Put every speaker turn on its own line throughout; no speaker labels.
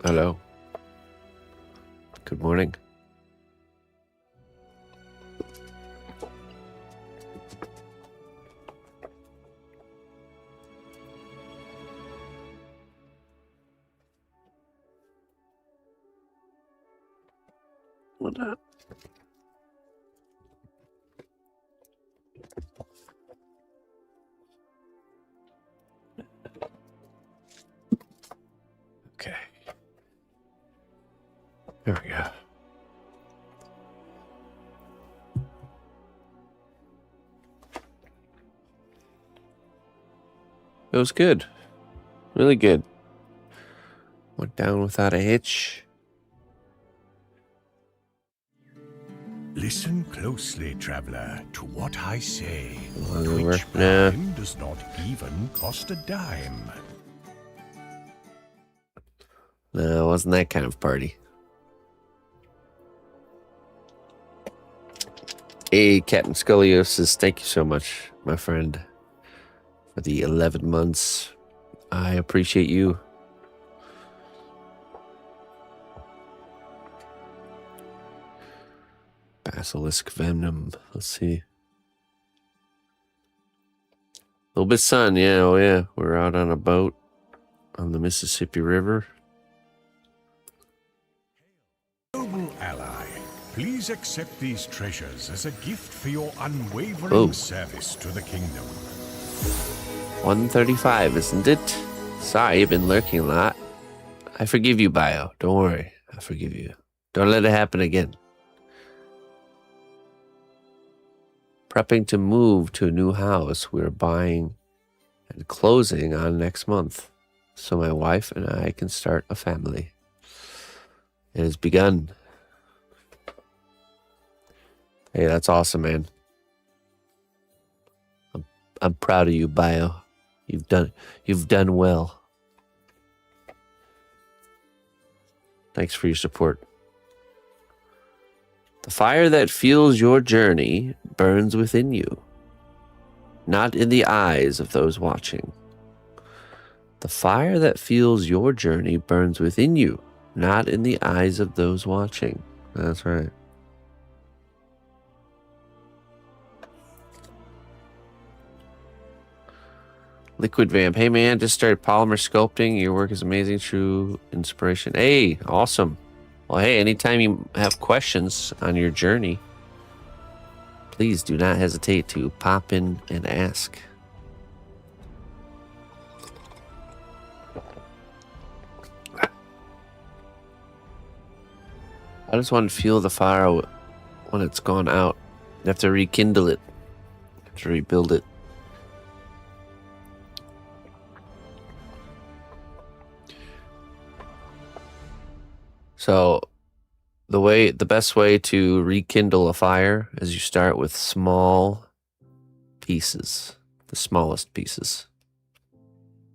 Hello. Good morning. What up? Okay. There we go. It was good. Really good. Went down without a hitch.
Listen closely, traveler, to what I say.
Over.
Twitch
Nah.
Prime does not even cost a dime.
No, it wasn't that kind of party. Hey, Captain Scoliosis, thank you so much, my friend, for the 11 months. I appreciate you. Basilisk Venom. Let's see. A little bit of sun, yeah, oh yeah. We're out on a boat on the Mississippi River.
Noble ally, please accept these treasures as a gift for your unwavering service to the kingdom.
135, isn't it? Sorry, you've been lurking a lot. I forgive you, Bio. Don't worry. I forgive you. Don't let it happen again. Prepping to move to a new house we're buying and closing on next month, so my wife and I can start a family. It has begun. Hey, that's awesome, man. I'm proud of you, Bio. You've done well. Thanks for your support. The fire that fuels your journey burns within you, not in the eyes of those watching. The fire that fuels your journey burns within you, not in the eyes of those watching. That's right. Liquid Vamp. Hey, man, just started polymer sculpting. Your work is amazing. True inspiration. Hey, awesome. Well, hey, anytime you have questions on your journey, please do not hesitate to pop in and ask. I just want to feel the fire when it's gone out. You have to rekindle it. You have to rebuild it. So the best way to rekindle a fire is you start with small pieces, the smallest pieces,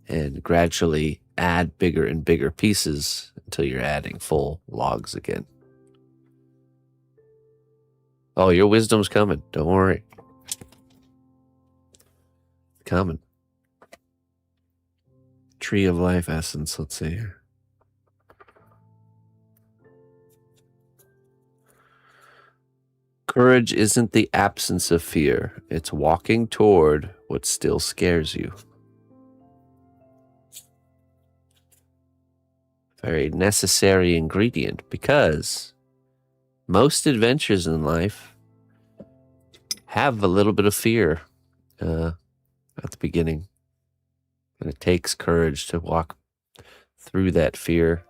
and gradually add bigger and bigger pieces until you're adding full logs again. Oh, your wisdom's coming. Don't worry. It's coming. Tree of life essence. Let's see here. Courage isn't the absence of fear. It's walking toward what still scares you. Very necessary ingredient, because most adventures in life have a little bit of fear at the beginning. And it takes courage to walk through that fear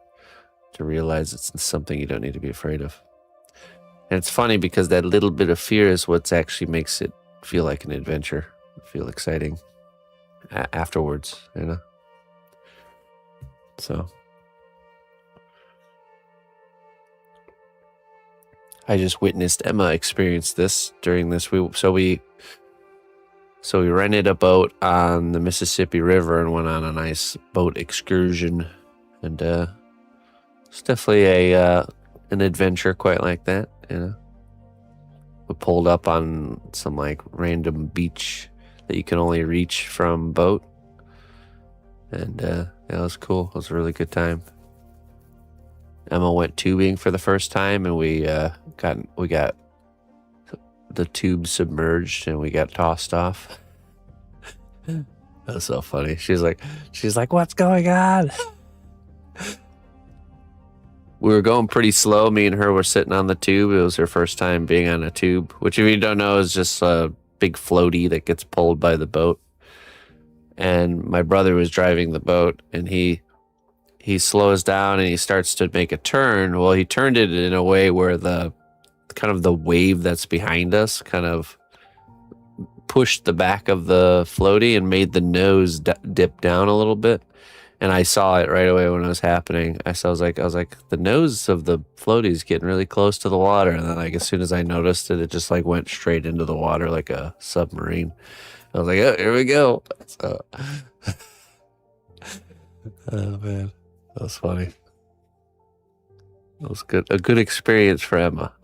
to realize it's something you don't need to be afraid of. And it's funny because that little bit of fear is what actually makes it feel like an adventure, feel exciting afterwards, you know? So I just witnessed Emma experience this during this. So we rented a boat on the Mississippi River and went on a nice boat excursion. And it's definitely an adventure quite like that, you know. We pulled up on some like random beach that you can only reach from boat. And yeah, it was cool. It was a really good time. Emma went tubing for the first time, and we got the tube submerged, and we got tossed off. That's so funny. She's like, "What's going on?" We were going pretty slow. Me and her were sitting on the tube. It was her first time being on a tube, which, if you don't know, is just a big floaty that gets pulled by the boat. And my brother was driving the boat, and he slows down and he starts to make a turn. Well, he turned it in a way where the kind of the wave that's behind us kind of pushed the back of the floaty and made the nose dip down a little bit. And I saw it right away when it was happening. I was like, the nose of the floaty is getting really close to the water. And then, like, as soon as I noticed it, it just like went straight into the water like a submarine. I was like, oh, here we go. So, oh man, that was funny. That was good. A good experience for Emma.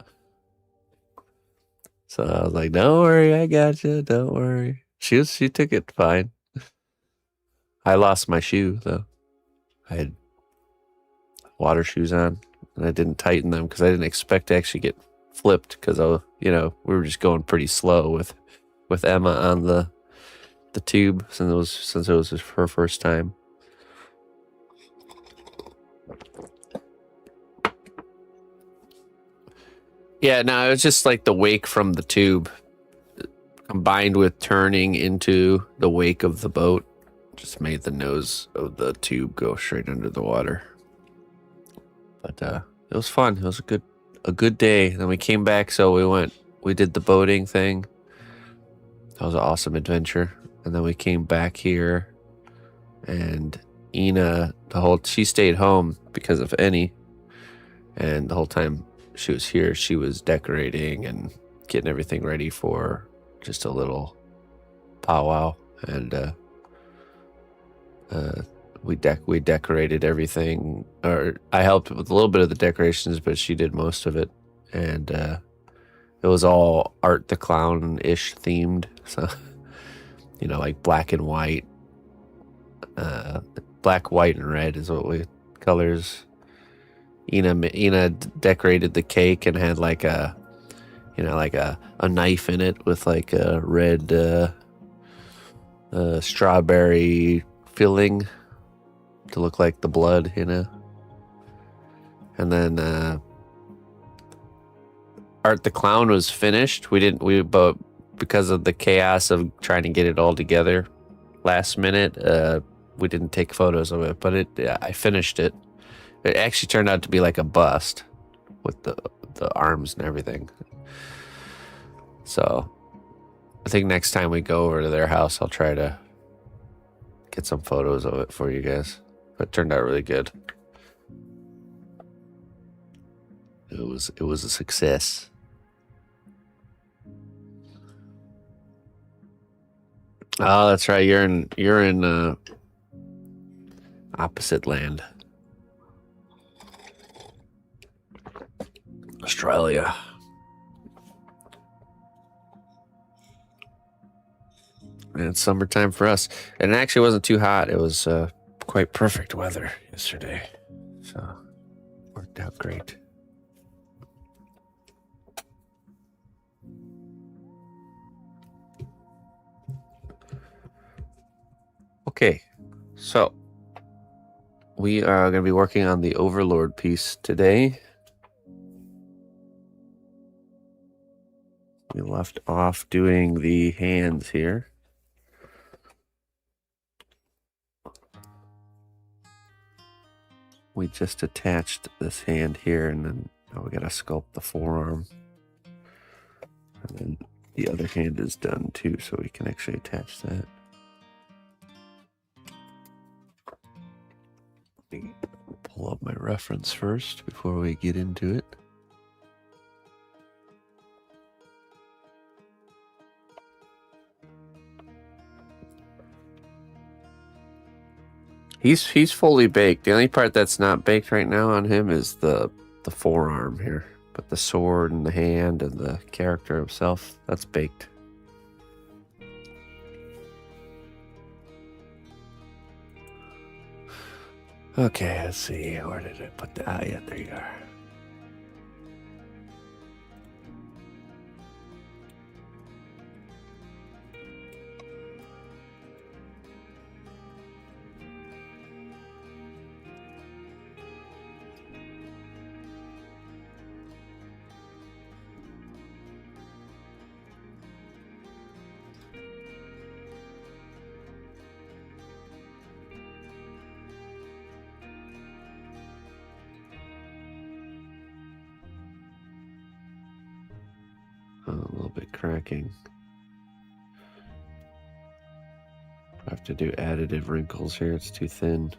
So I was like, don't worry, I got you. Don't worry. She took it fine. I lost my shoe, though. I had water shoes on, and I didn't tighten them because I didn't expect to actually get flipped because, we were just going pretty slow with Emma on the tube since it was her first time. Yeah, no, it was just like the wake from the tube combined with turning into the wake of the boat. Just made the nose of the tube go straight under the water. But it was fun. It was a good day. Then we came back, so we did the boating thing. That was an awesome adventure. And then we came back here, and Ina, she stayed home because of Annie. And the whole time she was here, she was decorating and getting everything ready for just a little powwow. And we decorated everything, or I helped with a little bit of the decorations, but she did most of it. And it was all Art the Clown-ish themed, so like black and white, black, white, and red is what we colors. Ina decorated the cake and had like a knife in it with like a red strawberry filling to look like the blood, and then Art the Clown was finished. But because of the chaos of trying to get it all together last minute, we didn't take photos of it, but I finished it. It actually turned out to be like a bust with the arms and everything. So I think next time we go over to their house, I'll try to get some photos of it for you guys. But it turned out really good. It was a success. Oh, that's right. You're in opposite land. Australia. And it's summertime for us. And it actually wasn't too hot. It was quite perfect weather yesterday. So worked out great. Okay, so we are going to be working on the Overlord piece today. We left off doing the hands here. We just attached this hand here, and then now we got to sculpt the forearm. And then the other hand is done too, so we can actually attach that. Let me pull up my reference first before we get into it. He's fully baked. The only part that's not baked right now on him is the forearm here. But the sword and the hand and the character himself, that's baked. Okay, let's see. Where did I put the... Ah, yeah, there you are. Oh, a little bit cracking. I have to do additive wrinkles here. It's too thin.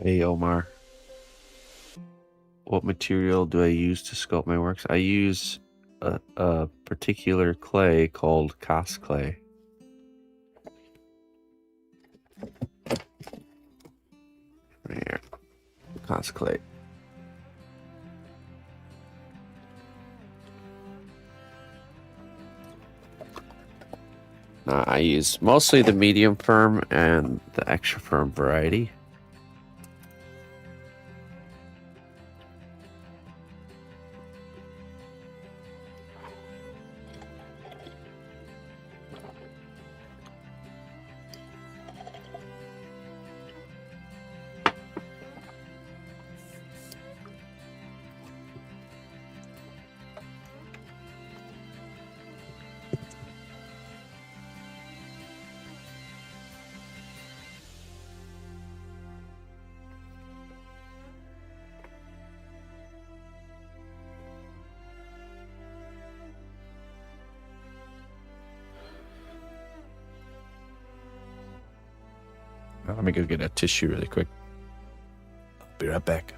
Hey, Omar. What material do I use to sculpt my works? I use a particular clay called Cos clay. Right here. Cos clay. I use mostly the medium firm and the extra firm variety. Let me go get a tissue really quick. I'll be right back.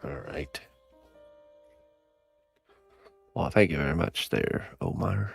All right. Well, thank you very much there, Omar.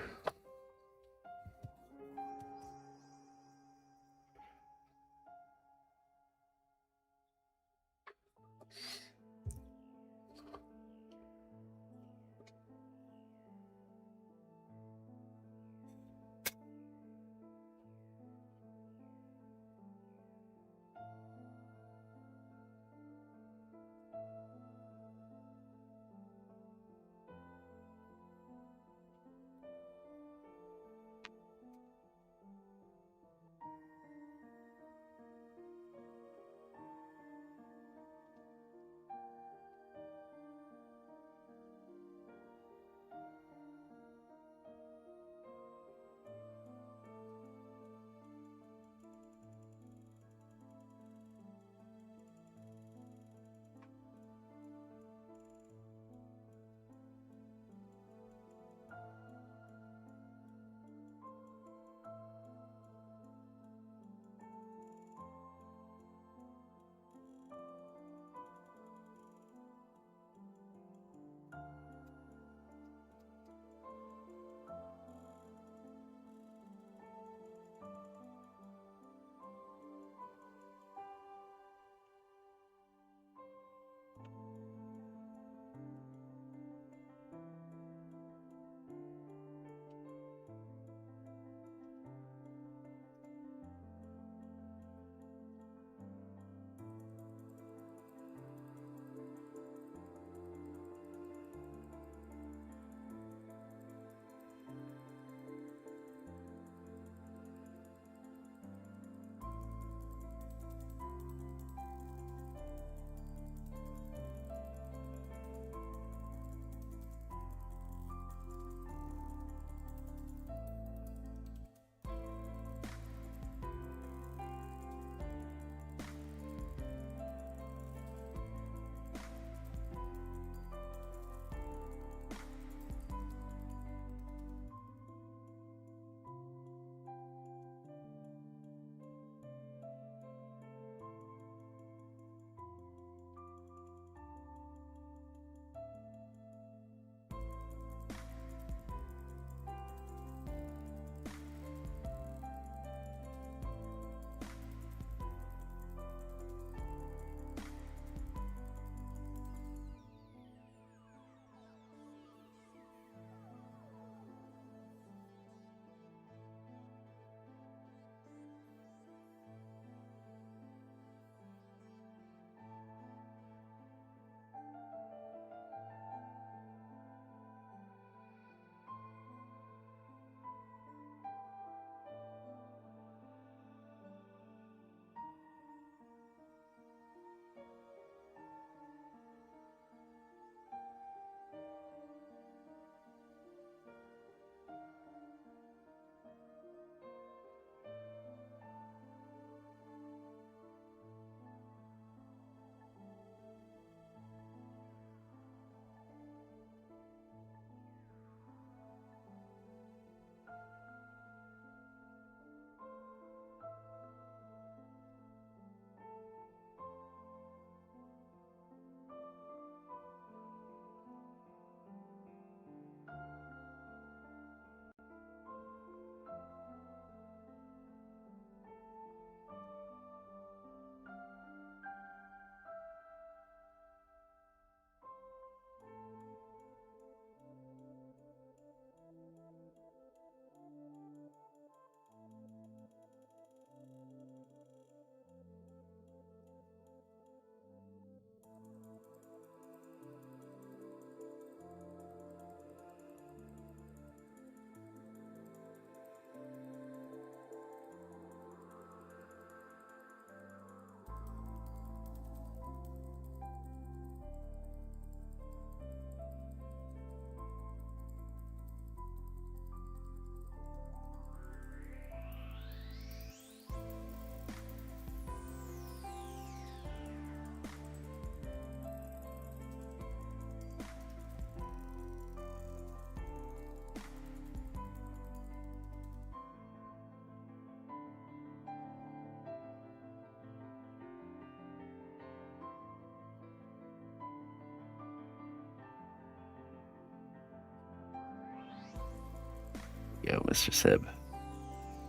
Yeah, Mr. Seb.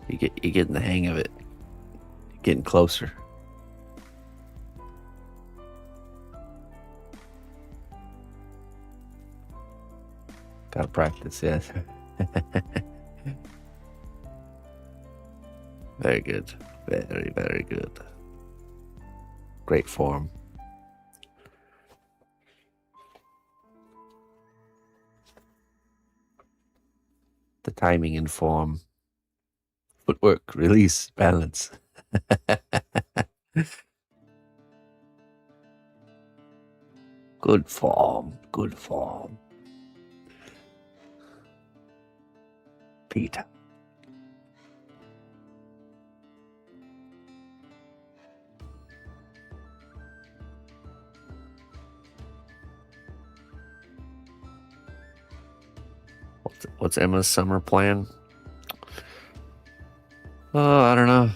You're getting the hang of it. You're getting closer. Gotta practice, yes. Very good. Very, very good. Great form. The timing and form. Footwork, release, balance. Good form. Good form. Peter. What's Emma's summer plan? Oh, I don't know.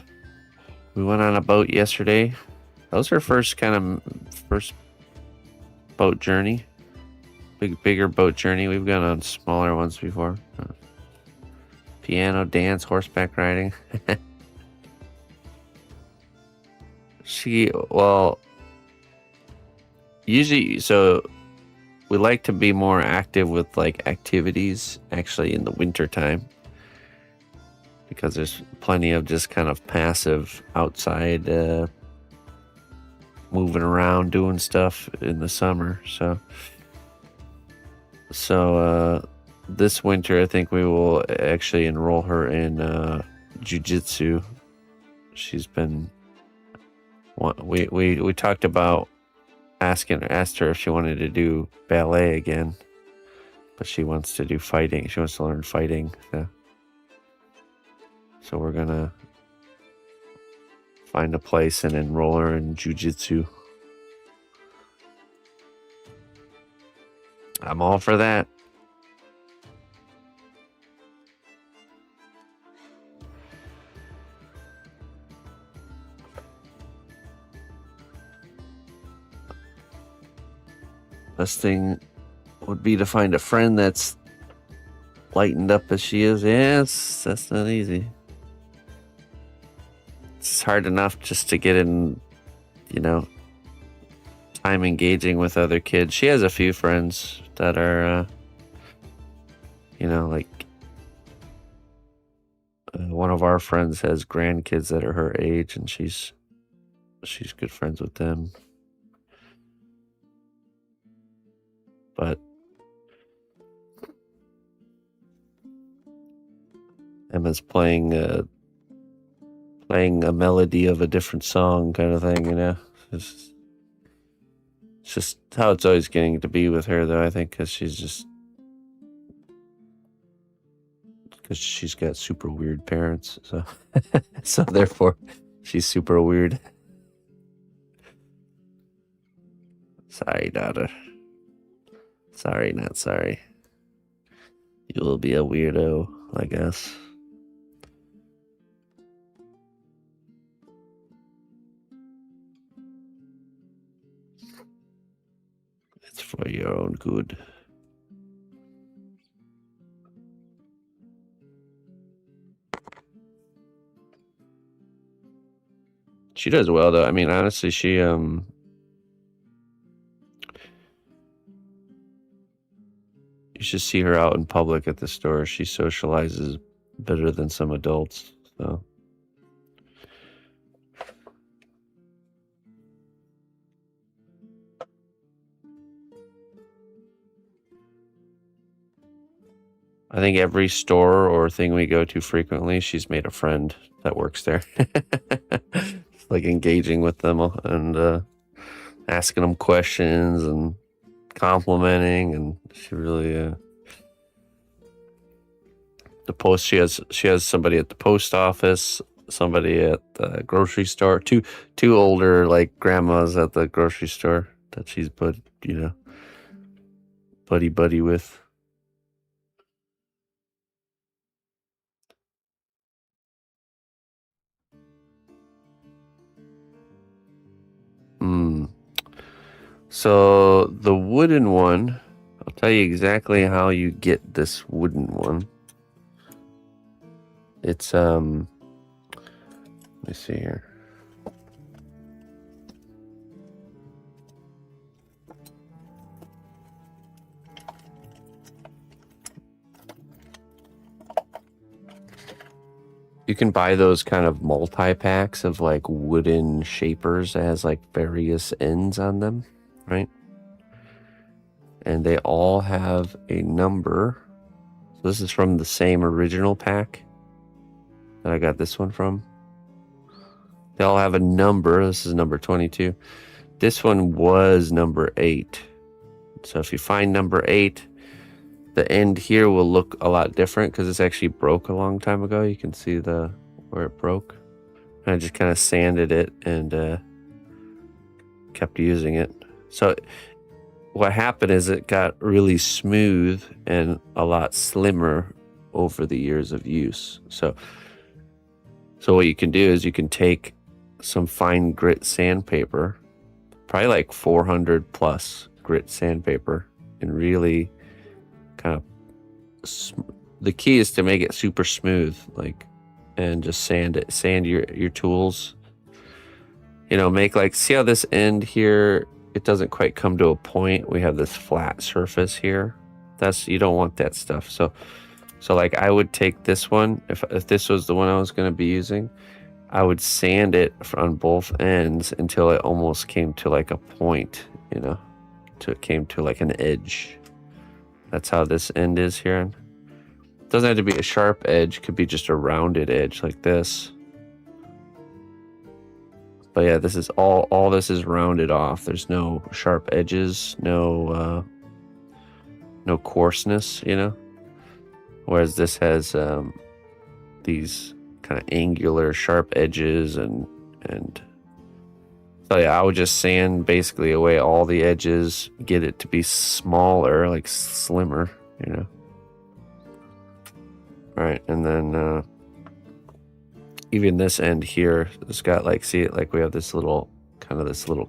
We went on a boat yesterday. That was her first boat journey. Bigger boat journey. We've gone on smaller ones before. Piano, dance, horseback riding. Usually, so we like to be more active with like activities actually in the winter time, because there's plenty of just kind of passive outside moving around doing stuff in the summer. So this winter I think we will actually enroll her in jiu-jitsu. She's been we talked about asked her if she wanted to do ballet again, but she wants to do fighting. She wants to learn fighting. So we're gonna find a place and enroll her in jiu-jitsu. I'm all for that. Best thing would be to find a friend that's lightened up as she is. Yes, that's not easy. It's hard enough just to get in, time engaging with other kids. She has a few friends that are, like one of our friends has grandkids that are her age, and she's good friends with them. But Emma's playing a melody of a different song kind of thing, It's just how it's always getting to be with her, though, I think, because she's got super weird parents, so therefore she's super weird. Sorry, daughter. Sorry, not sorry. You will be a weirdo, I guess. It's for your own good. She does well, though. I mean, honestly, she you should see her out in public at the store. She socializes better than some adults. So I think every store or thing we go to frequently, she's made a friend that works there. Like engaging with them and asking them questions and complimenting, and she really she has somebody at the post office, somebody at the grocery store, two older like grandmas at the grocery store that she's buddy with. So the wooden one, I'll tell you exactly how you get this wooden one. It's let me see here. You can buy those kind of multi-packs of like wooden shapers that has like various ends on them, right? And they all have a number. So this is from the same original pack that I got this one from. They all have a number. This is number 22. This one was number 8. So if you find number 8, the end here will look a lot different because it's actually broke a long time ago. You can see where it broke. And I just kind of sanded it and kept using it. So what happened is it got really smooth and a lot slimmer over the years of use. So what you can do is you can take some fine grit sandpaper, probably like 400 plus grit sandpaper, and really kind of the key is to make it super smooth, like, and just sand your tools, you know, make like, see how this end here, it doesn't quite come to a point. We have this flat surface here. You don't want that stuff. So like I would take this one, if this was the one I was going to be using, I would sand it on both ends until it almost came to like a point, you know, till it came to like an edge. That's how this end is here. It doesn't have to be a sharp edge, could be just a rounded edge like this. But yeah, this is all this is rounded off. There's no sharp edges, no coarseness, you know. Whereas this has these kind of angular, sharp edges and so yeah, I would just sand basically away all the edges, get it to be smaller, like slimmer, you know. All right, and then even this end here, it's got like, see it, like we have this little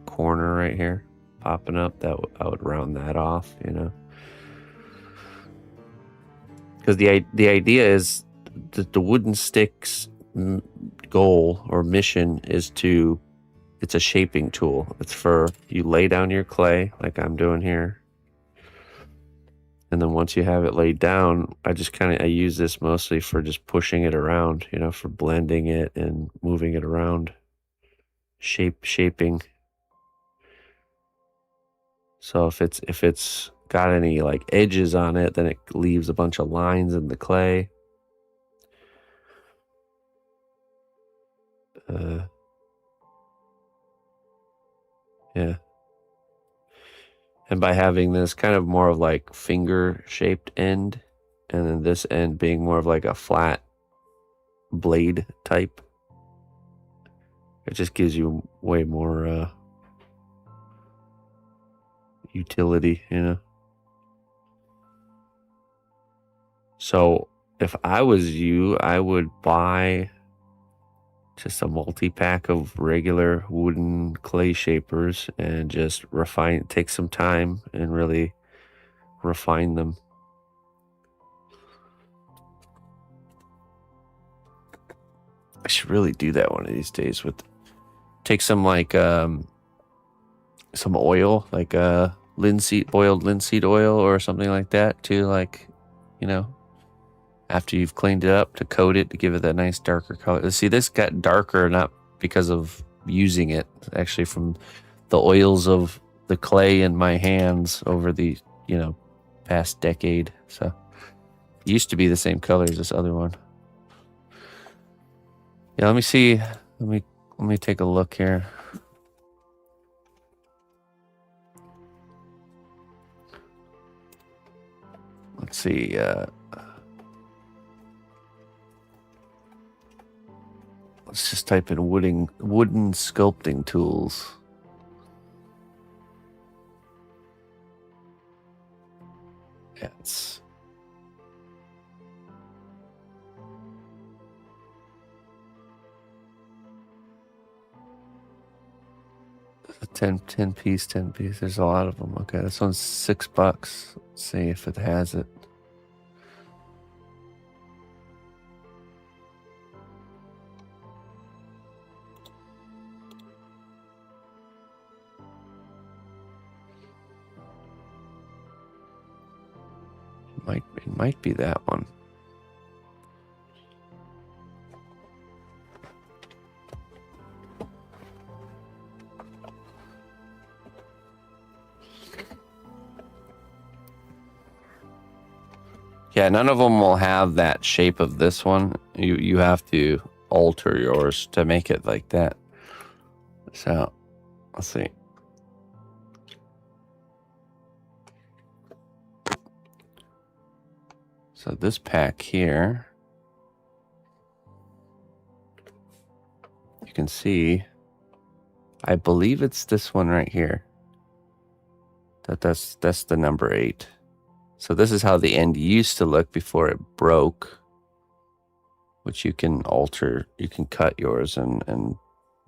corner right here popping up. I would round that off, you know. Because the idea is that the wooden stick's goal or mission is it's a shaping tool. It's for, you lay down your clay like I'm doing here. And then once you have it laid down, I use this mostly for just pushing it around, you know, for blending it and moving it around, shaping. So if it's got any like edges on it, then it leaves a bunch of lines in the clay. Yeah. And by having this kind of more of like finger shaped end, and then this end being more of like a flat blade type, it just gives you way more utility, you know. So if I was you, I would buy just a multi-pack of regular wooden clay shapers and just take some time and really refine them. I should really do that one of these days. Take some like some oil, like boiled linseed oil or something like that too, like, you know, after you've cleaned it up, to coat it, to give it that nice darker color. See, this got darker not because of using it, actually from the oils of the clay in my hands over the, you know, past decade. So it used to be the same color as this other one. Yeah, let me see. Let me take a look here. Let's see. Let's just type in wooden sculpting tools. Yeah, it's a 10 piece. There's a lot of them. Okay, this one's $6. Let's see if it has it. It might be that one. Yeah, none of them will have that shape of this one. You have to alter yours to make it like that. So, let's see. So this pack here, you can see, I believe it's this one right here. That's the number 8. So this is how the end used to look before it broke, which you can alter. You can cut yours and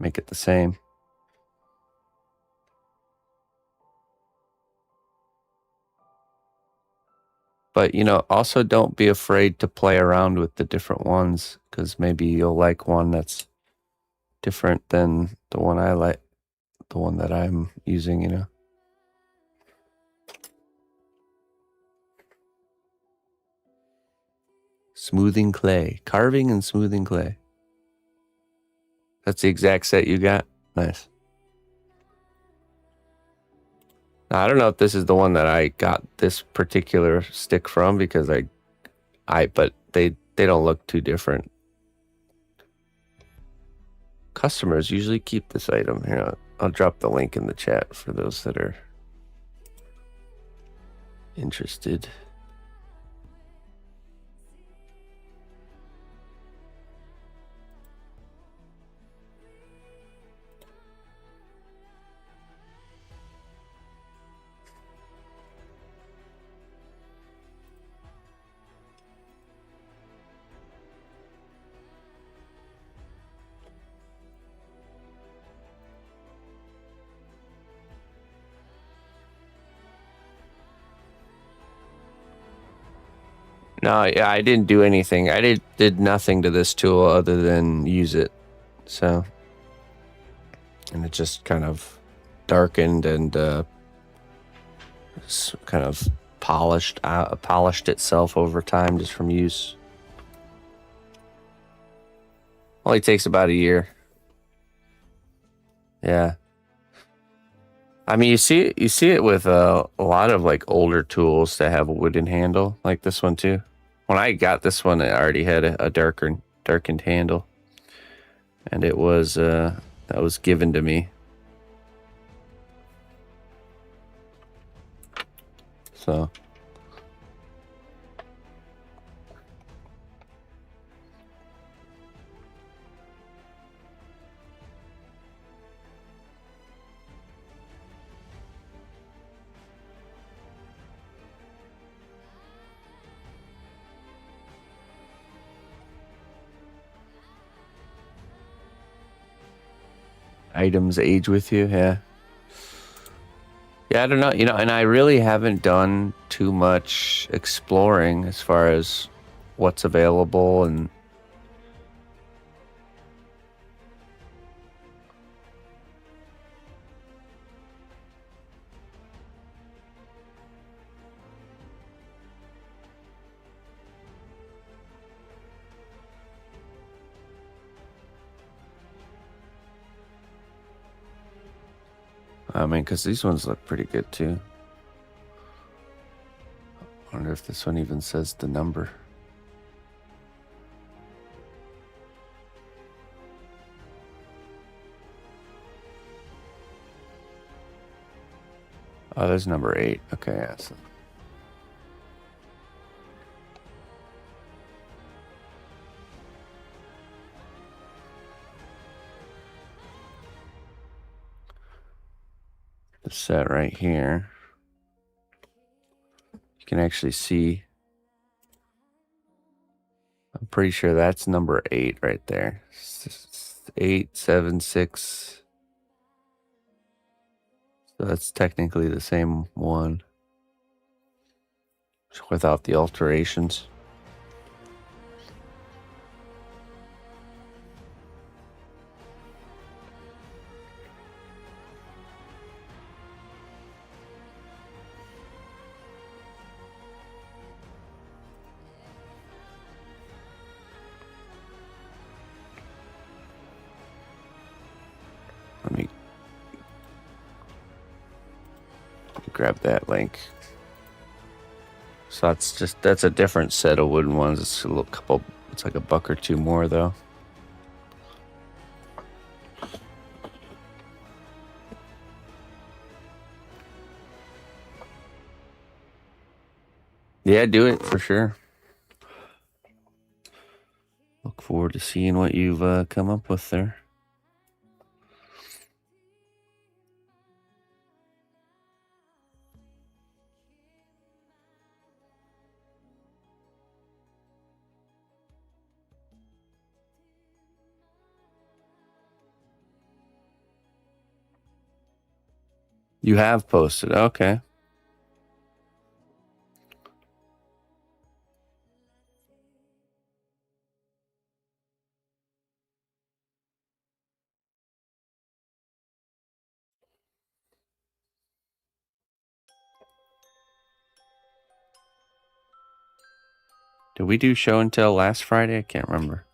make it the same. But, you know, also don't be afraid to play around with the different ones, because maybe you'll like one that's different than the one I like, the one that I'm using, you know. Smoothing clay. Carving and smoothing clay. That's the exact set you got? Nice. Now, I don't know if this is the one that I got this particular stick from, because but they don't look too different. Customers usually keep this item. Here, I'll drop the link in the chat for those that are interested. No, yeah, I didn't do anything. I did nothing to this tool other than use it. So, and it just kind of darkened and kind of polished itself over time just from use. Only takes about a year. Yeah. I mean, you see it with a lot of like older tools that have a wooden handle, like this one too. When I got this one, it already had a darkened handle, and it was that was given to me. So. Items age with you, yeah. Yeah, I don't know, you know, and I really haven't done too much exploring as far as what's available and I mean, because these ones look pretty good too. I wonder if this one even says the number. Oh, there's number 8. Okay, yeah. So. The set right here. You can actually see. I'm pretty sure that's number 8 right there. 8, 7, 6. So that's technically the same one without the alterations. Let me grab that link. So that's a different set of wooden ones. It's a little couple. It's like a buck or two more though. Yeah, do it for sure. Look forward to seeing what you've come up with there. You have posted. Okay. Did we do show and tell last Friday? I can't remember.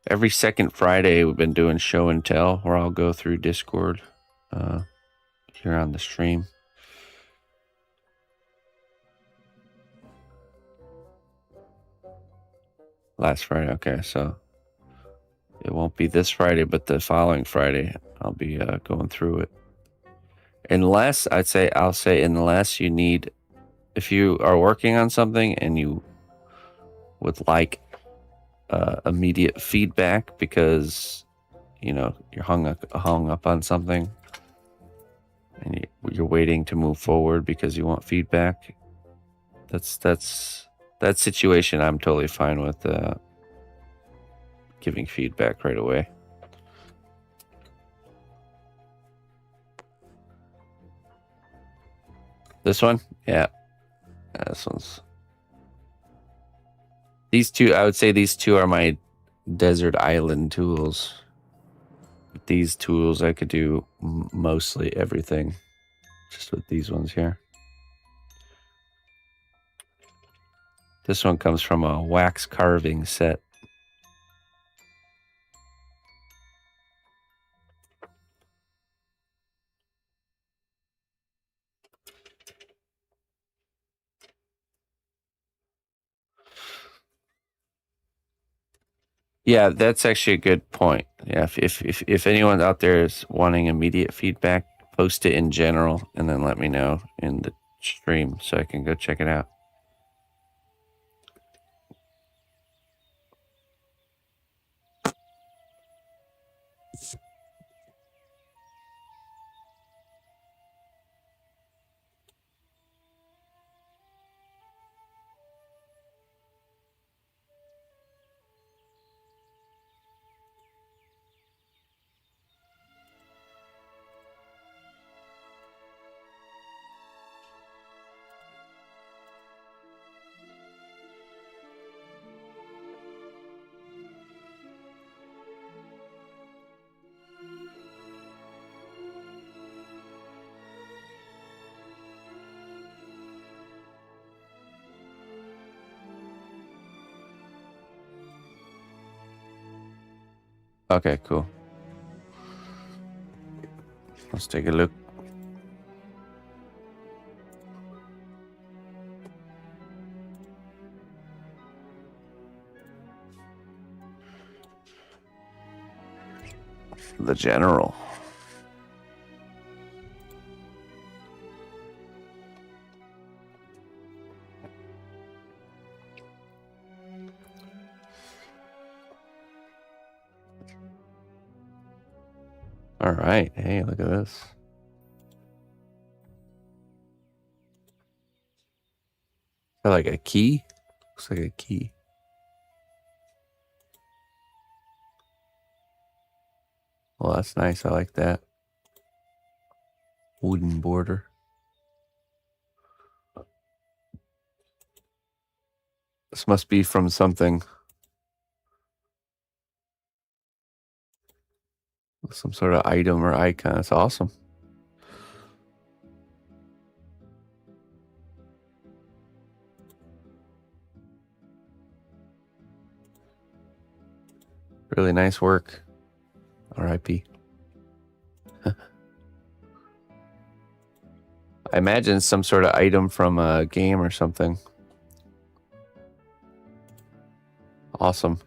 Every second Friday, we've been doing show and tell, where I'll go through Discord here on the stream. Last Friday, okay, so it won't be this Friday, but the following Friday, I'll be going through it. Unless I'll say unless you need, if you are working on something and you would like immediate feedback because you're hung up on something and you're waiting to move forward because you want feedback. That situation I'm totally fine with giving feedback right away. This one? Yeah. This one's... These two, I would say these two are my desert island tools. With these tools, I could do mostly everything. Just with these ones here. This one comes from a wax carving set. Yeah, that's actually a good point. Yeah, if anyone out there is wanting immediate feedback, post it in general and then let me know in the stream so I can go check it out. Okay, cool. Let's take a look. The general. All right. Hey, look at this. I like a key. Looks like a key. Well, that's nice. I like that. Wooden border. This must be from something. Some sort of item or icon. It's awesome. Really nice work. R.I.P. I imagine it's some sort of item from a game or something. Awesome.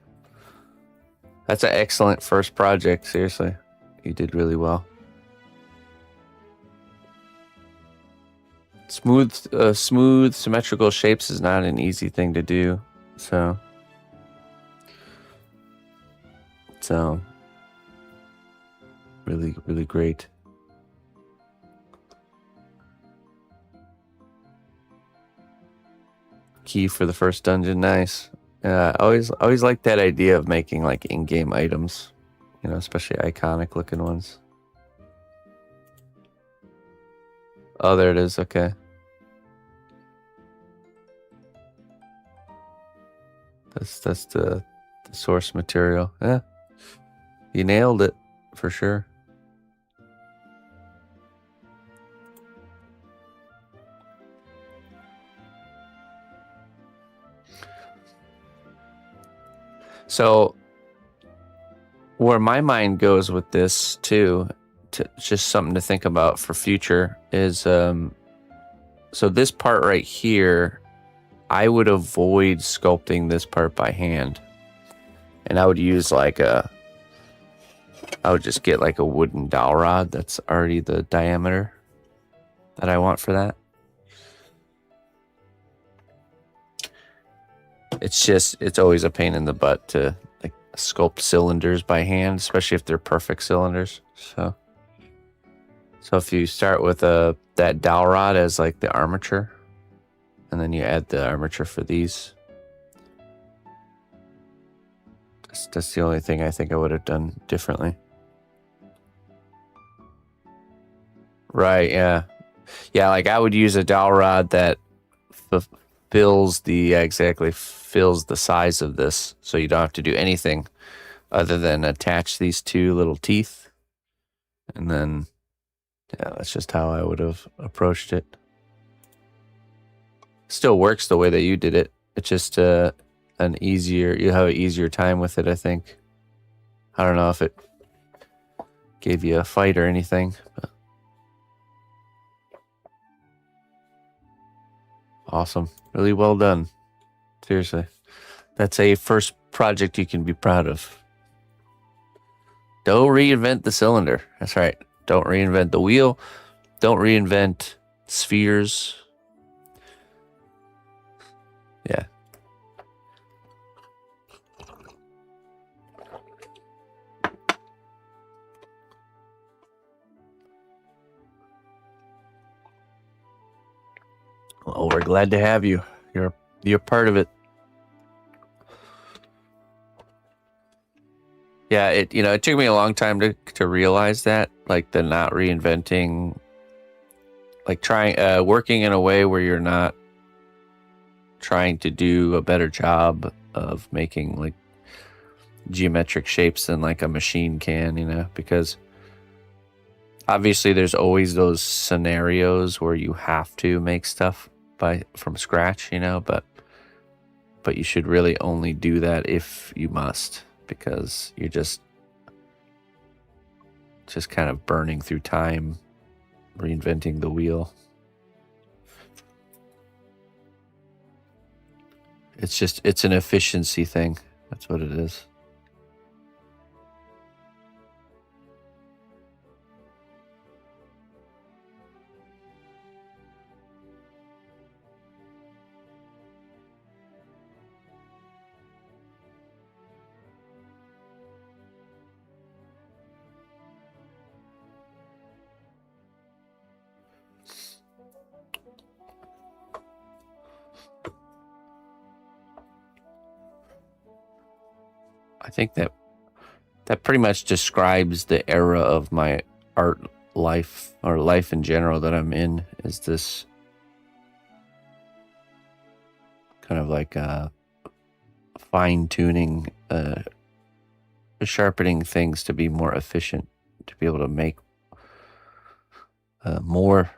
That's an excellent first project, seriously. You did really well. Smooth, symmetrical shapes is not an easy thing to do, so really, really great. Key for the first dungeon, nice. Always like that idea of making like in-game items, you know, especially iconic looking ones. Oh, there it is. Okay. That's the source material. Yeah. You nailed it for sure. So where my mind goes with this too, just something to think about for future is so this part right here, I would avoid sculpting this part by hand, and I would use like I would just get like a wooden dowel rod that's already the diameter that I want for that. It's always a pain in the butt to like sculpt cylinders by hand, especially if they're perfect cylinders. So if you start with that dowel rod as like the armature, and then you add the armature for these, that's the only thing I think I would have done differently. Right, yeah. Yeah, like I would use a dowel rod that fills the size of this, so you don't have to do anything other than attach these two little teeth. And then, yeah, that's just how I would have approached it. Still works the way that you did it. It's just you have an easier time with it, I think. I don't know if it gave you a fight or anything, but awesome. Really well done. Seriously. That's a first project you can be proud of. Don't reinvent the cylinder. That's right. Don't reinvent the wheel. Don't reinvent spheres. Yeah. Well, we're glad to have you. You're part of it. Yeah, it took me a long time to realize that, like the not reinventing, like working in a way where you're not trying to do a better job of making like geometric shapes than like a machine can, because obviously there's always those scenarios where you have to make stuff from scratch, but you should really only do that if you must, because you're just kind of burning through time reinventing the wheel. It's an efficiency thing. That's what it is. I think that pretty much describes the era of my art life, or life in general, that I'm in, is this kind of like fine-tuning, sharpening things to be more efficient, to be able to make more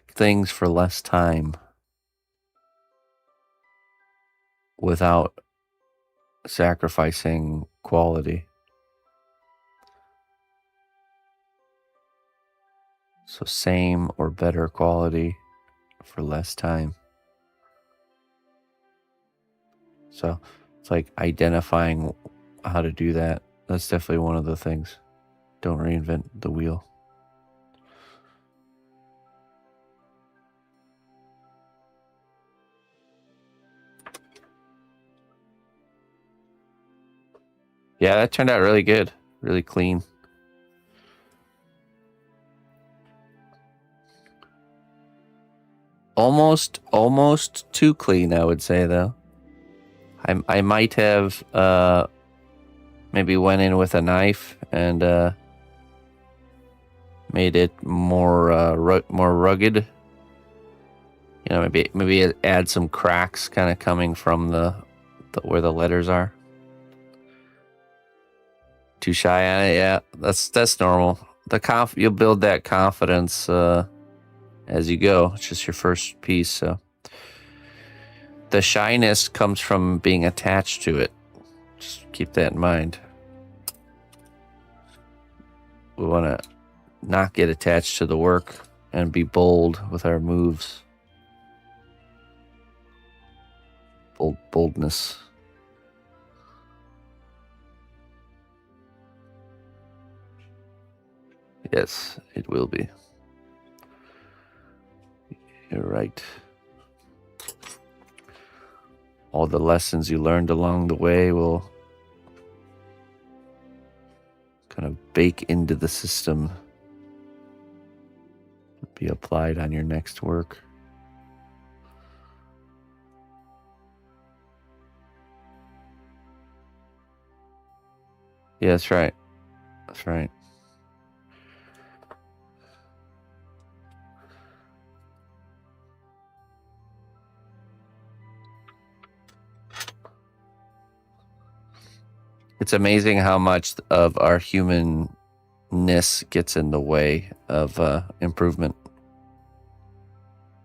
things for less time without sacrificing quality. So same or better quality for less time. So it's like identifying how to do that. That's definitely one of the things. Don't reinvent the wheel. Yeah, that turned out really good. Really clean. Almost too clean, I would say, though. I might have maybe went in with a knife and made it more more rugged. You know, maybe add some cracks kind of coming from the where the letters are. Too shy on it, yeah. That's normal. You'll build that confidence as you go. It's just your first piece, so the shyness comes from being attached to it. Just keep that in mind. We want to not get attached to the work and be bold with our moves. Boldness. Yes, it will be. You're right. All the lessons you learned along the way will kind of bake into the system, be applied on your next work. Yeah, that's right. That's right. It's amazing how much of our humanness gets in the way of improvement.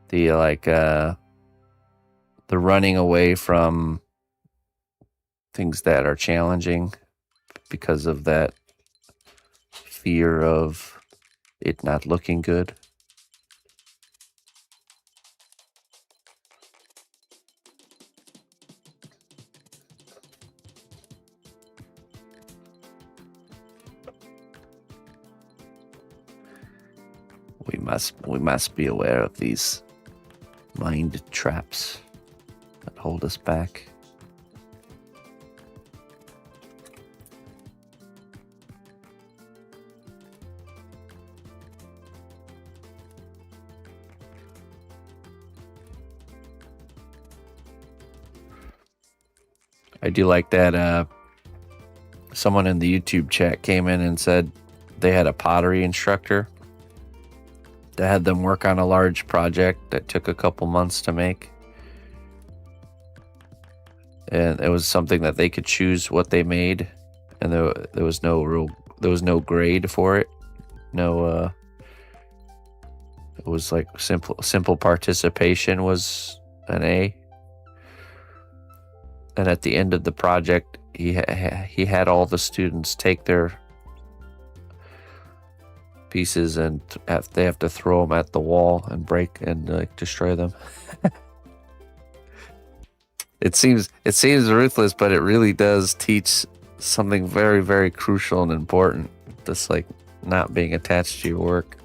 The running away from things that are challenging because of that fear of it not looking good. We must be aware of these mind traps that hold us back. I do like that someone in the YouTube chat came in and said they had a pottery instructor that had them work on a large project that took a couple months to make. And it was something that they could choose what they made, and there was no grade for it. No it was like simple participation was an A. And at the end of the project, he had all the students take their pieces and they have to throw them at the wall and break and destroy them. It seems ruthless, but it really does teach something very, very crucial and important. Just like not being attached to your work.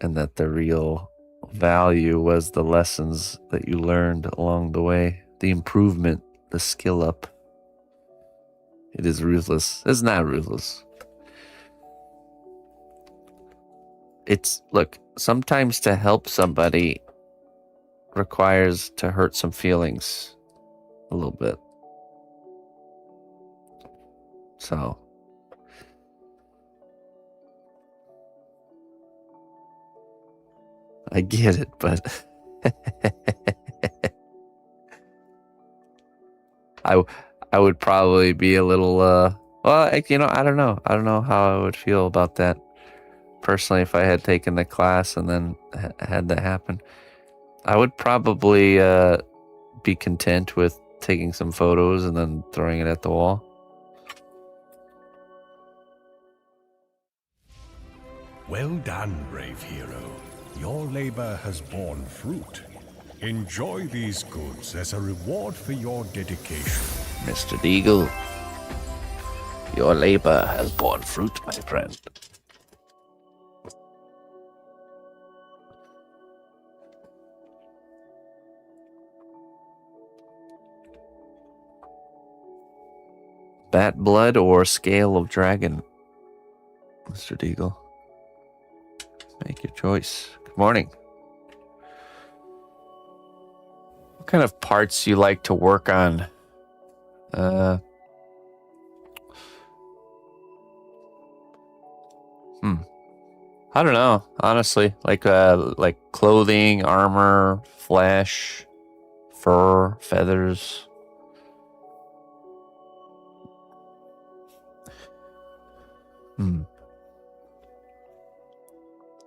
And that the real value was the lessons that you learned along the way, the improvement, the skill up. It is ruthless. It's not ruthless. Look, sometimes to help somebody requires to hurt some feelings a little bit. So I get it, but I would probably be a little I don't know. I don't know how I would feel about that personally if I had taken the class and then had that happen. I would probably be content with taking some photos and then throwing it at the wall.
Well done, brave hero. Your labor has borne fruit. Enjoy these goods as a reward for your dedication.
Mr. Deagle, your labor has borne fruit, my friend. Bat blood or scale of dragon, Mr. Deagle. Make your choice. Good morning. What kind of parts you like to work on? I don't know, honestly. Like clothing, armor, flesh, fur, feathers.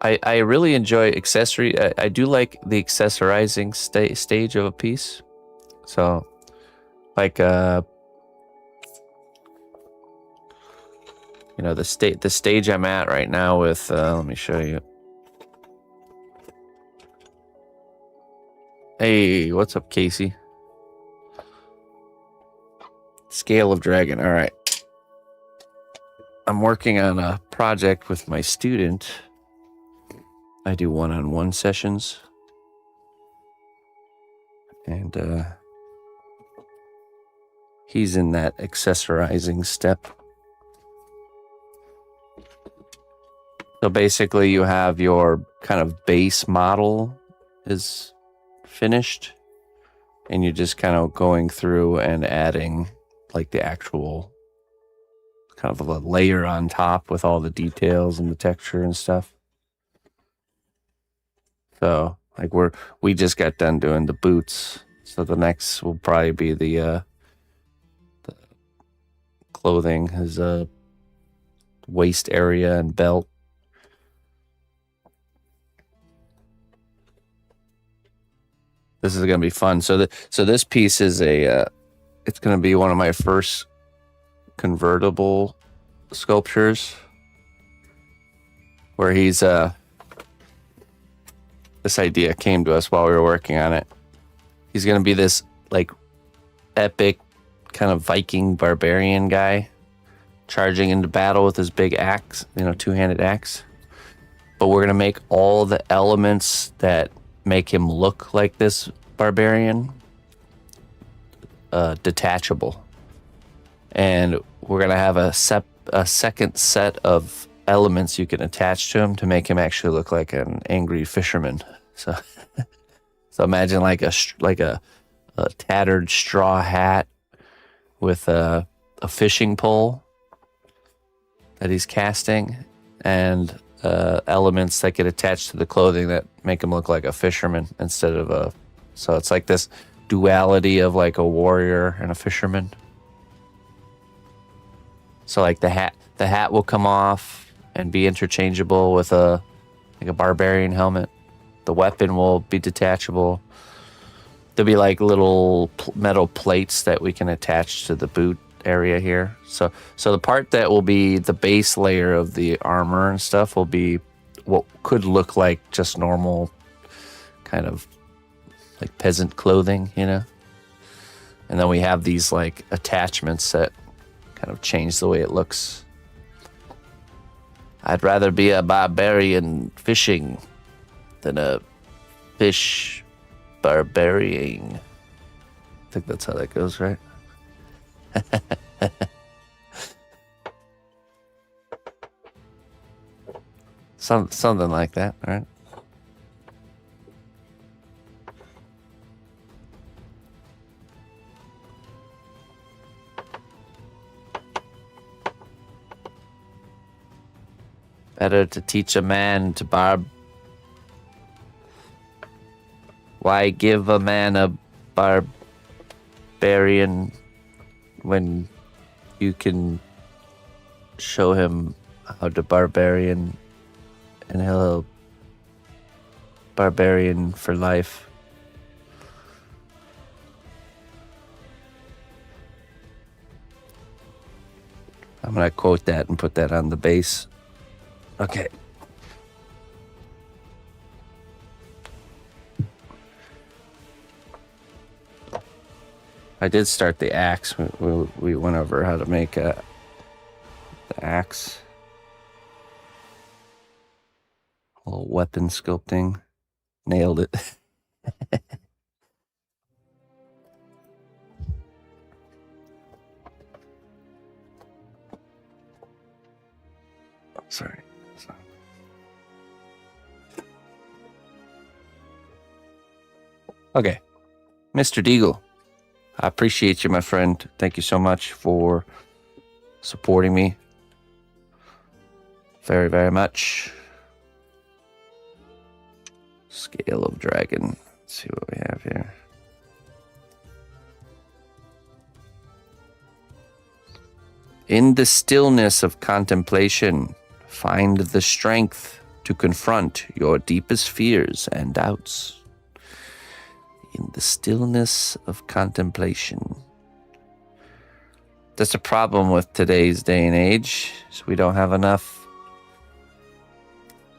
I really enjoy accessory. I do like the accessorizing stage of a piece. So, like, the stage I'm at right now with, let me show you. Hey, what's up, Casey? Scale of Dragon, all right. I'm working on a project with my student. I do one-on-one sessions. And he's in that accessorizing step. So basically you have your kind of base model is finished, and you're just kind of going through and adding like the actual kind of a layer on top with all the details and the texture and stuff. So like we just got done doing the boots. So the next will probably be the clothing, his waist area and belt. This is going to be fun. So this piece is it's going to be one of my first convertible sculptures, where he's this idea came to us while we were working on it. He's going to be this like epic kind of Viking barbarian guy charging into battle with his big axe, two-handed axe. But we're going to make all the elements that make him look like this barbarian detachable, and we're gonna have a second set of elements you can attach to him to make him actually look like an angry fisherman. So imagine like a tattered straw hat with a fishing pole that he's casting, and elements that get attached to the clothing that make him look like a fisherman instead of a. So it's like this duality of like a warrior and a fisherman. So like the hat will come off and be interchangeable with a barbarian helmet. The weapon will be detachable. There'll be like little metal plates that we can attach to the boot area here. So the part that will be the base layer of the armor and stuff will be what could look like just normal kind of like peasant clothing, And then we have these like attachments that kind of change the way it looks. I'd rather be a barbarian fishing than a fish barbarian. I think that's how that goes, right? Something like that, right? Better to teach a man to Why give a man a barbarian when you can show him how to barbarian, and he'll barbarian for life. I'm gonna quote that and put that on the base. Okay. I did start the axe. We went over how to make the axe. A little weapon sculpting. Nailed it. Sorry. Okay. Mr. Deagle, I appreciate you, my friend. Thank you so much for supporting me. Very, very much. Scale of Dragon. Let's see what we have here. In the stillness of contemplation, find the strength to confront your deepest fears and doubts. In the stillness of contemplation. That's a problem with today's day and age, is we don't have enough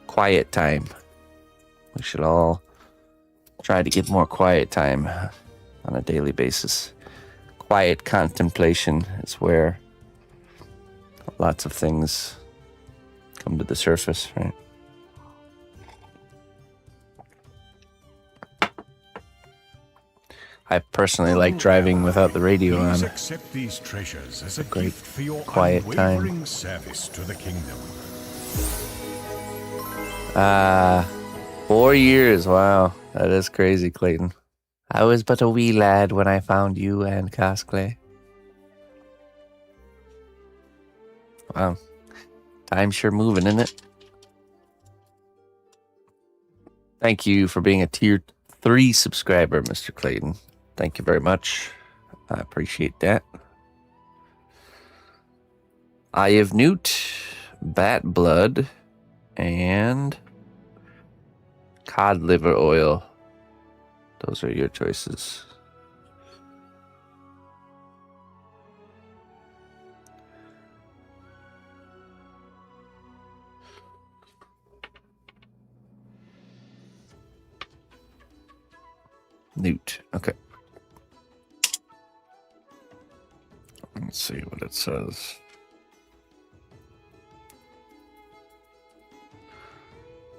quiet time. We should all try to get more quiet time on a daily basis. Quiet contemplation is where lots of things come to the surface, right? I personally like driving without the radio on.
Please accept these treasures as a
Great
gift for your
quiet
unwavering
time.
service to the kingdom.
4 years. Wow. That is crazy, Clayton. I was but a wee lad when I found you and Casclay. Wow. Time's sure moving, isn't it? Thank you for being a tier 3 subscriber, Mr. Clayton. Thank you very much. I appreciate that. Eye of Newt, Bat Blood, and cod liver oil. Those are your choices. Newt. Okay. Let's see what it says.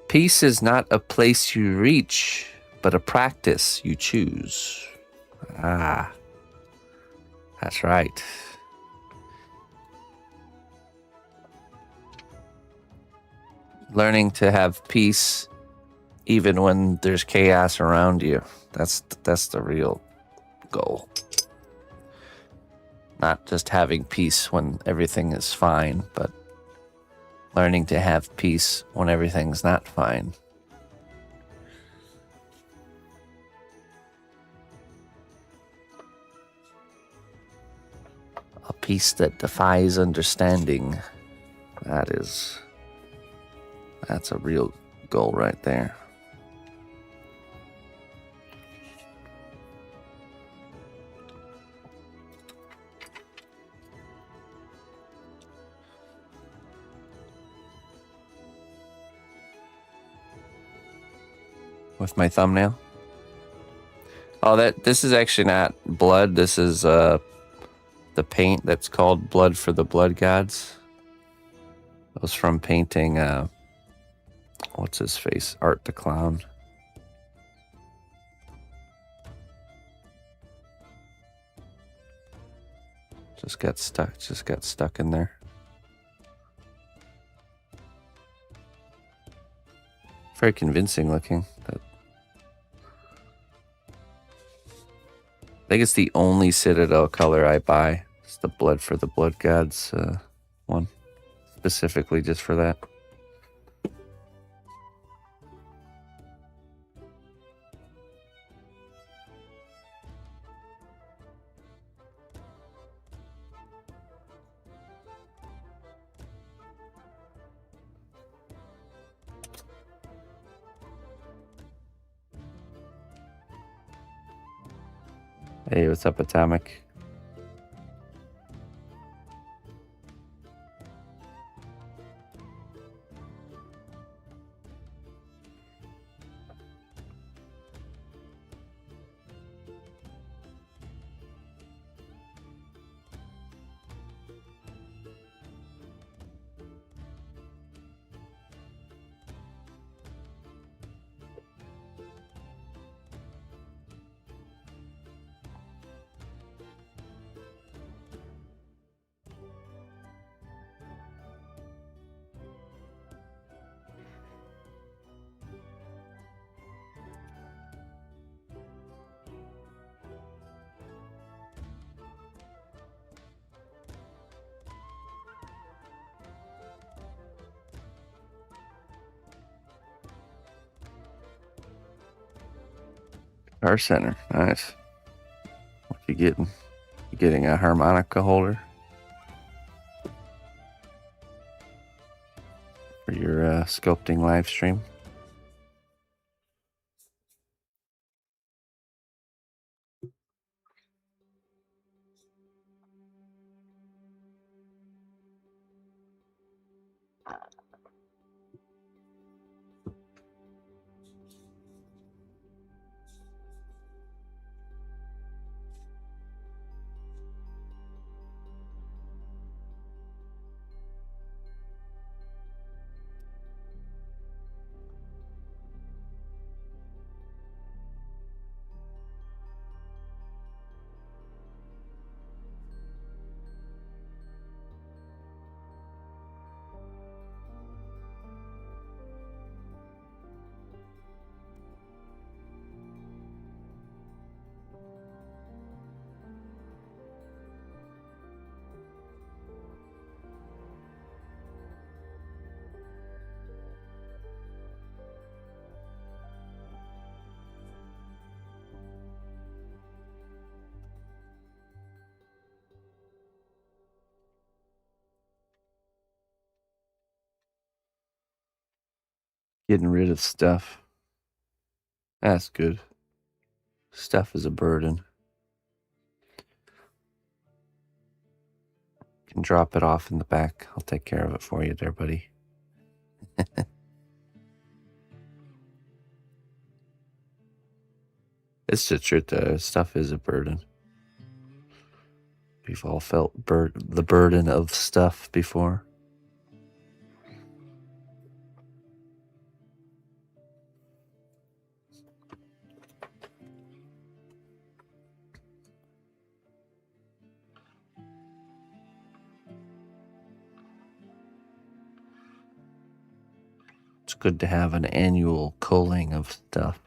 Peace is not a place you reach, but a practice you choose. Ah, that's right. Learning to have peace even when there's chaos around you. That's the real goal. Not just having peace when everything is fine, but learning to have peace when everything's not fine. A peace that defies understanding. That's a real goal right there. With my thumbnail. Oh, this is actually not blood. This is the paint that's called Blood for the Blood Gods. It was from painting what's his face? Art the Clown. Just got stuck in there. Very convincing looking. I think it's the only Citadel color I buy. It's the Blood for the Blood Gods one. Specifically just for that. Hey, what's up, Atomic?
Guitar center, nice. What you getting? You getting a harmonica holder for your sculpting live stream? Getting rid of stuff. That's good. Stuff is a burden. You can drop it off in the back. I'll take care of it for you there, buddy. It's the truth, stuff is a burden. We've all felt the burden of stuff before. It's good to have an annual culling of stuff.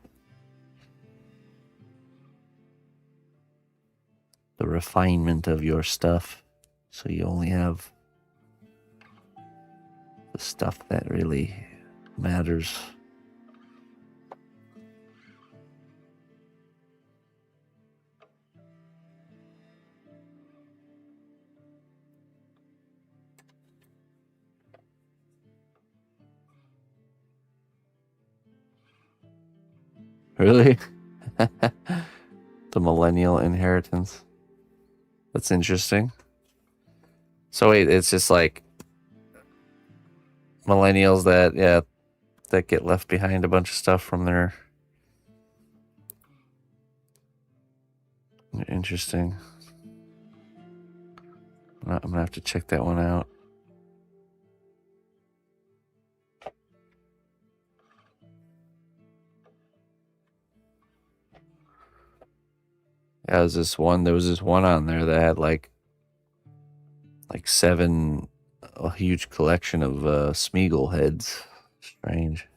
The refinement of your stuff, so you only have the stuff that really matters. Really? The millennial inheritance. That's interesting. So wait, it's just like millennials that get left behind a bunch of stuff from their... Interesting. I'm gonna have to check that one out. Yeah, there was this one on there that had like 7, a huge collection of Smeagol heads. Strange.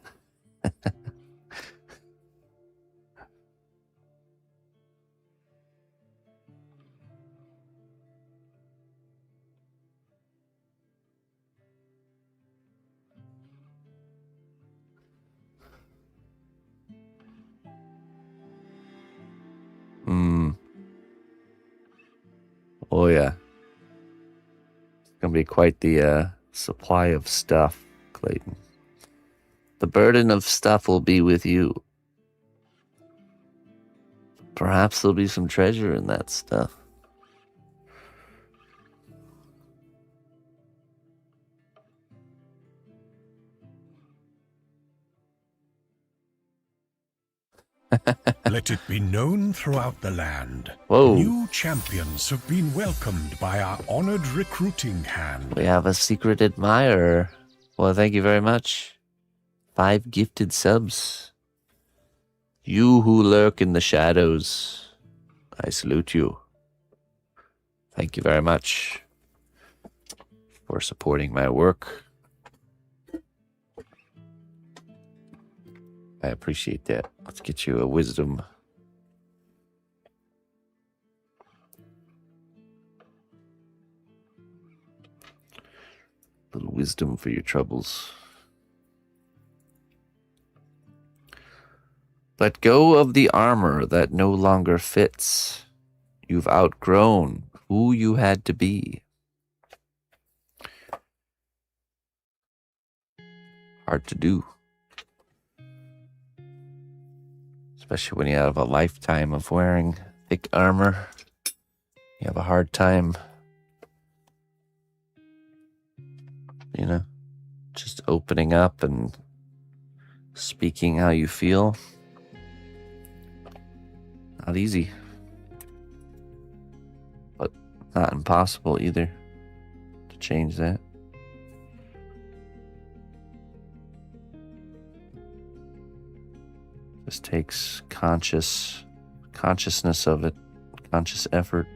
Oh yeah. It's gonna be quite the supply of stuff, Clayton. The burden of stuff will be with you. Perhaps there'll be some treasure in that stuff.
Let it be known throughout the land.
Whoa.
New champions have been welcomed by our honored recruiting hand.
We have a secret admirer. Well, thank you very much. 5 gifted subs. You who lurk in the shadows, I salute you. Thank you very much for supporting my work. I appreciate that. Let's get you a wisdom. A little wisdom for your troubles.
Let go of the armor that no longer fits. You've outgrown who you had to be. Hard to do. Especially when you have a lifetime of wearing thick armor. You have a hard time, just opening up and speaking how you feel. Not easy. But not impossible either to change that. This takes consciousness of it, conscious effort.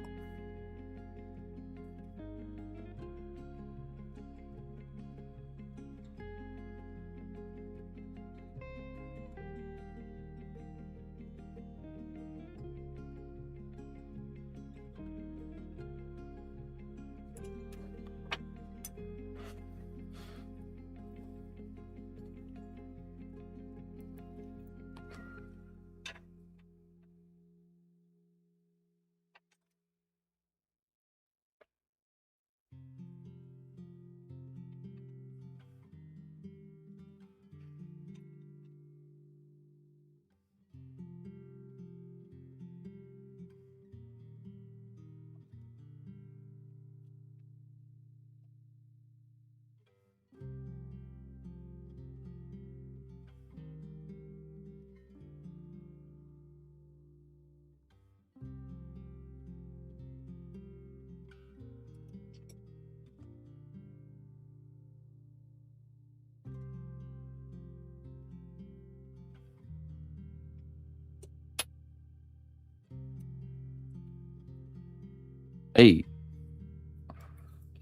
Hey,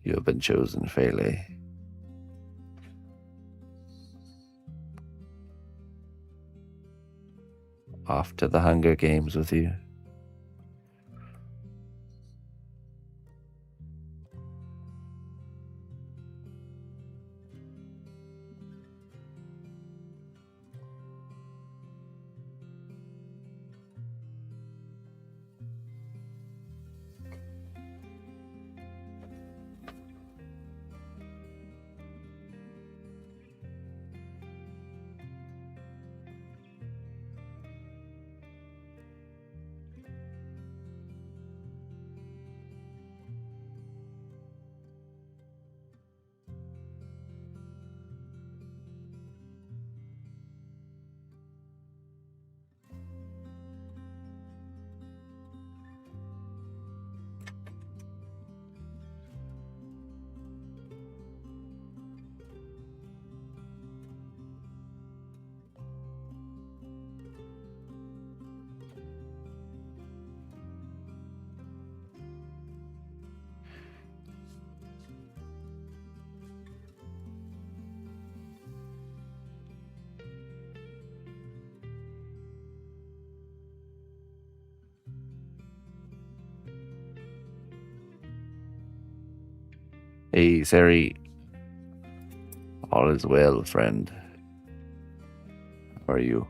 you have been chosen, Fele. Off to the Hunger Games with you. Hey, Sari. All is well, friend. How are you?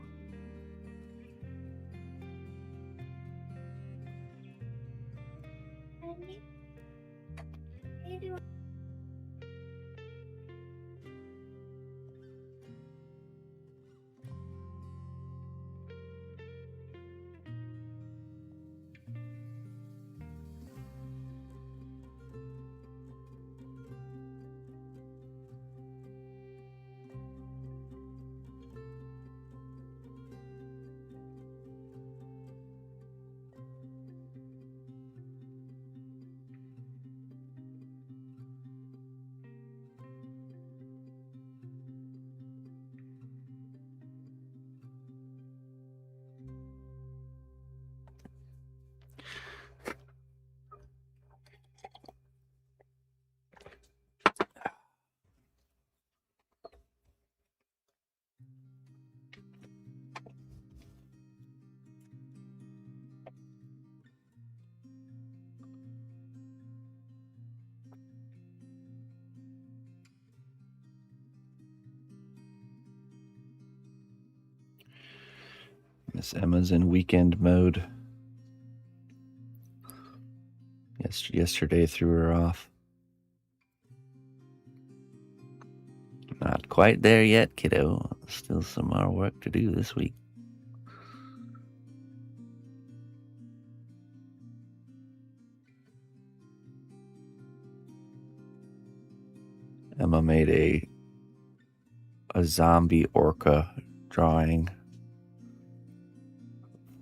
Miss Emma's in weekend mode. Yesterday threw her off. Not quite there yet, kiddo. Still some more work to do this week. Emma made a zombie orca drawing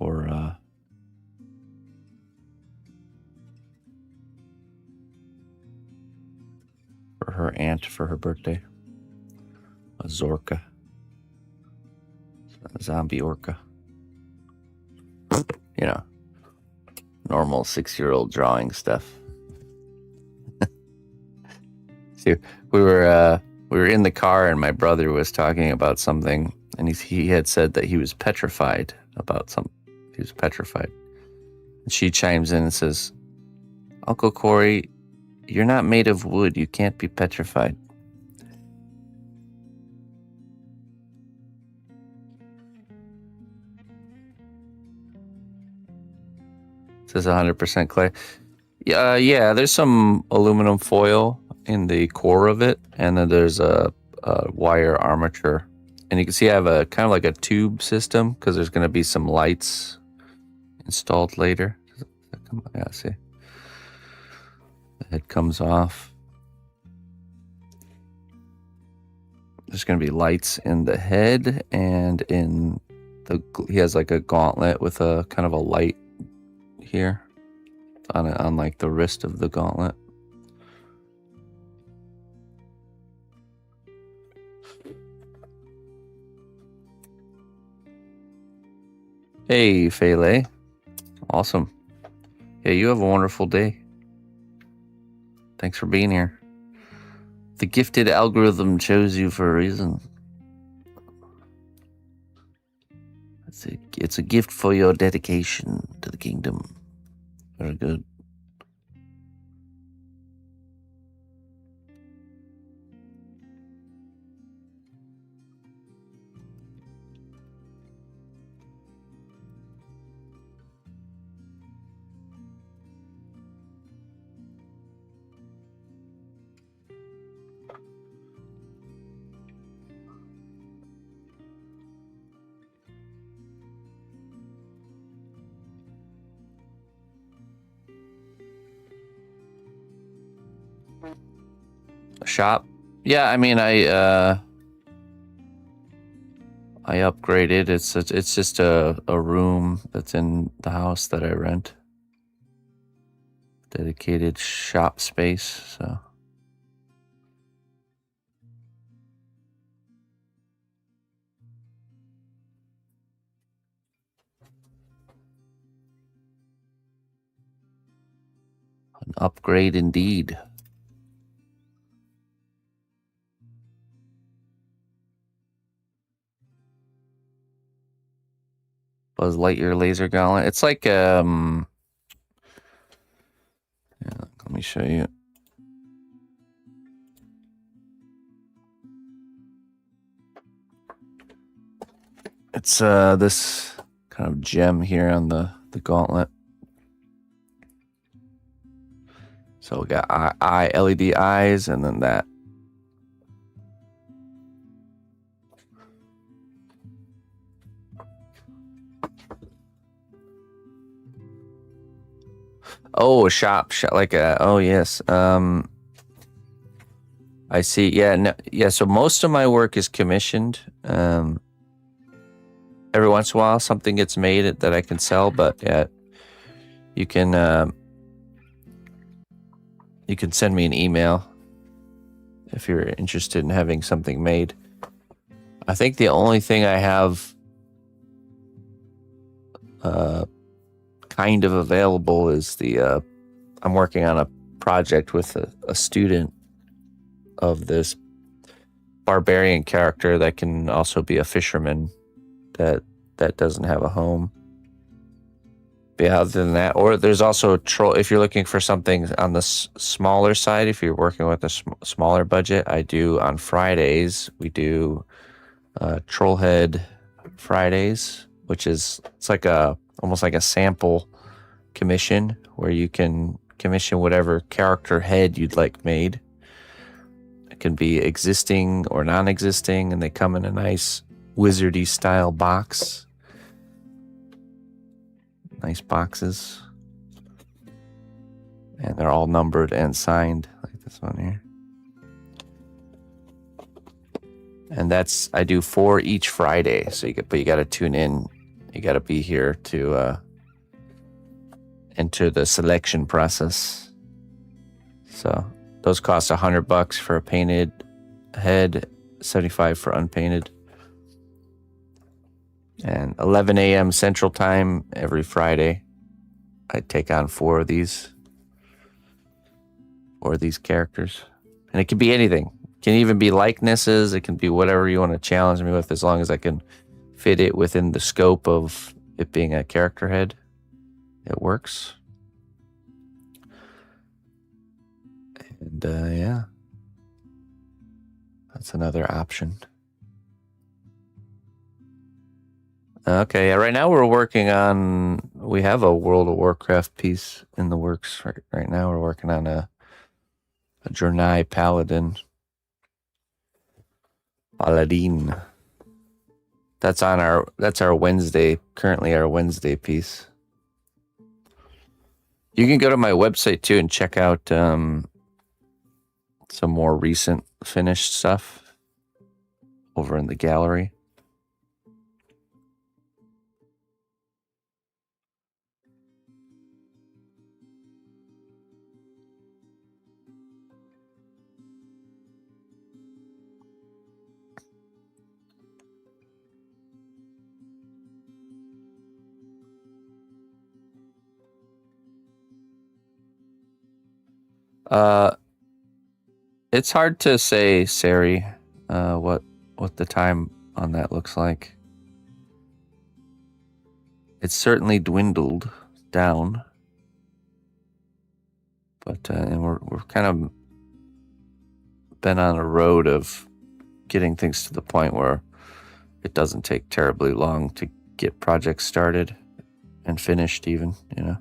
for her aunt for her birthday. A Zorka. A zombie orca. You know, normal 6-year-old drawing stuff. See, we were in the car and my brother was talking about something, and he had said that he was petrified about something. He was petrified. And she chimes in and says, "Uncle Corey, you're not made of wood. You can't be petrified." It says 100% clay. Yeah, there's some aluminum foil in the core of it, and then there's a wire armature. And you can see I have a kind of like a tube system because there's going to be some lights installed later. Yeah, see. The head comes off. There's going to be lights in the head and in the... He has like a gauntlet with a kind of a light here on like the wrist of the gauntlet. Hey, Fele. Awesome. Yeah, you have a wonderful day. Thanks for being here. The gifted algorithm chose you for a reason. It's a gift for your dedication to the kingdom. Very good. Shop. Yeah, I mean, I upgraded. It's just a room that's in the house that I rent. Dedicated shop space, so. An upgrade indeed. Buzz Lightyear laser gauntlet. It's like yeah, let me show you. It's this kind of gem here on the gauntlet. So we got LED eyes and then that. Oh, a shop like a, oh yes. I see. Yeah, no, yeah. So most of my work is commissioned. Every once in a while, something gets made that I can sell, but yeah, you can send me an email if you're interested in having something made. I think the only thing I have kind of available is the I'm working on a project with a student of this barbarian character that can also be a fisherman that doesn't have a home. But yeah, other than that, or there's also a troll. If you're looking for something on the smaller side, if you're working with a smaller budget, I do on Fridays. We do Trollhead Fridays, which is almost like a sample commission where you can commission whatever character head you'd like made. It can be existing or non-existing, and they come in a nice wizardy style box. Nice boxes. And they're all numbered and signed, like this one here. And I do 4 each Friday. So but you got to tune in. You got to be here to enter the selection process. So those cost $100 for a painted head, $75 for unpainted. And 11 a.m. Central Time every Friday, I take on 4 of these characters. And it can be anything. It can even be likenesses. It can be whatever you want to challenge me with, as long as I can fit it within the scope of it being a character head. It works. And yeah, that's another option. Okay, yeah, right now we have a World of Warcraft piece in the works. Right now we're working on a Jernai Paladin. That's our Wednesday, currently our Wednesday piece. You can go to my website too and check out some more recent finished stuff over in the gallery. It's hard to say, Sari, what the time on that looks like. It's certainly dwindled down, but and we're kind of been on a road of getting things to the point where it doesn't take terribly long to get projects started and finished, even, you know.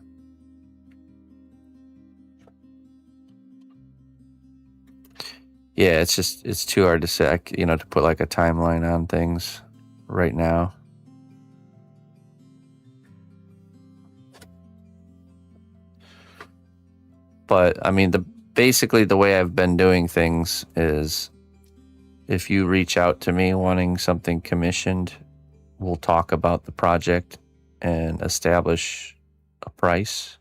Yeah, it's too hard to say, you know, to put like a timeline on things right now. But I mean, basically the way I've been doing things is, if you reach out to me wanting something commissioned, we'll talk about the project and establish a price.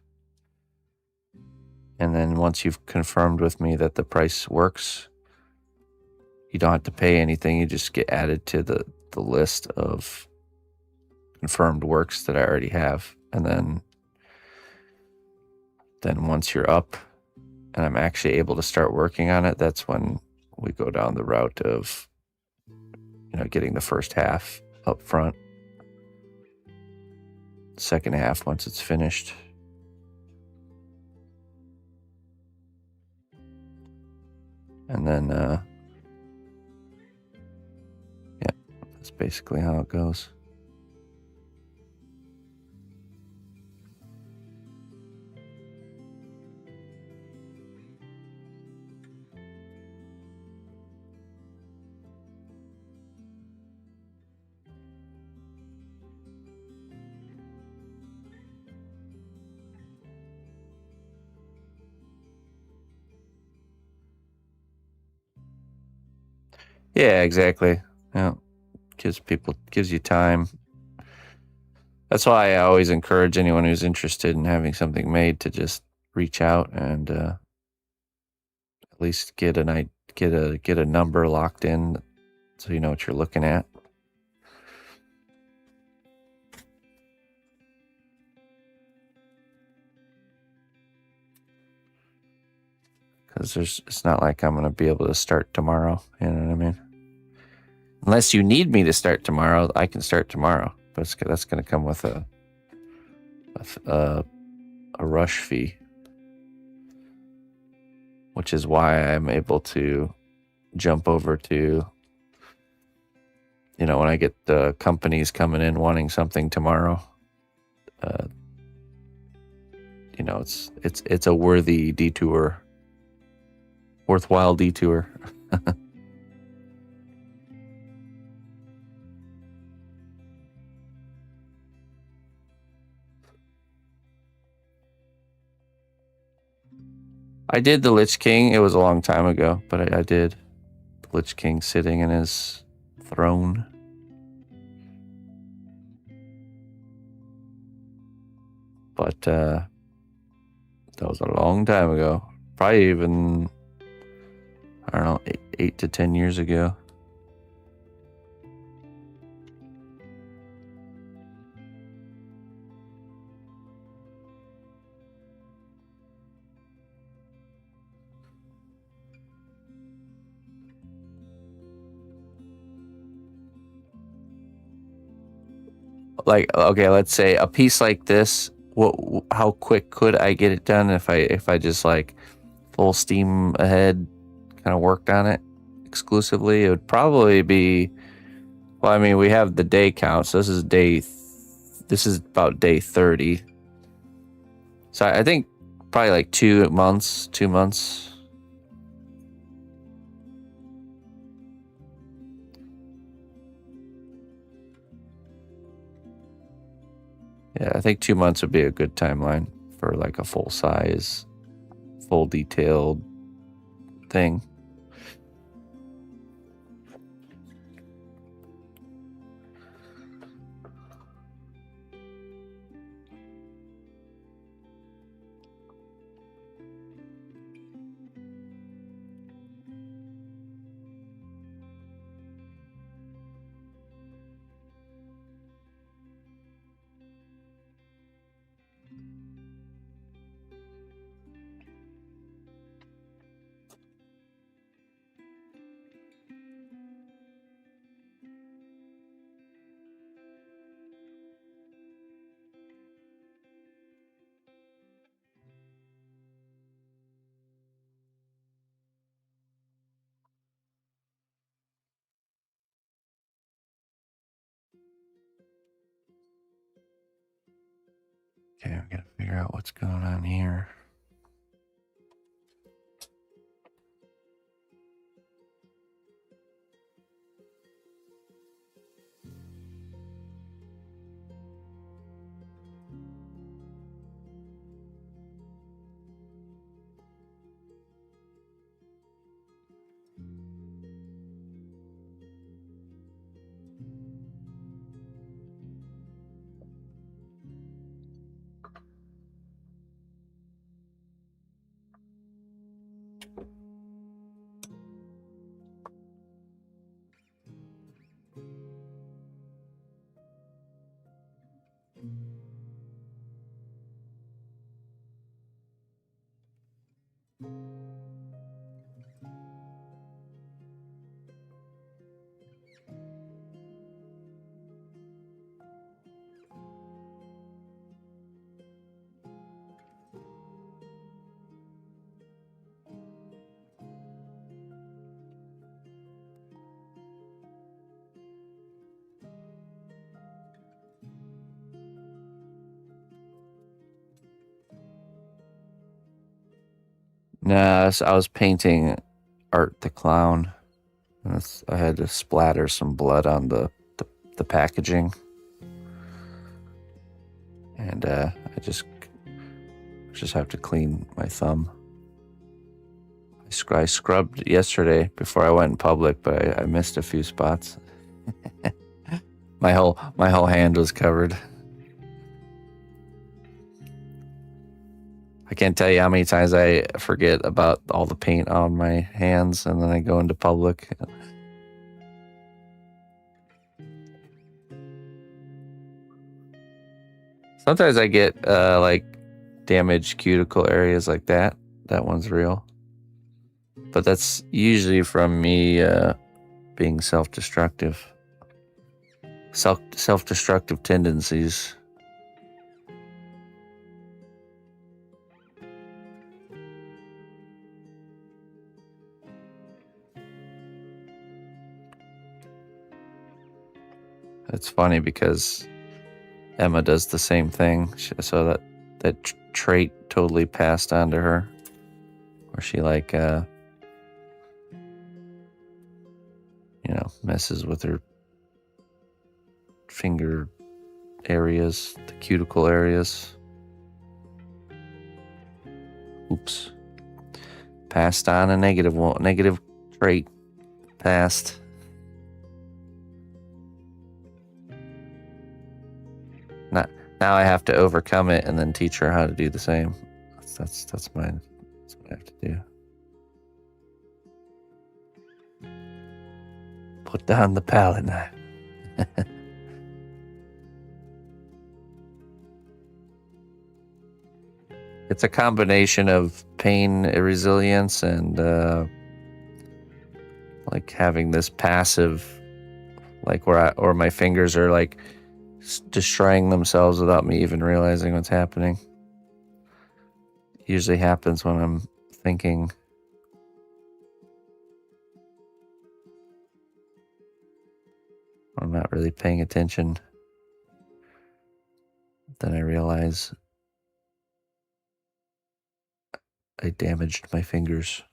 And then once you've confirmed with me that the price works, you don't have to pay anything. You just get added to the list of confirmed works that I already have. And then once you're up and I'm actually able to start working on it, that's when we go down the route of, you know, getting the first half up front. Second half once it's finished. And then, yeah, that's basically how it goes. Yeah, exactly. Yeah, gives you time. That's why I always encourage anyone who's interested in having something made to just reach out and at least get a number locked in, so you know what you're looking at. Because it's not like I'm going to be able to start tomorrow. You know what I mean? Unless you need me to start tomorrow, I can start tomorrow. But that's going to come with a rush fee, which is why I'm able to jump over to when I get the companies coming in wanting something tomorrow, it's a worthwhile detour. I did the Lich King. It was a long time ago, but I did the Lich King sitting in his throne. But that was a long time ago. Probably even, I don't know, 8 to 10 years ago. Like, okay, let's say a piece like this, how quick could I get it done if I just like full steam ahead kind of worked on it exclusively? It would probably be, well, I mean, we have the day count, so this is about day 30. So I think probably like 2 months. Yeah, I think 2 months would be a good timeline for like a full size, full detailed thing. Okay, we gotta figure out what's going on here. Nah, I was painting Art the Clown. I had to splatter some blood on the packaging. And I just have to clean my thumb. I scrubbed yesterday before I went in public, but I missed a few spots. my whole hand was covered. I can't tell you how many times I forget about all the paint on my hands, and then I go into public. Sometimes I get like damaged cuticle areas like that. That one's real. But that's usually from me being self-destructive. Self-destructive tendencies. It's funny because Emma does the same thing. So that trait totally passed on to her, where she like, messes with her finger areas, the cuticle areas. Oops. Passed on a negative trait. Passed. Now I have to overcome it and then teach her how to do the same. That's what I have to do. Put down the palette knife. It's a combination of pain resilience and like having this passive, like where my fingers are like destroying themselves without me even realizing what's happening. It usually happens when I'm thinking. I'm not really paying attention. Then I realize I damaged my fingers.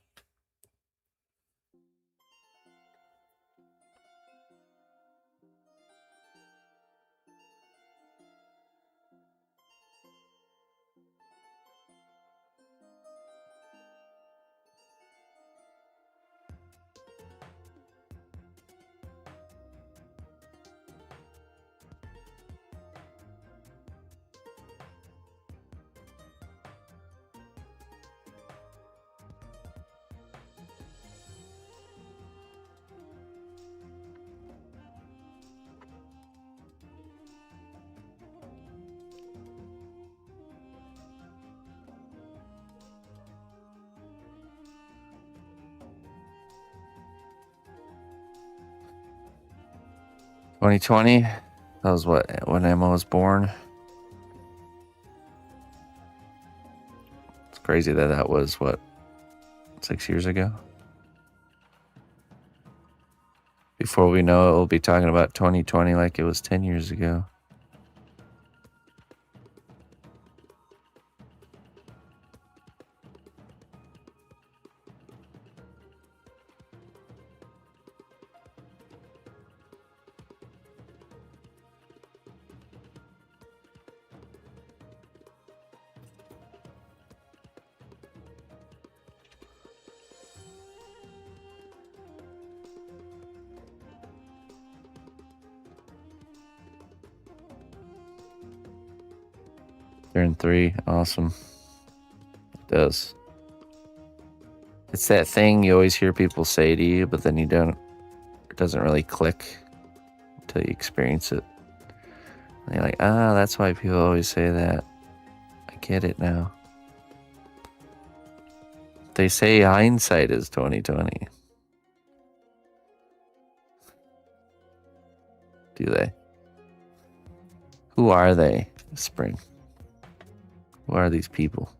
"2020, that was when Emma was born. It's crazy that was 6 years ago. Before we know it, we'll be talking about 2020 like it was 10 years ago. Turn 3, awesome. It does. It's that thing you always hear people say to you, but then it doesn't really click until you experience it. And you're like, that's why people always say that. I get it now. They say hindsight is 2020. Do they? Who are they, Spring? Who are these people?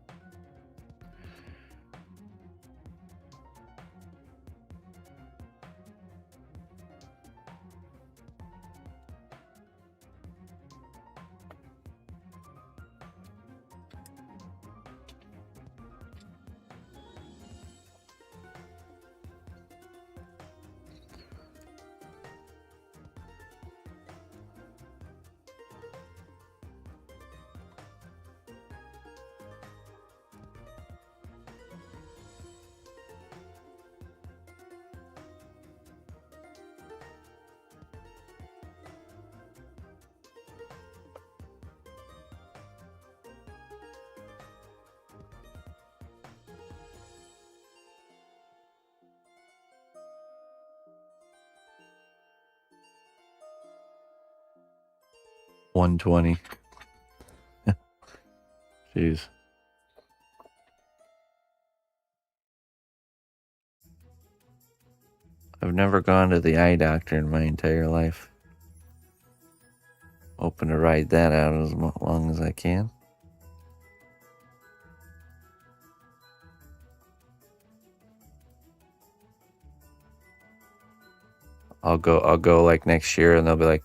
$120. Jeez. I've never gone to the eye doctor in my entire life. Hoping to ride that out as long as I can. I'll go like next year and they'll be like,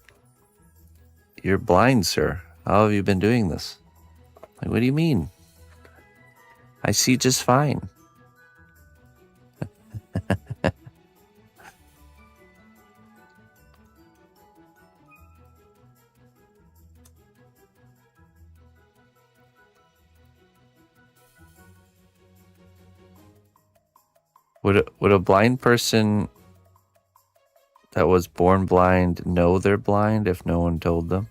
You're blind, sir. How have you been doing this? Like, what do you mean? I see just fine. Would a blind person that was born blind know they're blind if no one told them?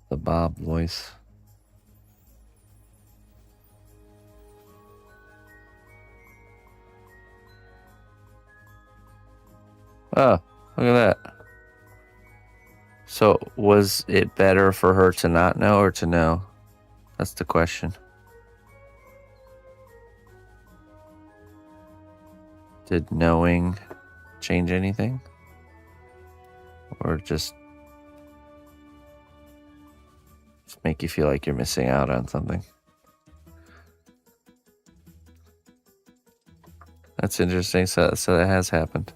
The Bob voice. Oh, look at that. So, was it better for her to not know or to know? That's the question. Did knowing change anything? Or just make you feel like you're missing out on something? That's interesting. So that has happened.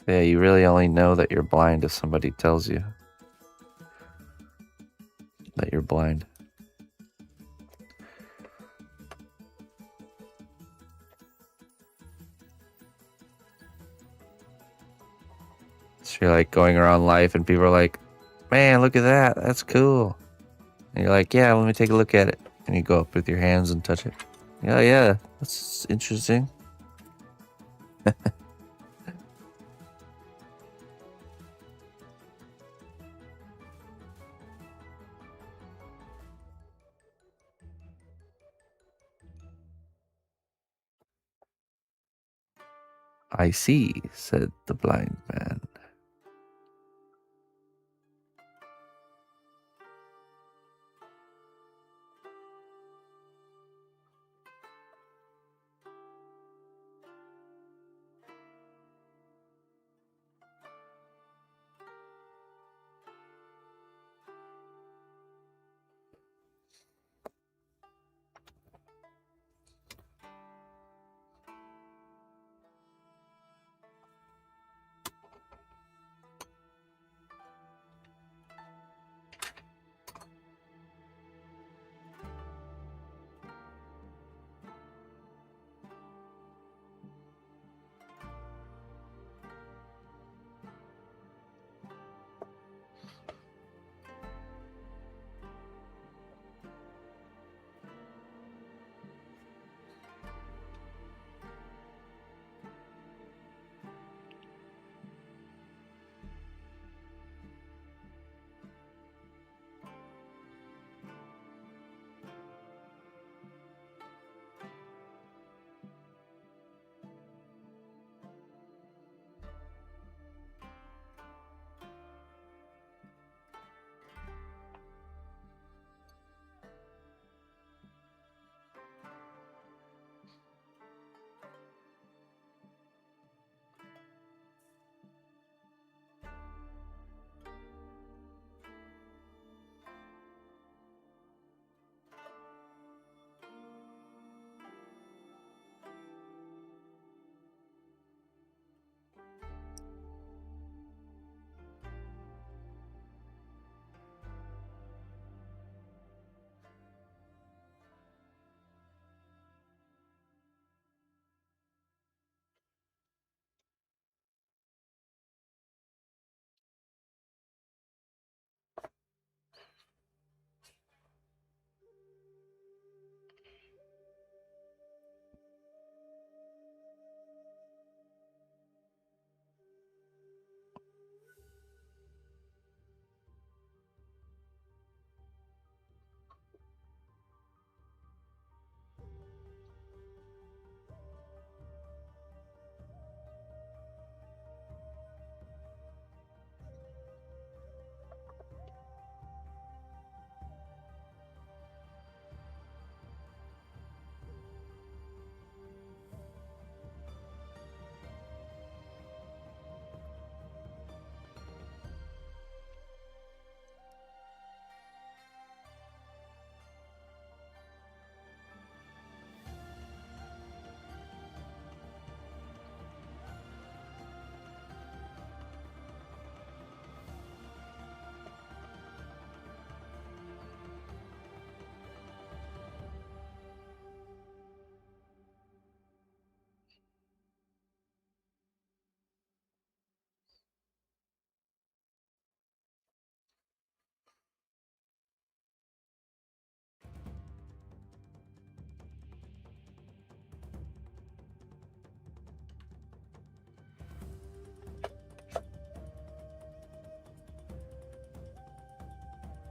Yeah, you really only know that you're blind if somebody tells you that you're blind. So you're like going around life and people are like, man, look at that. That's cool. And you're like, yeah, let me take a look at it. And you go up with your hands and touch it. Yeah, that's interesting. I see, said the blind man.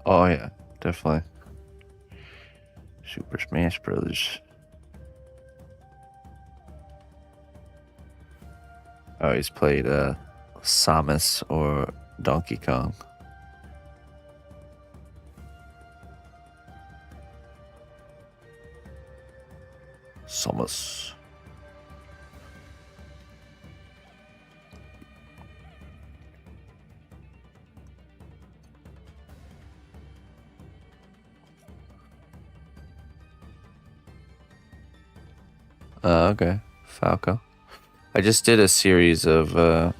Oh yeah, definitely. Super Smash Brothers. I always played Samus or Donkey Kong. Samus. Okay. Falco. I just did a series of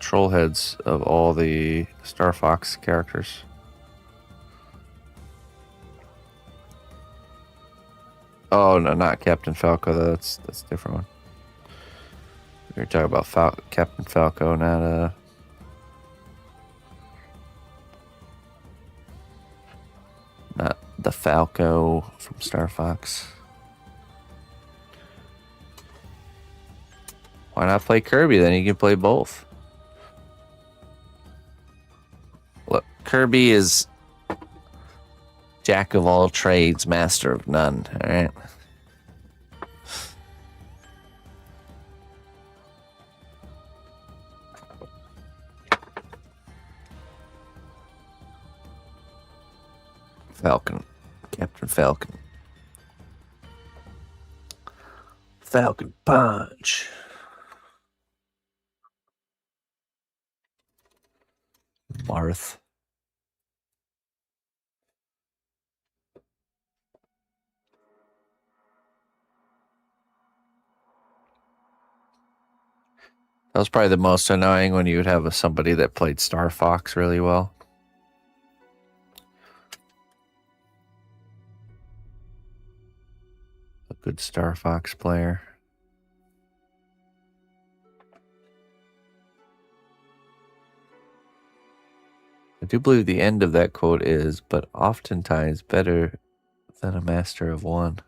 troll heads of all the Star Fox characters. Oh no, not Captain Falco. That's a different one. We were talking about Captain Falco, not the Falco from Star Fox. Why not play Kirby? Then you can play both. Look, Kirby is jack of all trades, master of none. All right. Falcon. Captain Falcon. Falcon Punch. Marth. That was probably the most annoying when you would have somebody that played Star Fox really well. A good Star Fox player. I do believe the end of that quote is, but oftentimes better than a master of one.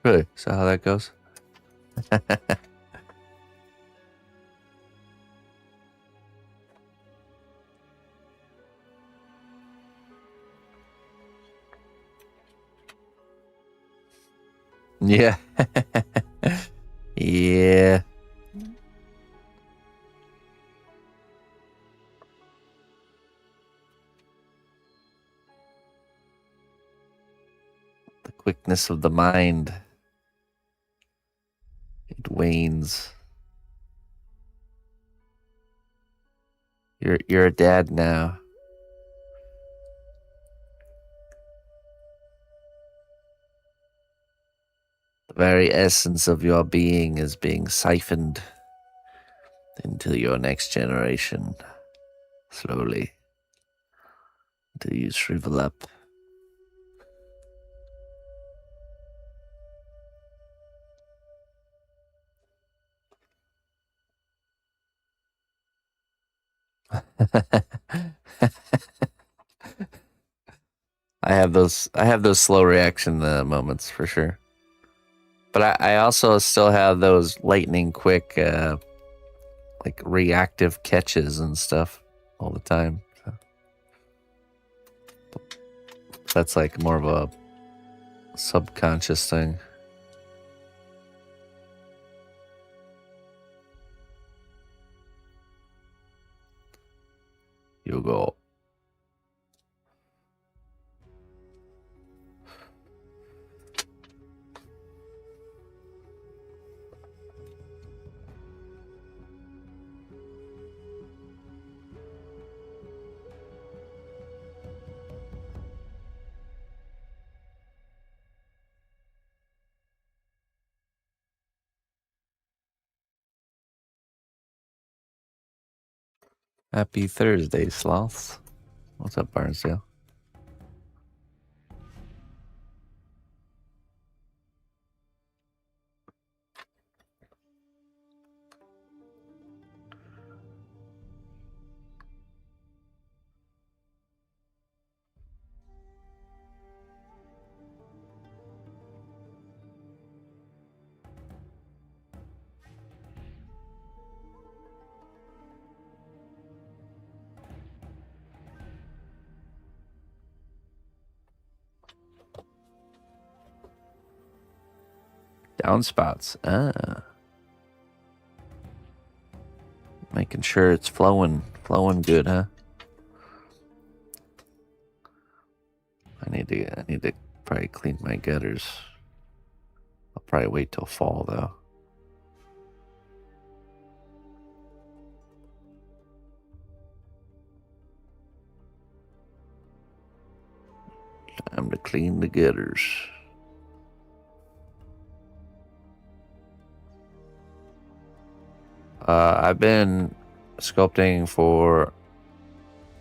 Really? Is that how that goes? Yeah. Yeah. The quickness of the mind. It wanes. You're a dad now. The very essence of your being is being siphoned into your next generation. Slowly. Until you shrivel up. I have those slow reaction moments for sure. But I also still have those lightning quick like reactive catches and stuff all the time. So that's like more of a subconscious thing. You go. Happy Thursday, sloths. What's up, Barnsdale? Downspouts. Ah. Making sure it's flowing good, huh? I need to probably clean my gutters. I'll probably wait till fall though. Time to clean the gutters. I've been sculpting for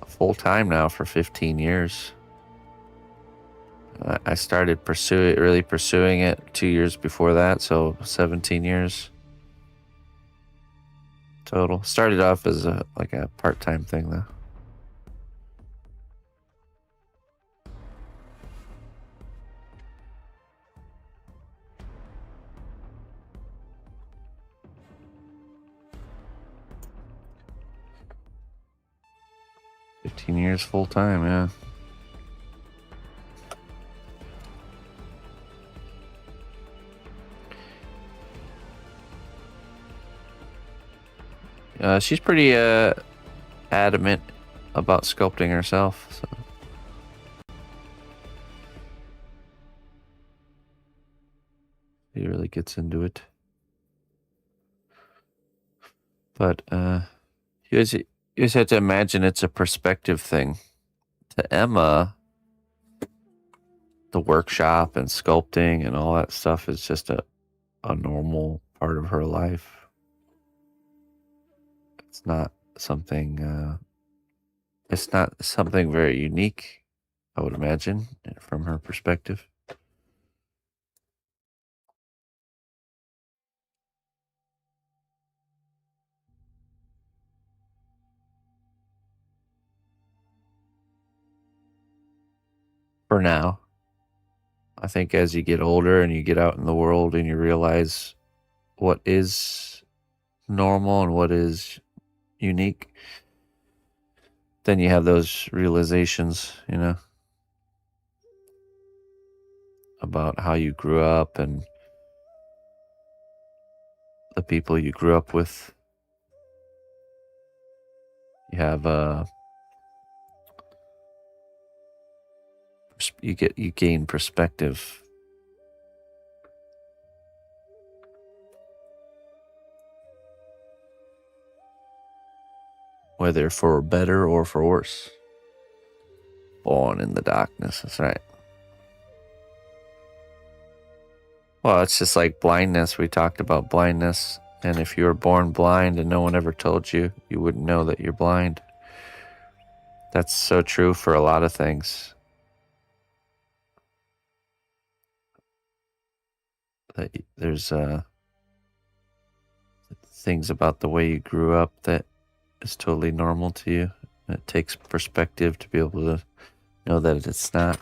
full time now for 15 years. I started really pursuing it 2 years before that, so 17 years total. Started off as a part-time thing though. $15 full time, yeah. She's pretty adamant about sculpting herself, so. She really gets into it. But you guys have to imagine it's a perspective thing. To Emma, the workshop and sculpting and all that stuff is just a normal part of her life. It's not something very unique, I would imagine, from her perspective. For now. I think as you get older and you get out in the world and you realize what is normal and what is unique, then you have those realizations, about how you grew up and the people you grew up with. You have you gain perspective. Whether for better or for worse. Born in the darkness, that's right. Well, it's just like blindness. We talked about blindness. And if you were born blind and no one ever told you, you wouldn't know that you're blind. That's so true for a lot of things. That there's things about the way you grew up that is totally normal to you. It takes perspective to be able to know that it's not.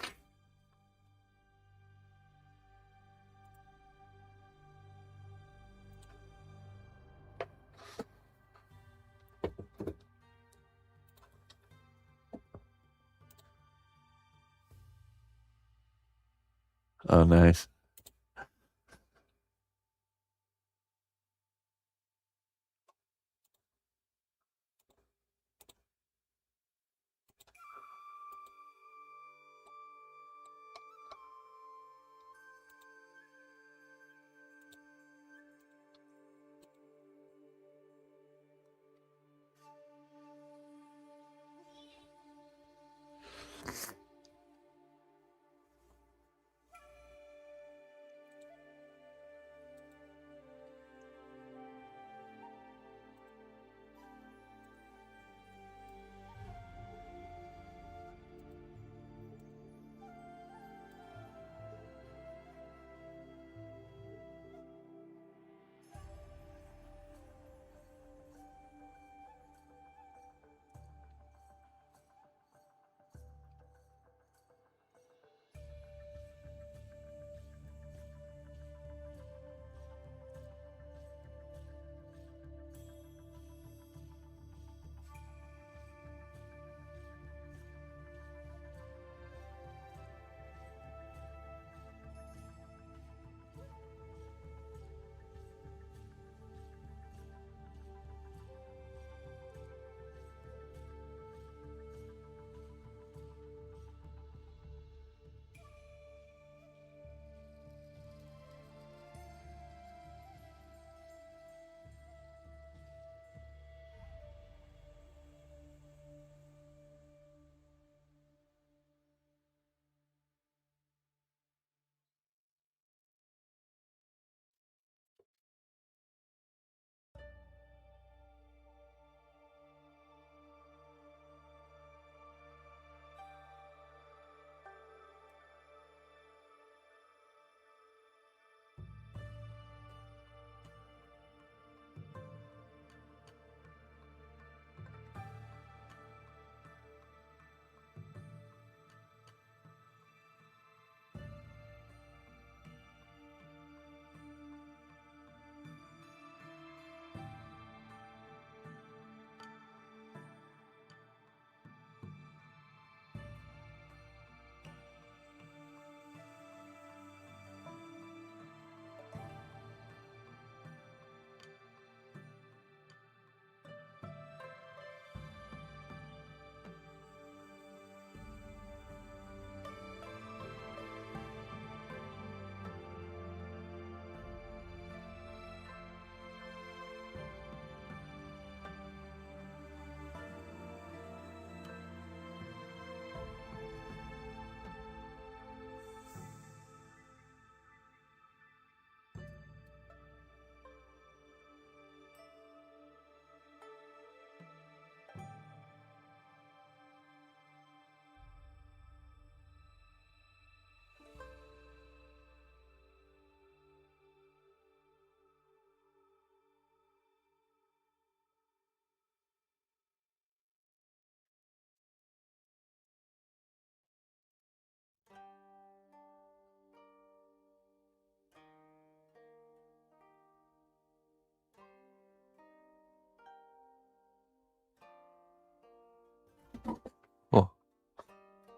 Oh, nice.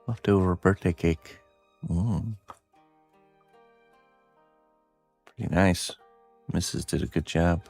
Leftover birthday cake. Pretty nice. Mrs. did a good job.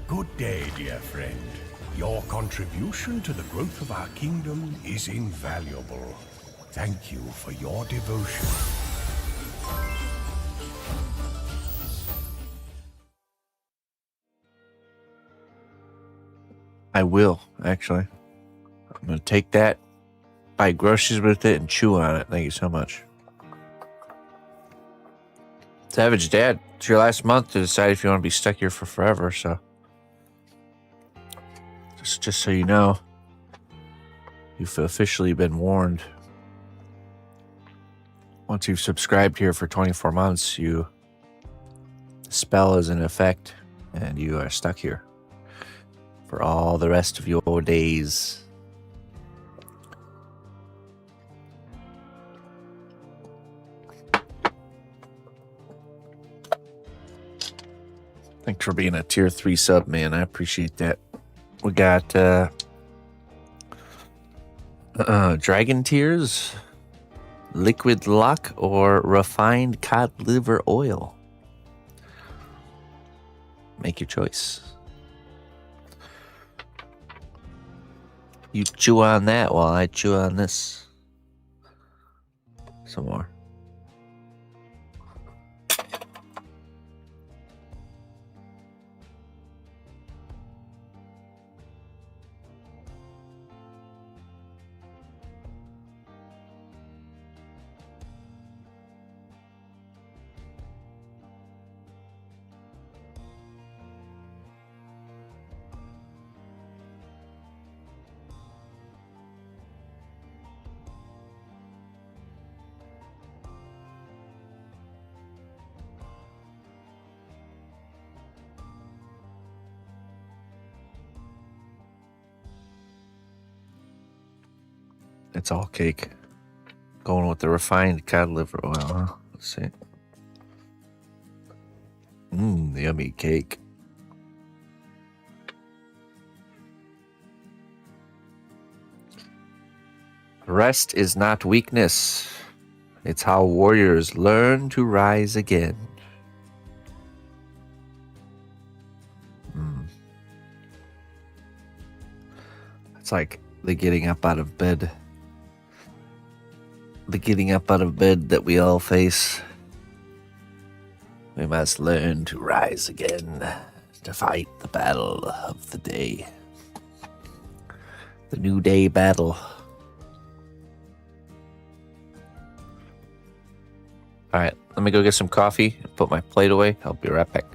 Good day, dear friend. Your contribution to the growth of our kingdom is invaluable. Thank you for your devotion.
I will, actually. I'm going to take that, buy groceries with it, and chew on it. Thank you so much. Savage Dad, it's your last month to decide if you want to be stuck here for forever, so... Just so you know, you've officially been warned. Once you've subscribed here for 24 months, the spell is in effect, and you are stuck here for all the rest of your days. Thanks for being a tier 3 sub, man. I appreciate that. We got Dragon Tears, Liquid Luck, or Refined Cod Liver Oil. Make your choice. You chew on that while I chew on this. Some more. It's all cake. Going with the refined cod liver oil, huh? Let's see. Yummy cake. Rest is not weakness. It's how warriors learn to rise again. It's like the getting up out of bed. The getting up out of bed that we all face. We must learn to rise again, to fight the battle of the day. The new day battle. Alright, let me go get some coffee and put my plate away. I'll be right back.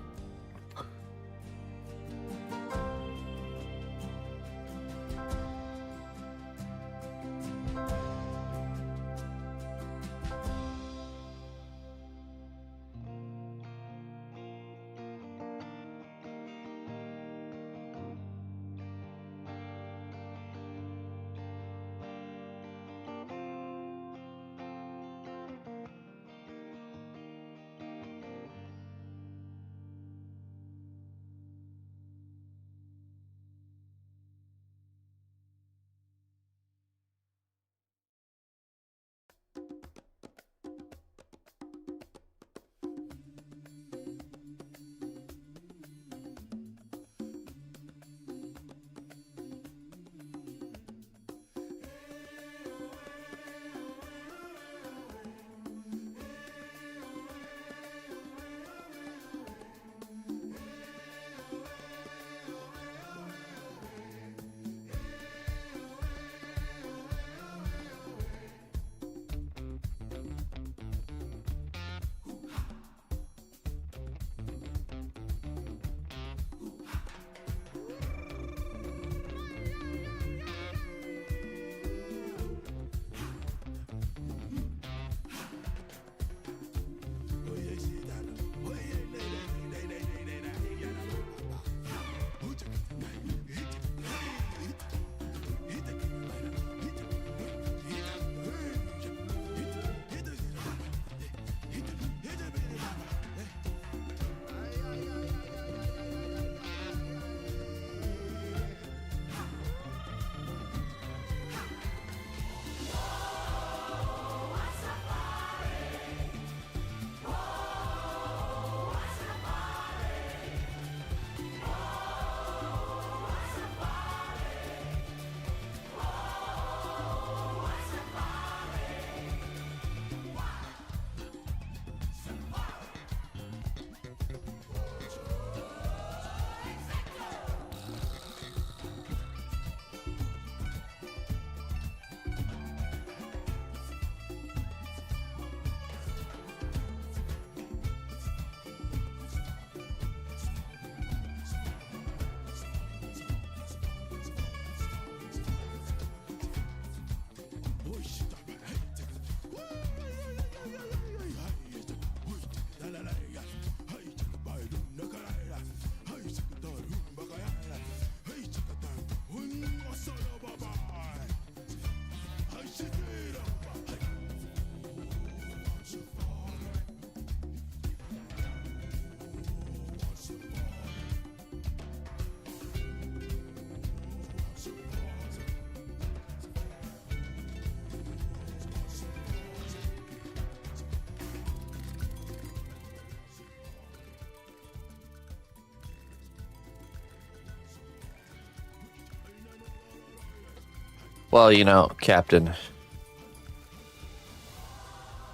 Well, you know, Captain.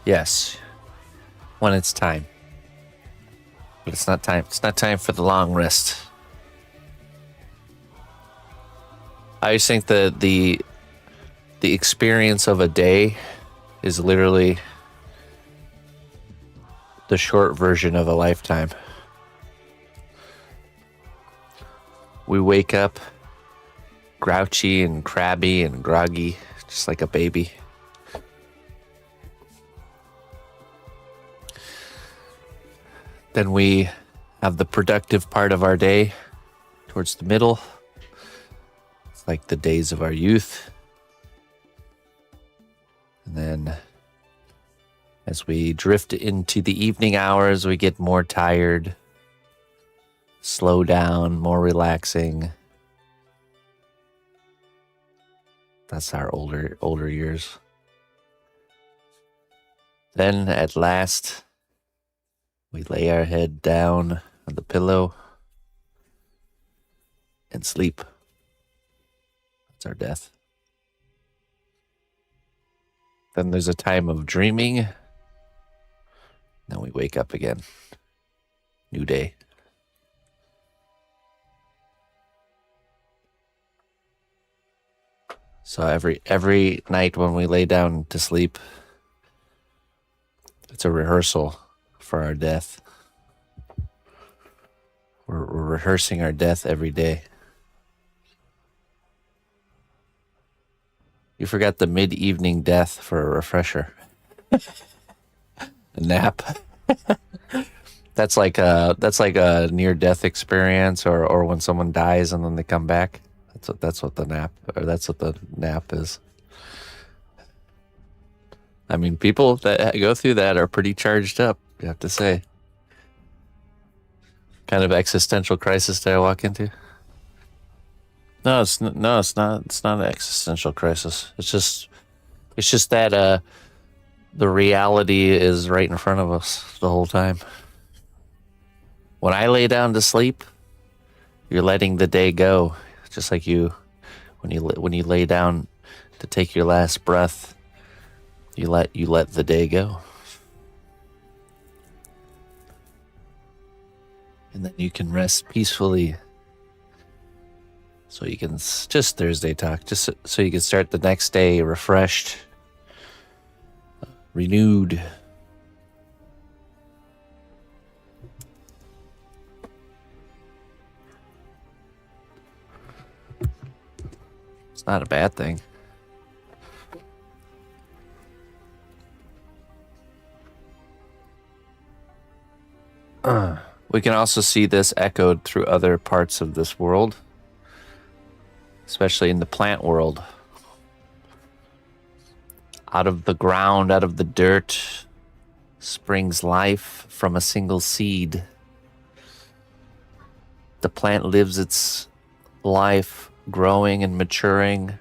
Yes, when it's time. But it's not time. It's not time for the long rest. I just think that the experience of a day is literally the short version of a lifetime. We wake up grouchy and crabby and groggy, just like a baby. Then we have the productive part of our day towards the middle. It's like the days of our youth. And then as we drift into the evening hours, we get more tired, slow down, more relaxing. That's our older years. Then at last, we lay our head down on the pillow and sleep. That's our death. Then there's a time of dreaming. Then we wake up again. New day. So every night when we lay down to sleep, it's a rehearsal for our death. We're rehearsing our death every day. You forgot the mid-evening death for a refresher. A nap. That's like a near-death experience, or when someone dies and then they come back. That's what the nap is. I mean, people that go through that are pretty charged up, you have to say. Kind of existential crisis that I walk into. No, it's not. It's not an existential crisis. It's just that the reality is right in front of us the whole time. When I lay down to sleep, you're letting the day go, just like when you lay down to take your last breath. You let the day go. And then you can rest peacefully. So you can just Thursday talk, just so you can start the next day refreshed, renewed. It's not a bad thing. We can also see this echoed through other parts of this world, especially in the plant world. Out of the ground, out of the dirt, springs life from a single seed. The plant lives its life growing and maturing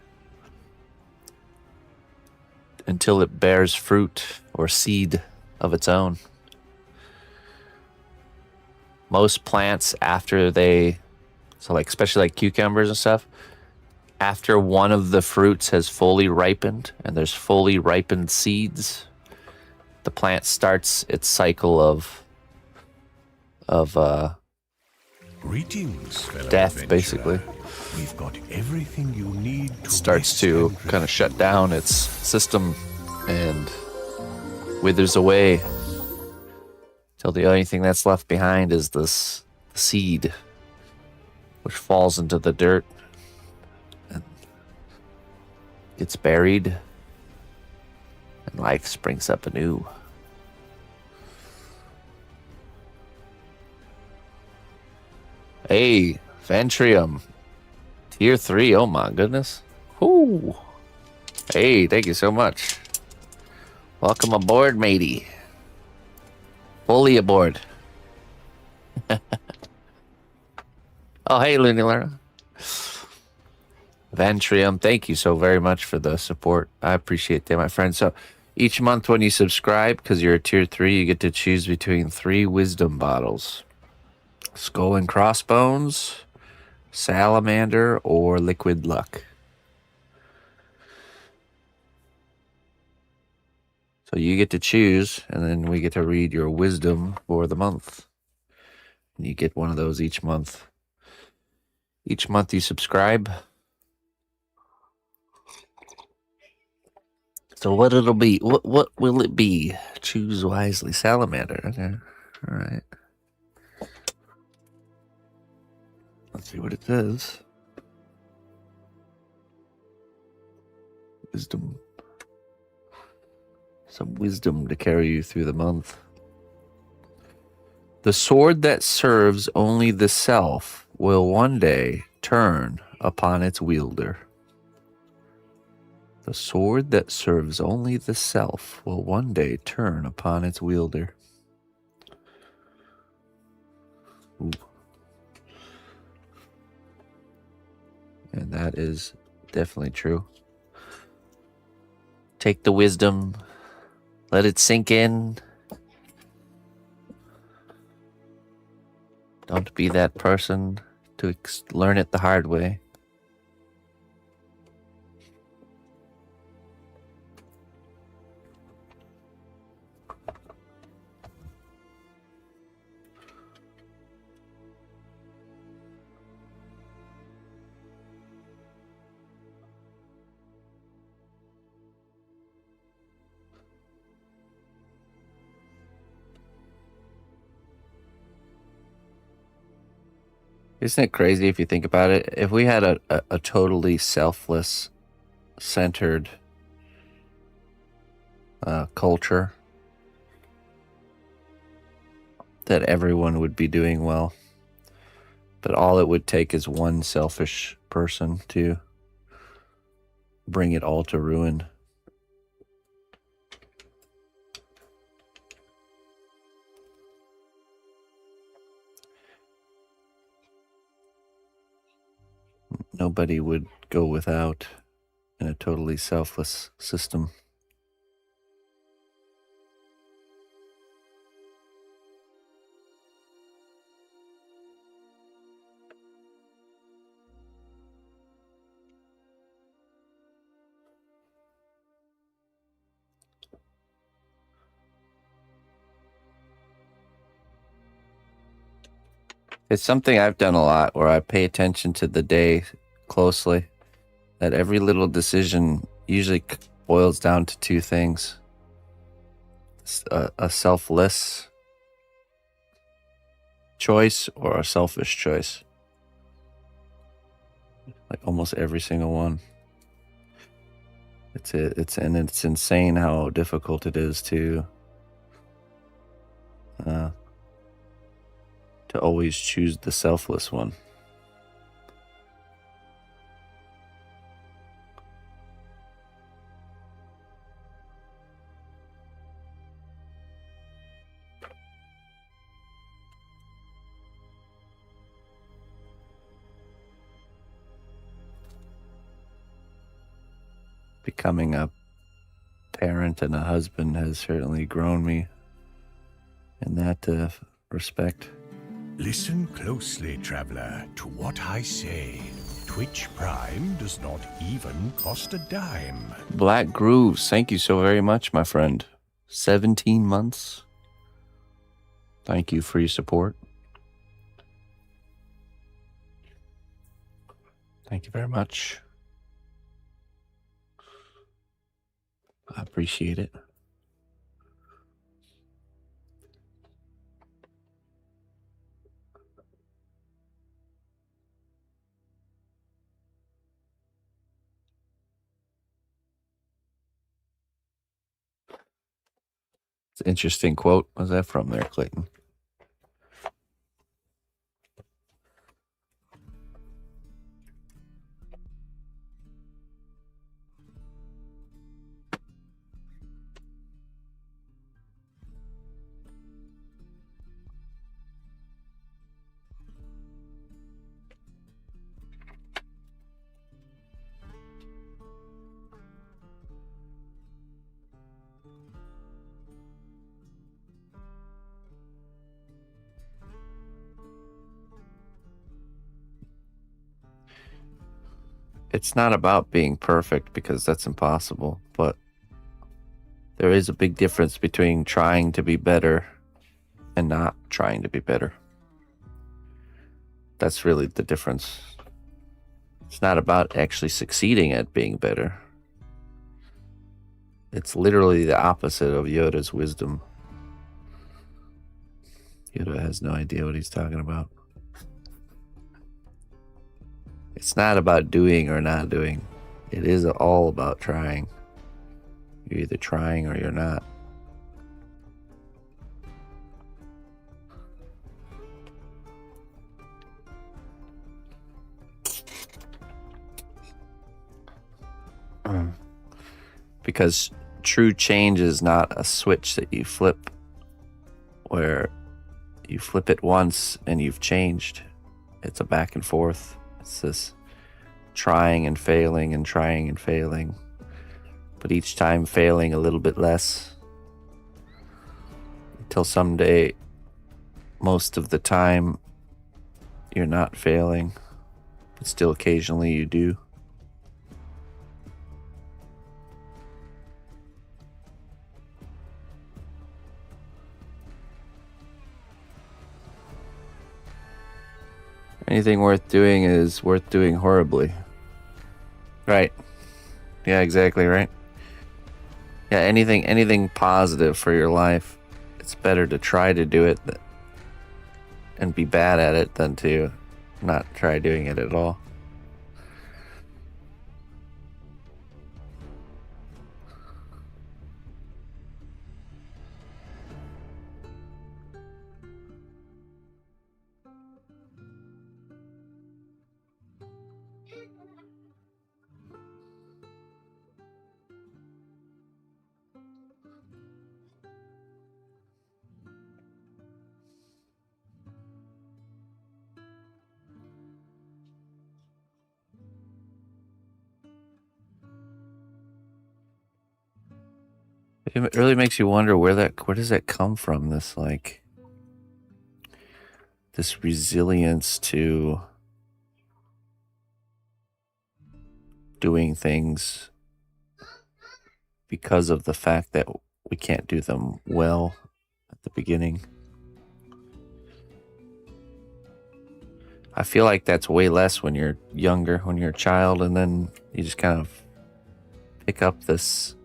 until it bears fruit or seed of its own. Most plants, especially like cucumbers and stuff, after one of the fruits has fully ripened and there's fully ripened seeds, the plant starts its cycle of
Greetings, fellow
death,
adventurer.
basically.
We've got everything you need to
Starts
rest
to
and
kind of shut down its system and withers away till the only thing that's left behind is this seed, which falls into the dirt and gets buried, and life springs up anew. Hey, Ventrium. Tier 3, oh my goodness. Whoo. Hey, thank you so much. Welcome aboard, matey. Fully aboard. Oh, hey, Lunilara. Ventrium, thank you so very much for the support. I appreciate that, my friend. So each month when you subscribe, because you're a tier 3, you get to choose between 3 wisdom bottles. Skull and Crossbones, Salamander, or Liquid Luck. So you get to choose, and then we get to read your wisdom for the month. And you get one of those each month. Each month you subscribe. So what it'll be? What will it be? Choose wisely, salamander. Okay. All right. Let's see what it says. Wisdom. Some wisdom to carry you through the month. The sword that serves only the self will one day turn upon its wielder. The sword that serves only the self will one day turn upon its wielder. Ooh. And that is definitely true. Take the wisdom, let it sink in. Don't be that person to learn it the hard way. Isn't it crazy if you think about it? If we had a totally selfless, centered culture, that everyone would be doing well. But all it would take is one selfish person to bring it all to ruin. Nobody would go without in a totally selfless system. It's something I've done a lot where I pay attention to the day closely. That every little decision usually boils down to two things. A selfless choice or a selfish choice. Like almost every single one. It's insane how difficult it is to always choose the selfless one. Becoming a parent and a husband has certainly grown me in that respect.
Listen closely, traveler, to what I say. Twitch Prime does not even cost a dime.
Black Grooves, thank you so very much, my friend. 17 months. Thank you for your support. Thank you very much. I appreciate it. It's an interesting quote. What's that from there, Clayton? It's not about being perfect because that's impossible, but There is a big difference between trying to be better and not trying to be better. That's really the difference. It's not about actually succeeding at being better. It's literally the opposite of Yoda's wisdom. Yoda has no idea what he's talking about. It's not about doing or not doing. It is all about trying. You're either trying or you're not. Because true change is not a switch that you flip where you flip it once and you've changed. It's a back and forth. It's this trying and failing and trying and failing, but each time failing a little bit less until someday, most of the time, you're not failing, but still occasionally you do. Anything worth doing is worth doing horribly. Right. Yeah, exactly right. Yeah, anything positive for your life, it's better to try to do it and be bad at it than to not try doing it at all. It really makes you wonder where does that come from? This resilience to doing things because of the fact that we can't do them well at the beginning. I feel like that's way less when you're younger, when you're a child, and then you just kind of pick up this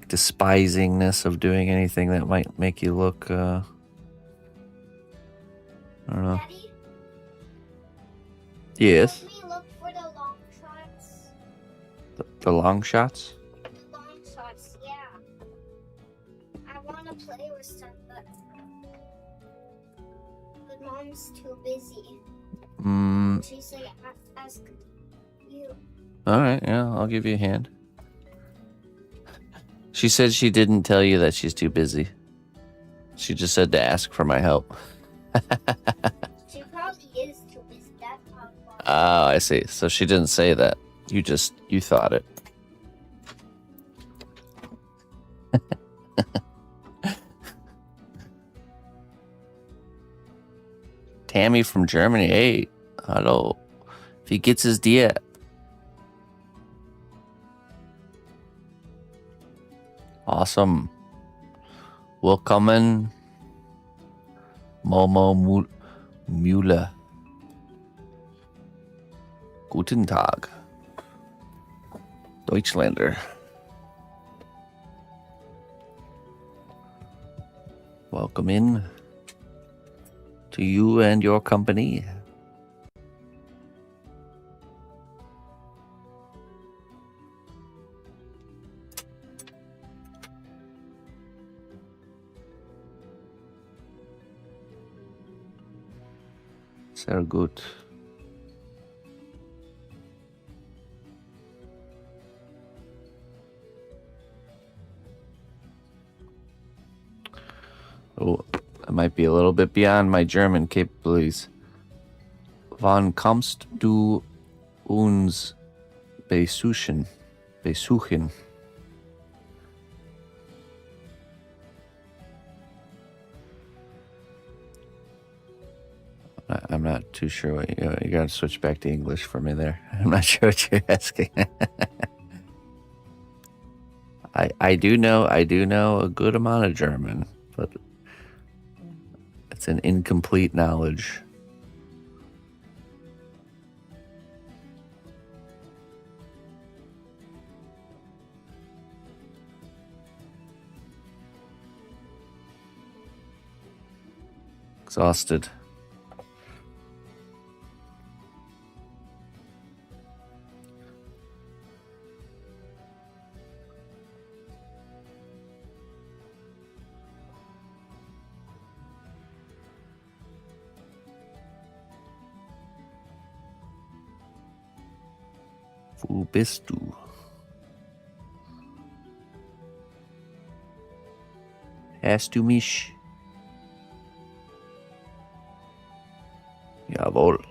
despisingness of doing anything that might make you look I don't know.
Daddy,
Yes.
let me look for the long shots.
The long shots?
The long shots, yeah. I want to play with some, but Mom's too busy. She said, ask you.
Alright, yeah, I'll give you a hand. She said she didn't tell you that she's too busy. She just said to ask for my help.
She probably is too busy. That's probably why.
Oh, I see. So she didn't say that. You thought it. Tammy from Germany. Hey, hello. Wie geht's es dir? Awesome. Willkommen, Momo Müller. Guten Tag, Deutschlander. Welcome in to you and your company. Sehr gut. Oh, I might be a little bit beyond my German capabilities. Wann kommst du uns besuchen? I'm not too sure what you got to switch back to English for me there. I'm not sure what you're asking. I do know a good amount of German, but it's an incomplete knowledge. Exhausted. Wo bist du? Hörst du mich? Jawohl.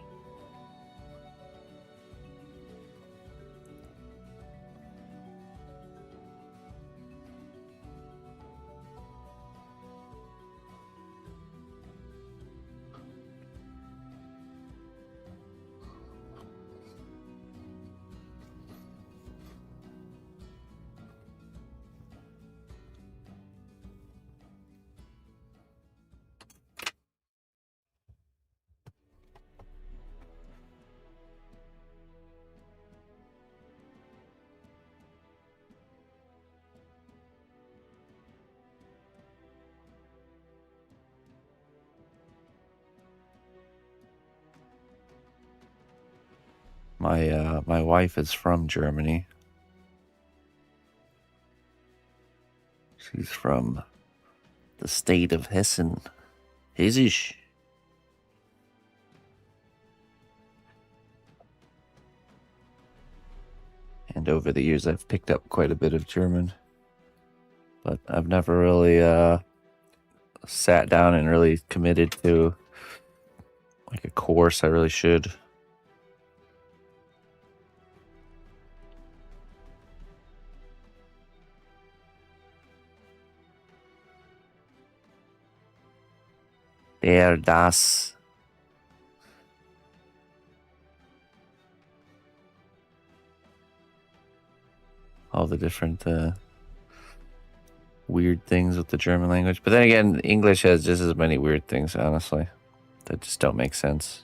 My wife is from Germany. She's from the state of Hessen. Hessisch. And over the years, I've picked up quite a bit of German, but I've never really sat down and really committed to like a course. I really should. Der, das. All the different weird things with the German language. But then again, English has just as many weird things, honestly, that just don't make sense.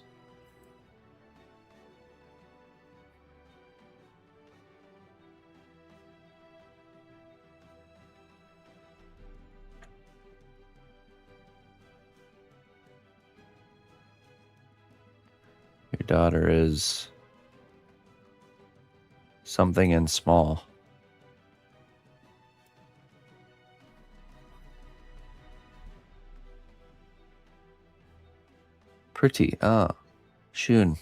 Your daughter is something and small. Pretty. Ah, schön.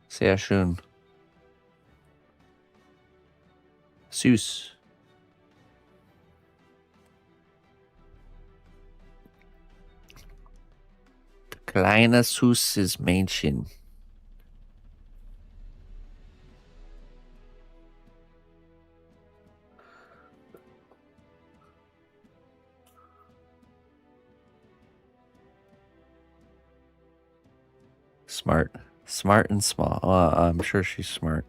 Sehr schön. Süß. Kleines süßes Mädchen. Smart. Smart and small. I'm sure she's smart.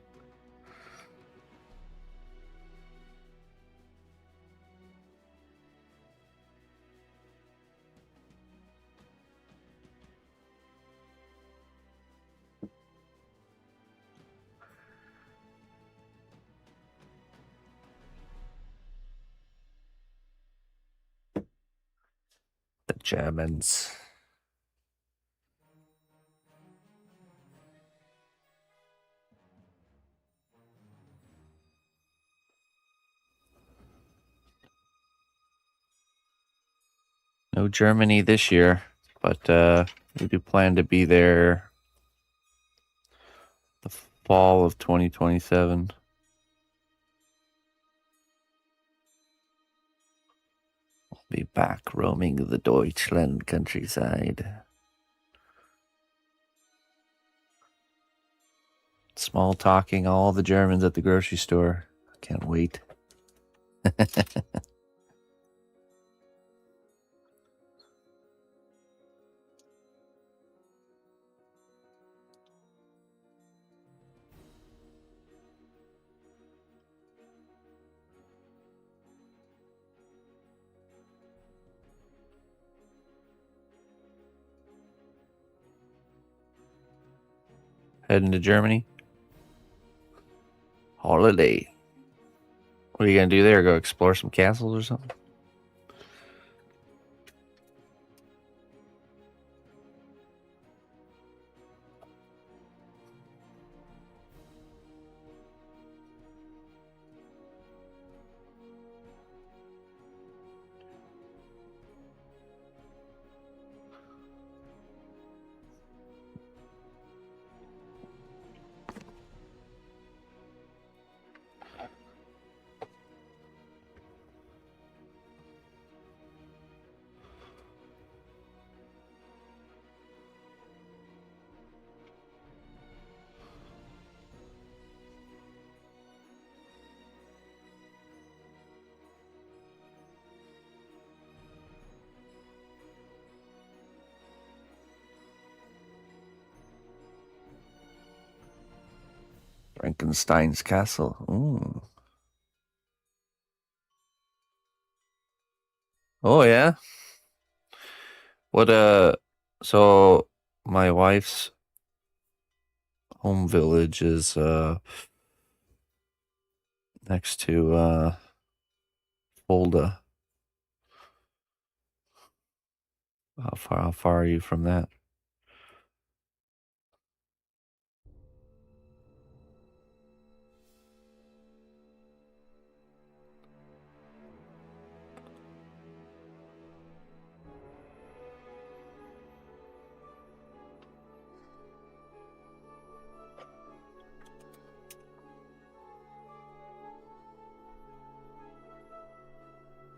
The Germans. No Germany this year, but we do plan to be there the fall of 2027. We'll be back roaming the Deutschland countryside. Small talking all the Germans at the grocery store. I can't wait. Heading to Germany? Holiday. What are you gonna do there? Go explore some castles or something? Frankenstein's castle. Ooh. Oh yeah. What so my wife's home village is next to Fulda. How far are you from that?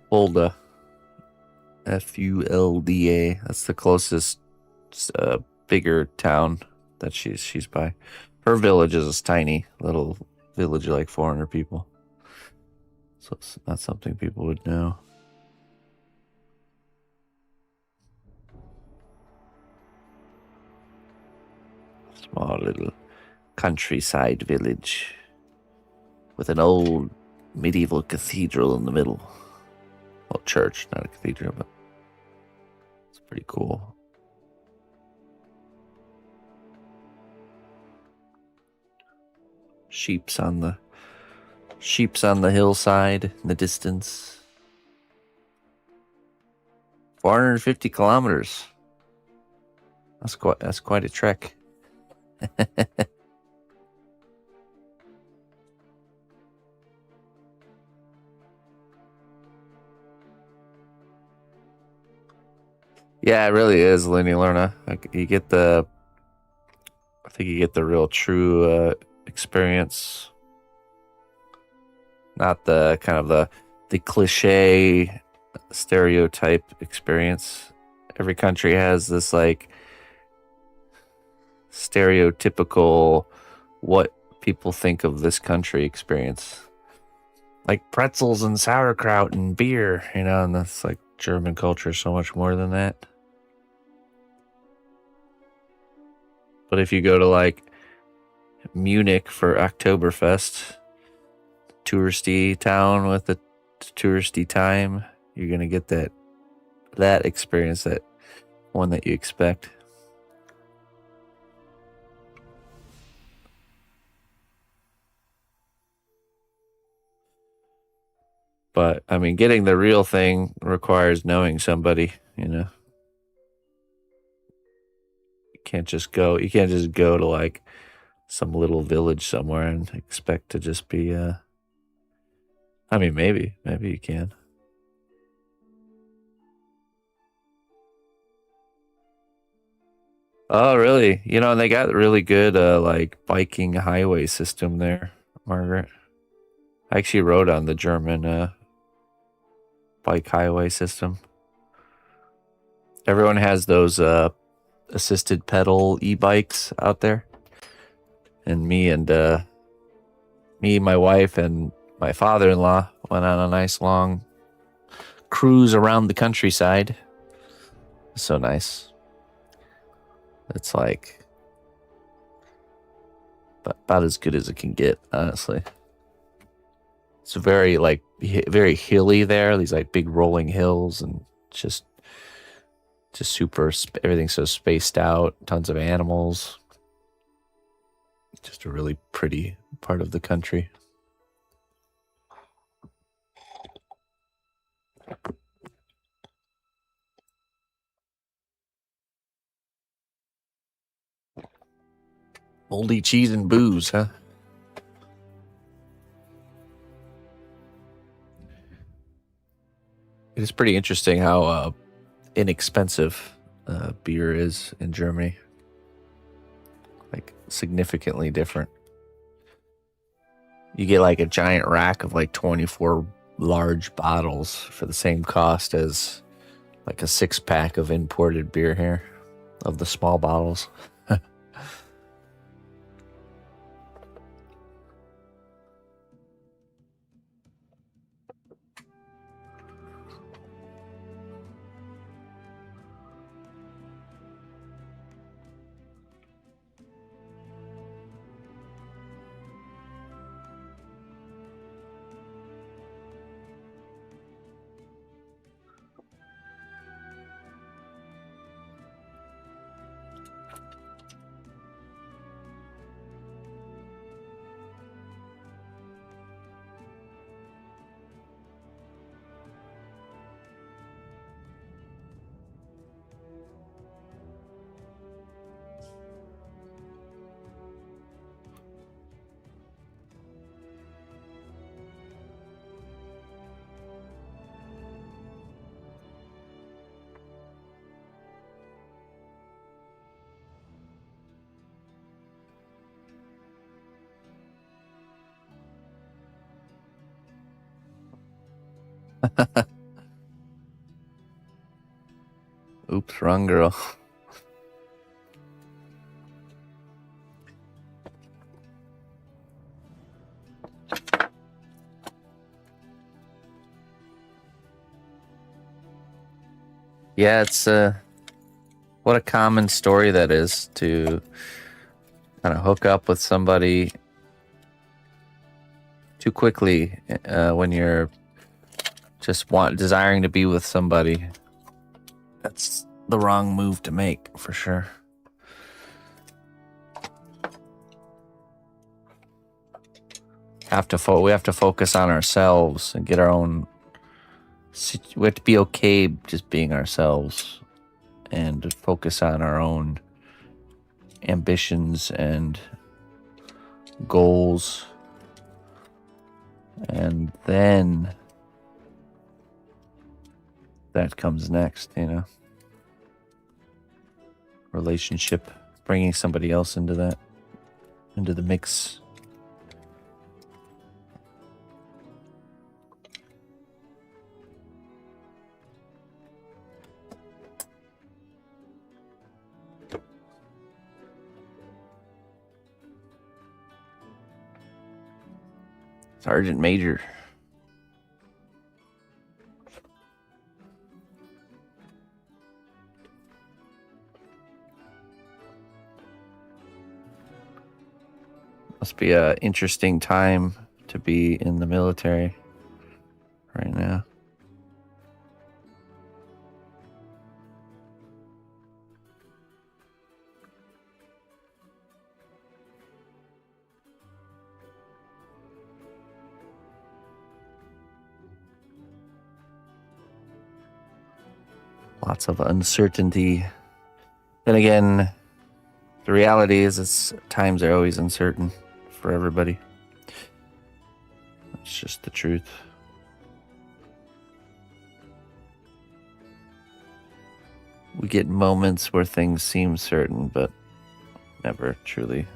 Fulda. Fulda. That's the closest bigger town that she's by. Her village is a tiny little village of like 400 people. So it's not something people would know. Small little countryside village with an old medieval cathedral in the middle. Well, church, not a cathedral, but it's pretty cool. Sheep's on the hillside in the distance. 450 kilometers. That's quite a trek. Yeah, it really is, Lenny Lerna. Like, I think you get the real true experience, not the kind of the cliche stereotype experience. Every country has this like stereotypical what people think of this country experience, like pretzels and sauerkraut and beer, and that's like German culture is so much more than that. But if you go to like Munich for Oktoberfest, touristy town with a touristy time, you're gonna get that experience, that one that you expect. But I mean, getting the real thing requires knowing somebody, You can't just go to like some little village somewhere and expect to just be I mean, maybe you can. Oh, really? And they got really good like biking highway system there, Margaret. I actually rode on the German bike highway system. Everyone has those assisted pedal e-bikes out there. And my wife and my father-in-law went on a nice long cruise around the countryside. So nice. It's like about as good as it can get, honestly. It's very very hilly there. These like big rolling hills, and just super. Everything's so spaced out. Tons of animals. Just a really pretty part of the country. Moldy cheese and booze, huh? It is pretty interesting how inexpensive beer is in Germany. Like, significantly different. You get like a giant rack of like 24 large bottles for the same cost as like a 6-pack of imported beer here, of the small bottles. Oops, wrong girl. Yeah, it's what a common story that is, to kind of hook up with somebody too quickly when you're just desiring to be with somebody. That's the wrong move to make, for sure. We have to focus on ourselves and get our own. We have to be okay just being ourselves and focus on our own ambitions and goals, and then that comes next, relationship, bringing somebody else into the mix. Sergeant Major. Must be an interesting time to be in the military right now. Lots of uncertainty. Then again, the reality is times are always uncertain for everybody. It's just the truth. We get moments where things seem certain, but never truly.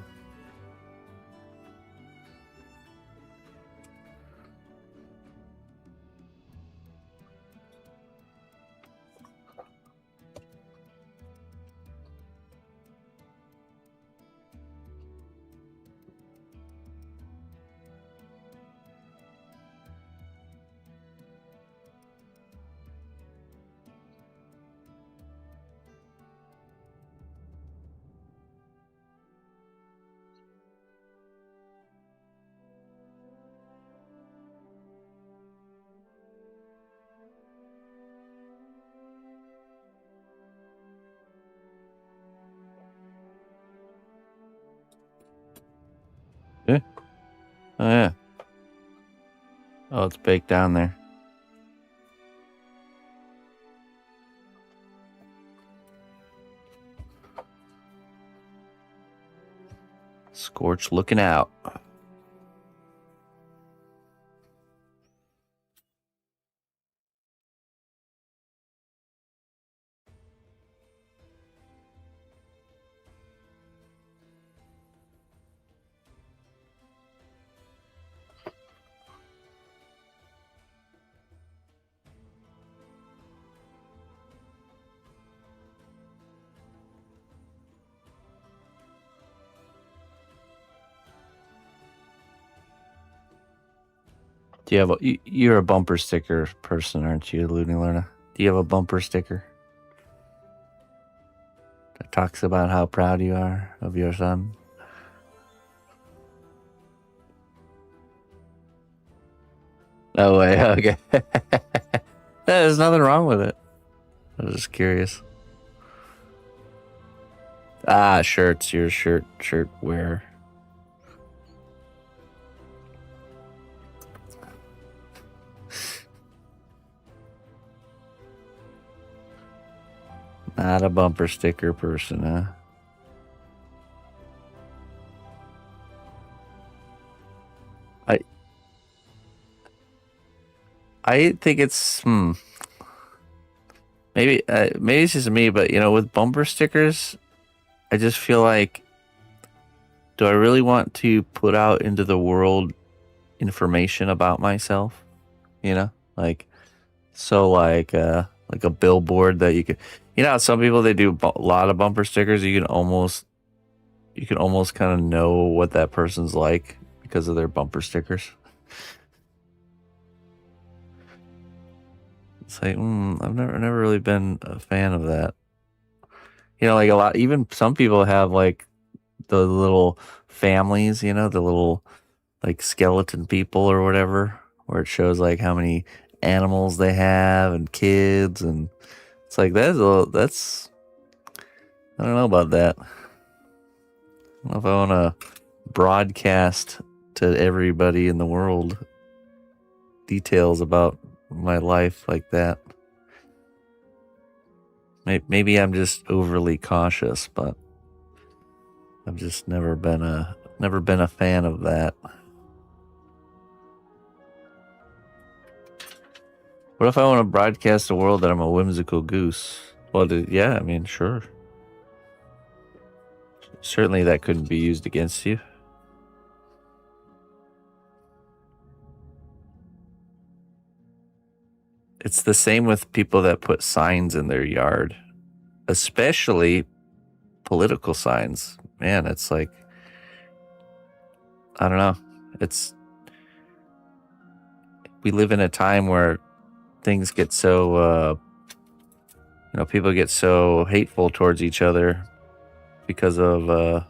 Oh, yeah. Oh, it's baked down there. Scorch looking out. Do you have you're a bumper sticker person, aren't you, Looney Lerna? Do you have a bumper sticker that talks about how proud you are of your son? No way. Okay. There's nothing wrong with it. I was just curious. Ah, shirts. Your shirt wearer. Not a bumper sticker person, huh? I think it's maybe it's just me, but with bumper stickers, I just feel like, do I really want to put out into the world information about myself? Like like a billboard that you could, some people, they do a lot of bumper stickers. You can almost kind of know what that person's like because of their bumper stickers. It's like, I've never really been a fan of that. Like a lot, even some people have like the little families, the little like skeleton people or whatever, where it shows like how many animals they have and kids, and it's like that's I don't know about that. I don't know if I want to broadcast to everybody in the world details about my life like that. Maybe I'm just overly cautious, but I've just never been a fan of that. What if I want to broadcast the world that I'm a whimsical goose? Well, yeah, I mean, sure. Certainly that couldn't be used against you. It's the same with people that put signs in their yard, especially political signs. Man, it's like, I don't know. We live in a time where things get so, people get so hateful towards each other because of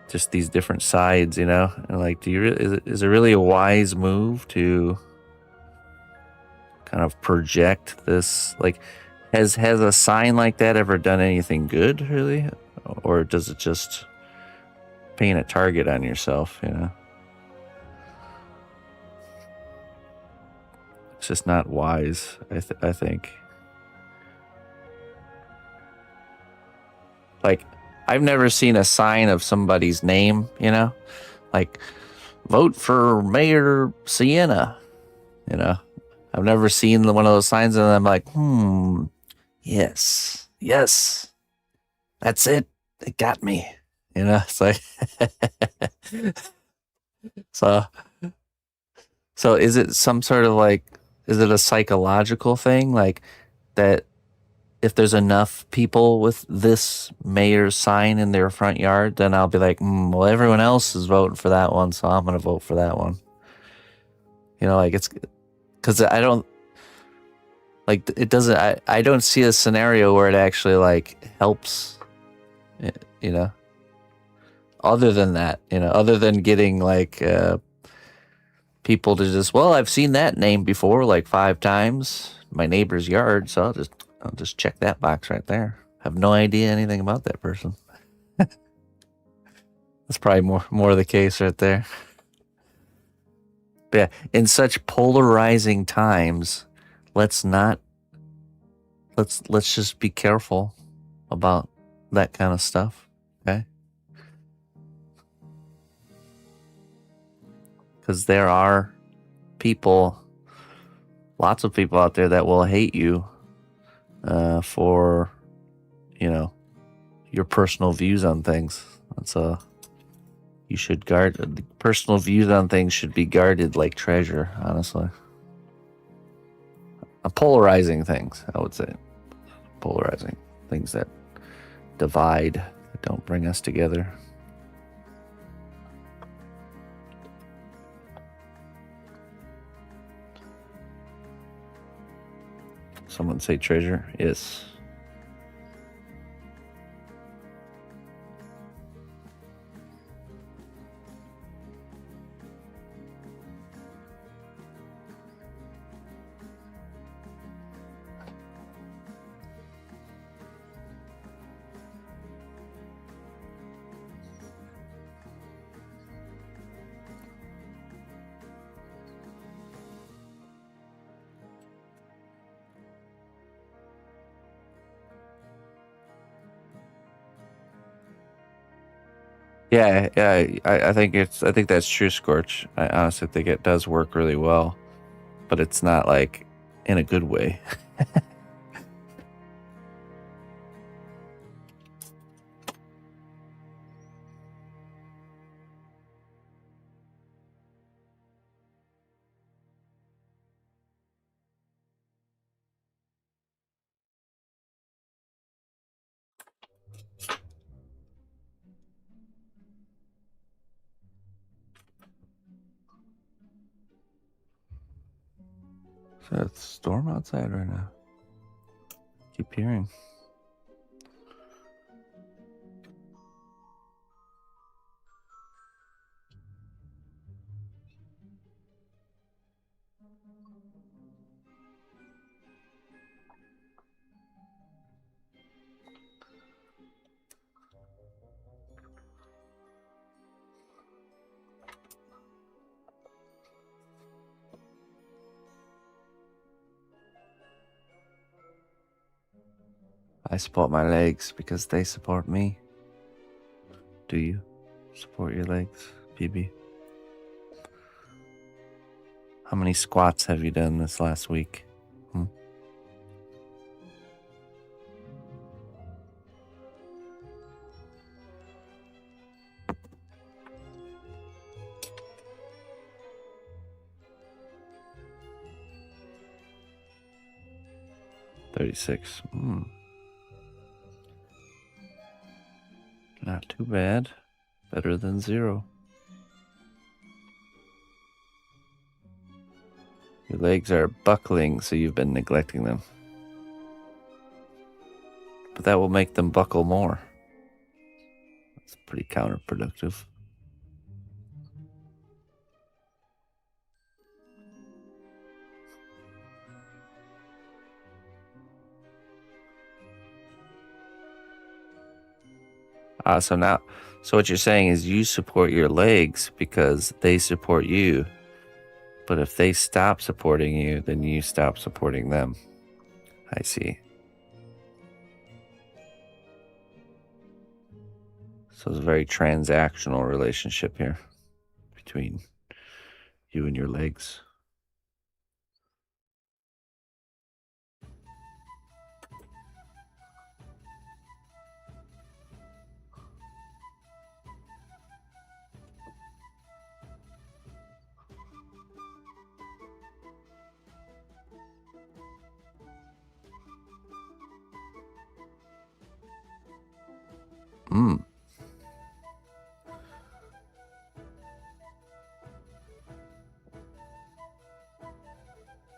just these different sides, and like, is it really a wise move to kind of project this? Like, has a sign like that ever done anything good, really? Or does it just paint a target on yourself, It's just not wise, I think. Like, I've never seen a sign of somebody's name, like, vote for Mayor Sienna, I've never seen one of those signs, and I'm like, yes, that's it. It got me, It's like, so is it some sort of like, is it a psychological thing, like that? If there's enough people with this mayor's sign in their front yard, then I'll be like, well, everyone else is voting for that one, so I'm going to vote for that one. Like, it's because I don't like, it doesn't, I don't see a scenario where it actually like helps, other than that, other than getting like, people to just, well, I've seen that name before like 5 times, my neighbor's yard, so I'll just check that box right there. Have no idea anything about that person. That's probably more the case right there. But yeah, in such polarizing times, let's just be careful about that kind of stuff. Okay? Because there are people, lots of people out there that will hate you for, your personal views on things. So you should guard, personal views on things should be guarded like treasure, honestly. Polarizing things, I would say. Polarizing things that divide, that don't bring us together. Someone say treasure? Yes. Yeah, I think that's true, Scorch. I honestly think it does work really well, but it's not like in a good way. So it's a storm outside right now. Keep hearing. I support my legs because they support me. Do you support your legs, PB? How many squats have you done this last week? 36. Not too bad. Better than 0. Your legs are buckling, so you've been neglecting them. But that will make them buckle more. That's pretty counterproductive. So what you're saying is you support your legs because they support you. But if they stop supporting you, then you stop supporting them. I see. So it's a very transactional relationship here between you and your legs.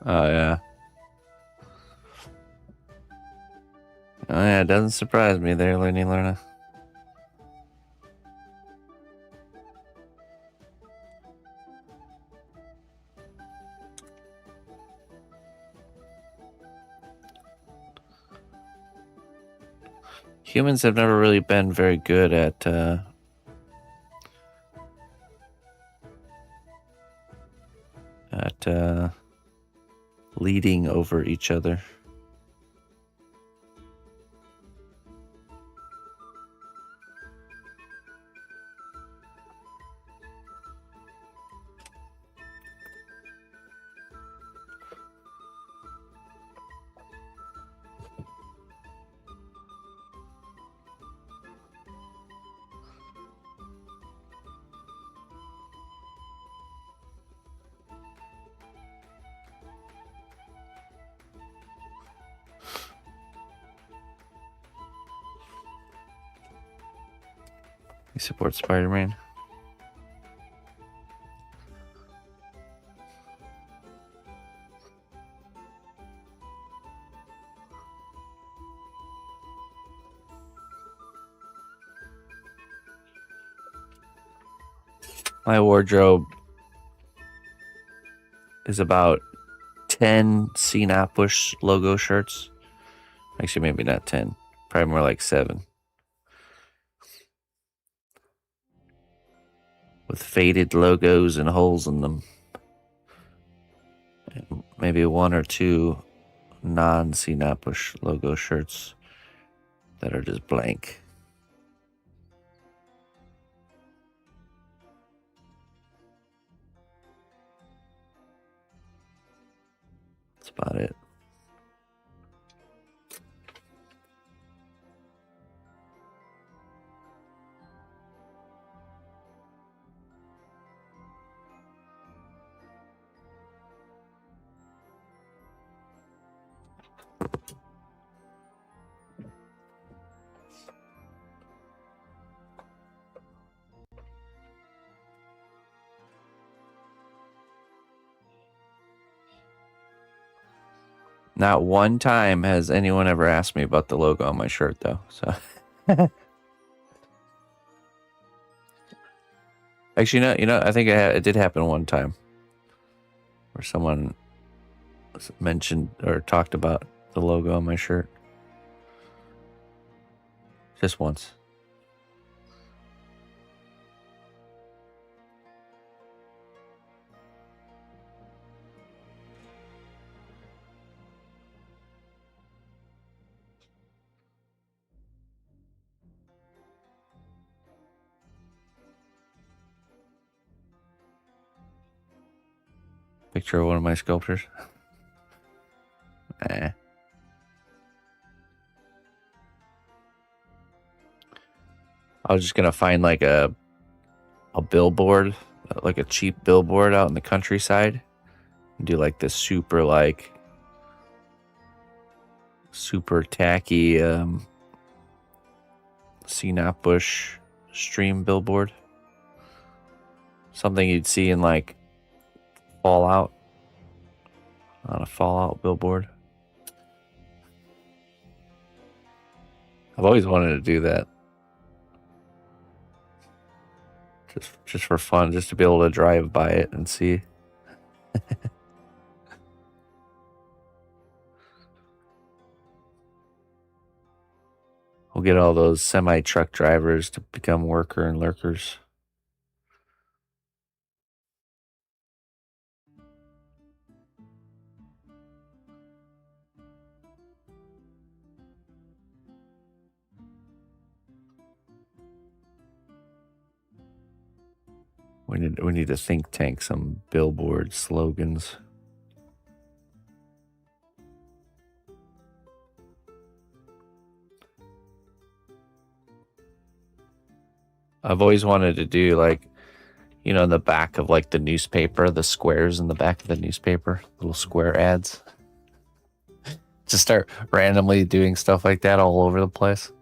Oh, yeah. Oh, yeah, it doesn't surprise me there, Lenny Lerna. Humans have never really been very good at at leading over each other. You support Spider-Man? My wardrobe is about 10 CNAP Bush logo shirts. Actually, maybe not 10. Probably more like 7. With faded logos and holes in them. And maybe 1 or 2 non-CNAP Bush logo shirts that are just blank. That's about it. Not one time has anyone ever asked me about the logo on my shirt, though. So, actually, I think it did happen one time, where someone mentioned or talked about the logo on my shirt. Just once. Picture of one of my sculptures. I was just gonna find like a billboard, like a cheap billboard out in the countryside, and do like this super tacky CNAP Bush stream billboard. Something you'd see in like Fallout, on a Fallout billboard. I've always wanted to do that. Just for fun, just to be able to drive by it and see. We'll get all those semi-truck drivers to become worker and lurkers. We need to think tank some billboard slogans. I've always wanted to do like, in the back of like the newspaper, the squares in the back of the newspaper, little square ads. Just start randomly doing stuff like that all over the place.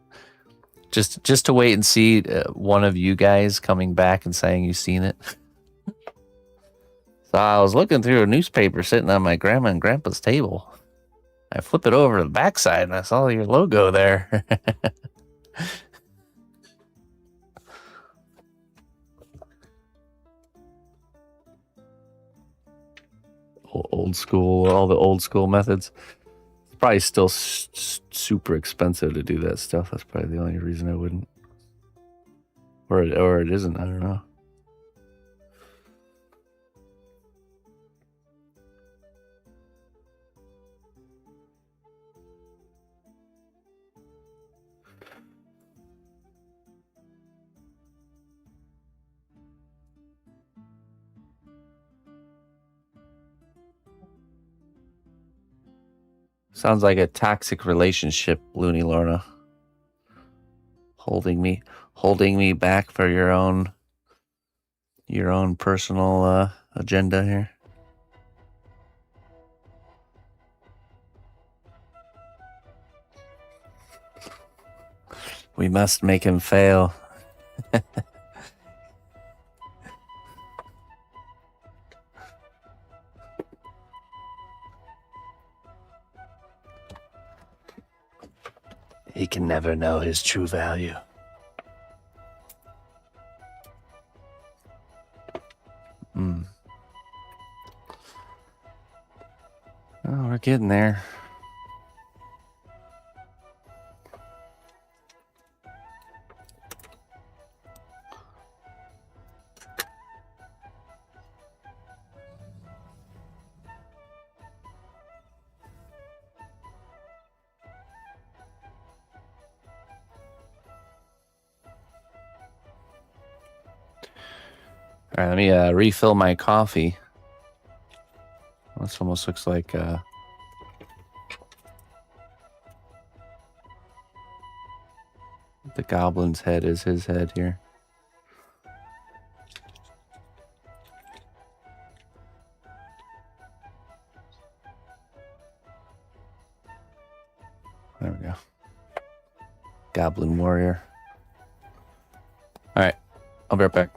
Just to wait and see one of you guys coming back and saying you've seen it. So I was looking through a newspaper sitting on my grandma and grandpa's table. I flip it over to the backside and I saw your logo there. Old school, all the old school methods. It's probably still super expensive to do that stuff. That's probably the only reason I wouldn't. Or it isn't. I don't know. Sounds like a toxic relationship, Looney Lorna. Holding me back for your own personal agenda here. We must make him fail. He can never know his true value. Oh, we're getting there. All right, let me refill my coffee. This almost looks like the goblin's head is his head here. There we go. Goblin warrior. All right, I'll be right back.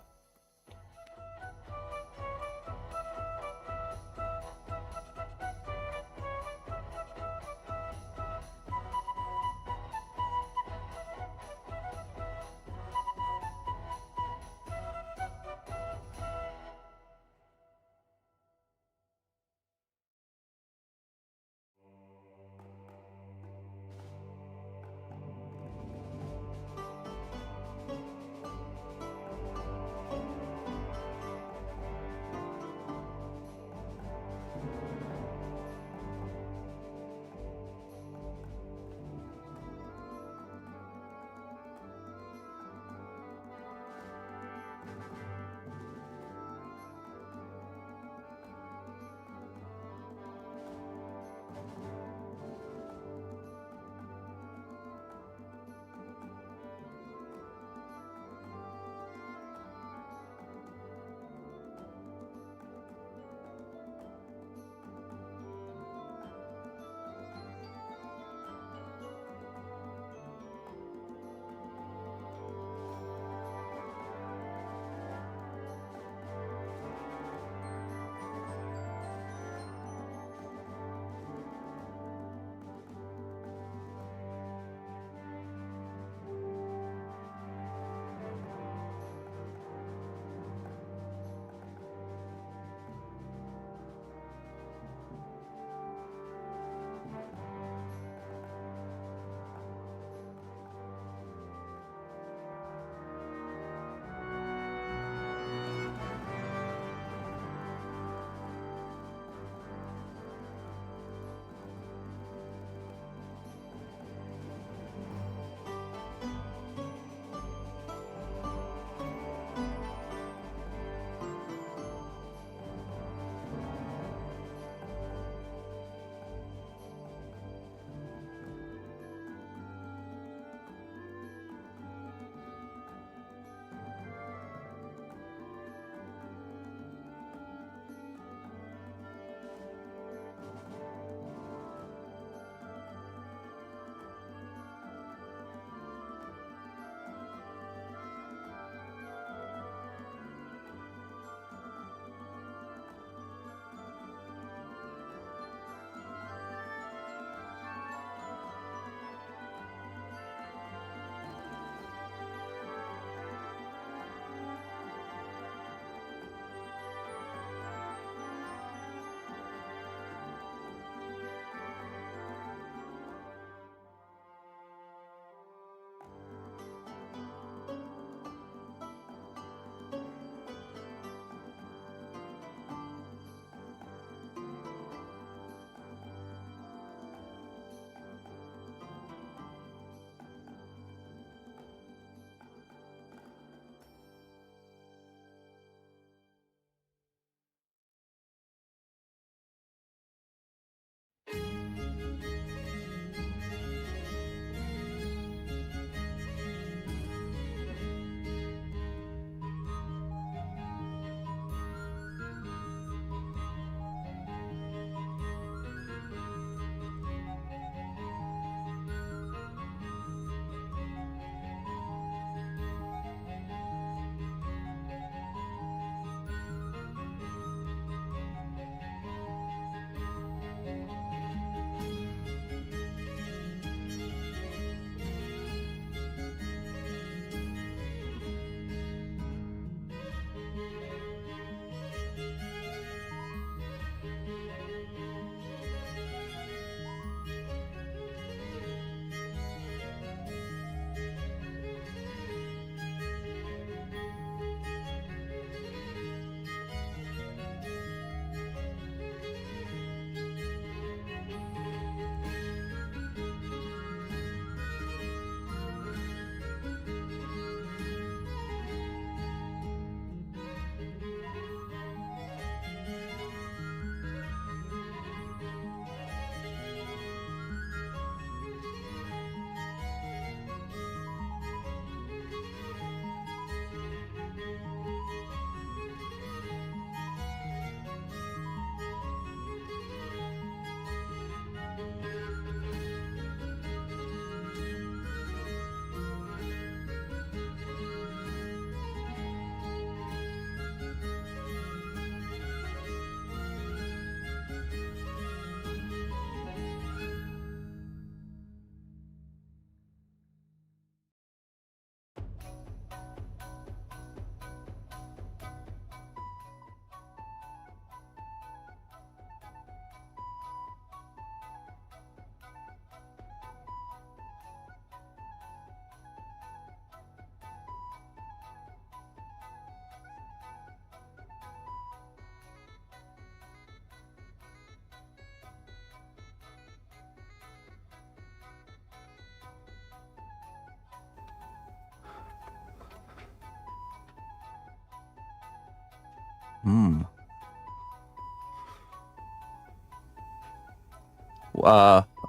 I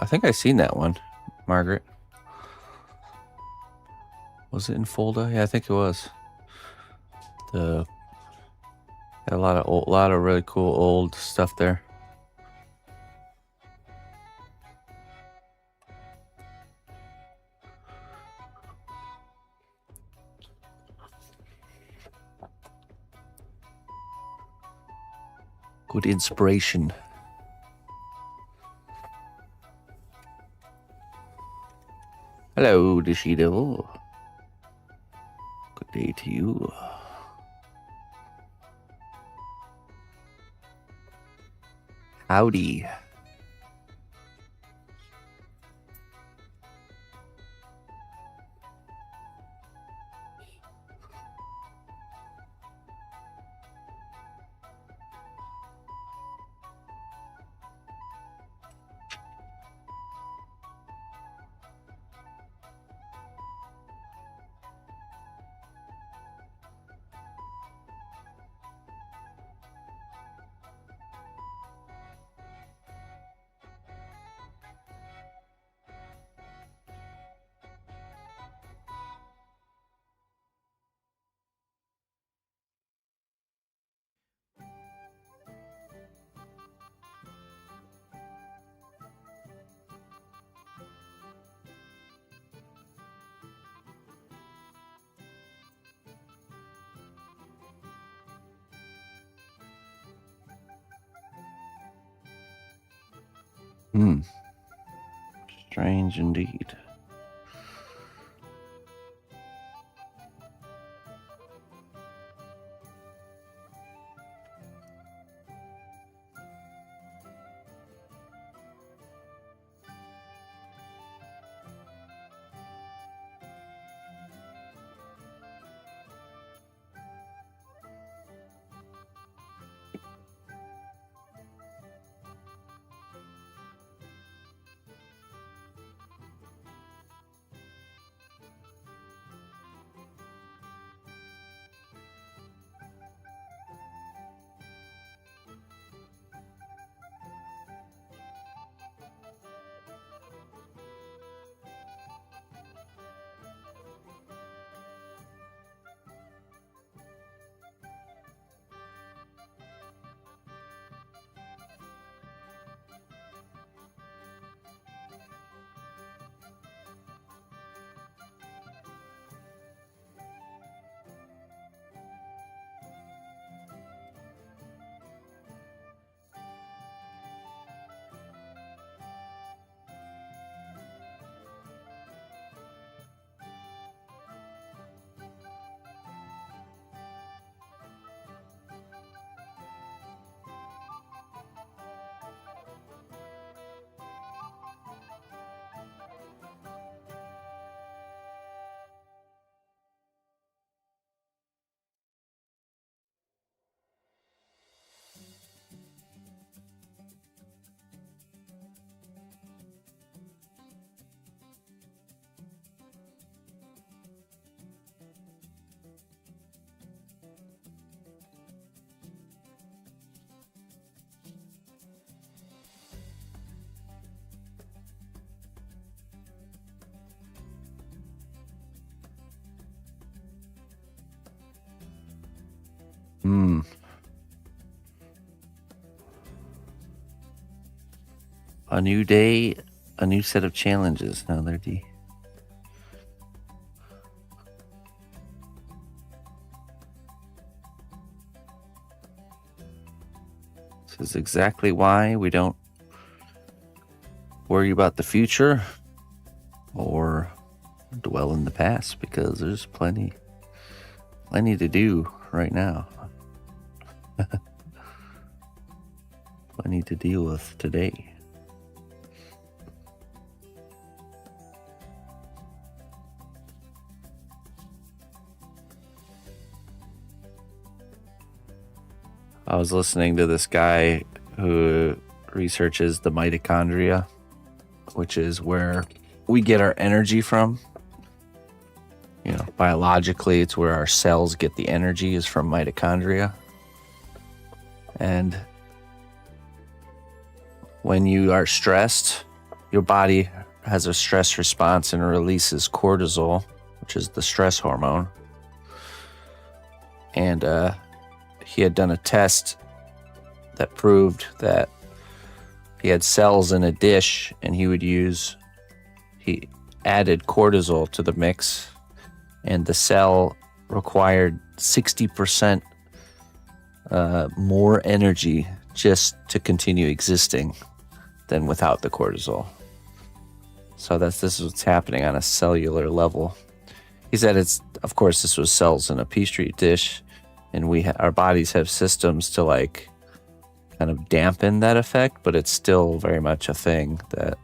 think I seen that one, Margaret. Was it in Fulda? Yeah, I think it was. Got a lot of really cool old stuff there. Good inspiration. Hello, Dishido. Good day to you. Howdy. Strange indeed. A new day, a new set of challenges. Now they're D. This is exactly why we don't worry about the future or dwell in the past, because there's plenty to do right now. Plenty to deal with today. I was listening to this guy who researches the mitochondria, which is where we get our energy from. You know, biologically, it's where our cells get the energy, is from mitochondria. And when you are stressed, your body has a stress response and releases cortisol, which is the stress hormone. And he had done a test that proved that he had cells in a dish, and he added cortisol to the mix, and the cell required 60% more energy just to continue existing than without the cortisol. So this is what's happening on a cellular level. He said of course this was cells in a Petri dish, and our bodies have systems to like kind of dampen that effect, but it's still very much a thing that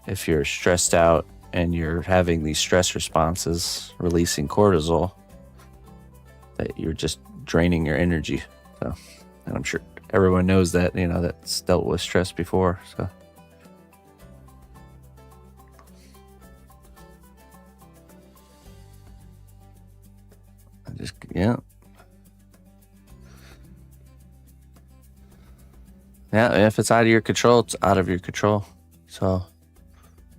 if you're stressed out and you're having these stress responses, releasing cortisol, that you're just draining your energy. So, and I'm sure everyone knows that, that's dealt with stress before. So, yeah. If it's out of your control, it's out of your control. So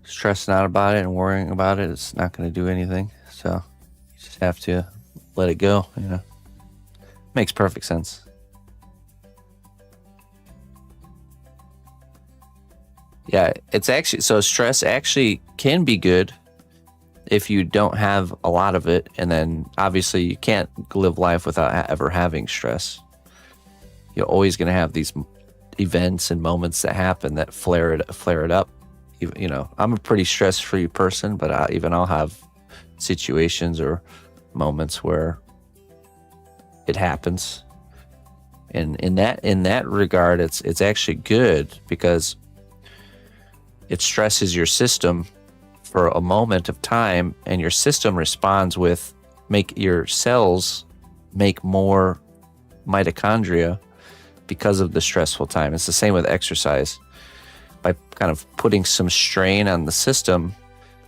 stressing out about it and worrying about it, it's not going to do anything. So you just have to let it go, Makes perfect sense. Yeah, it's actually, so stress actually can be good if you don't have a lot of it. And then obviously you can't live life without ever having stress. You're always going to have these events and moments that happen that flare it up. I'm a pretty stress-free person, but I'll have situations or moments where it happens. And in that regard, it's actually good because it stresses your system for a moment of time, and your system responds with make your cells make more mitochondria because of the stressful time. It's the same with exercise. By kind of putting some strain on the system,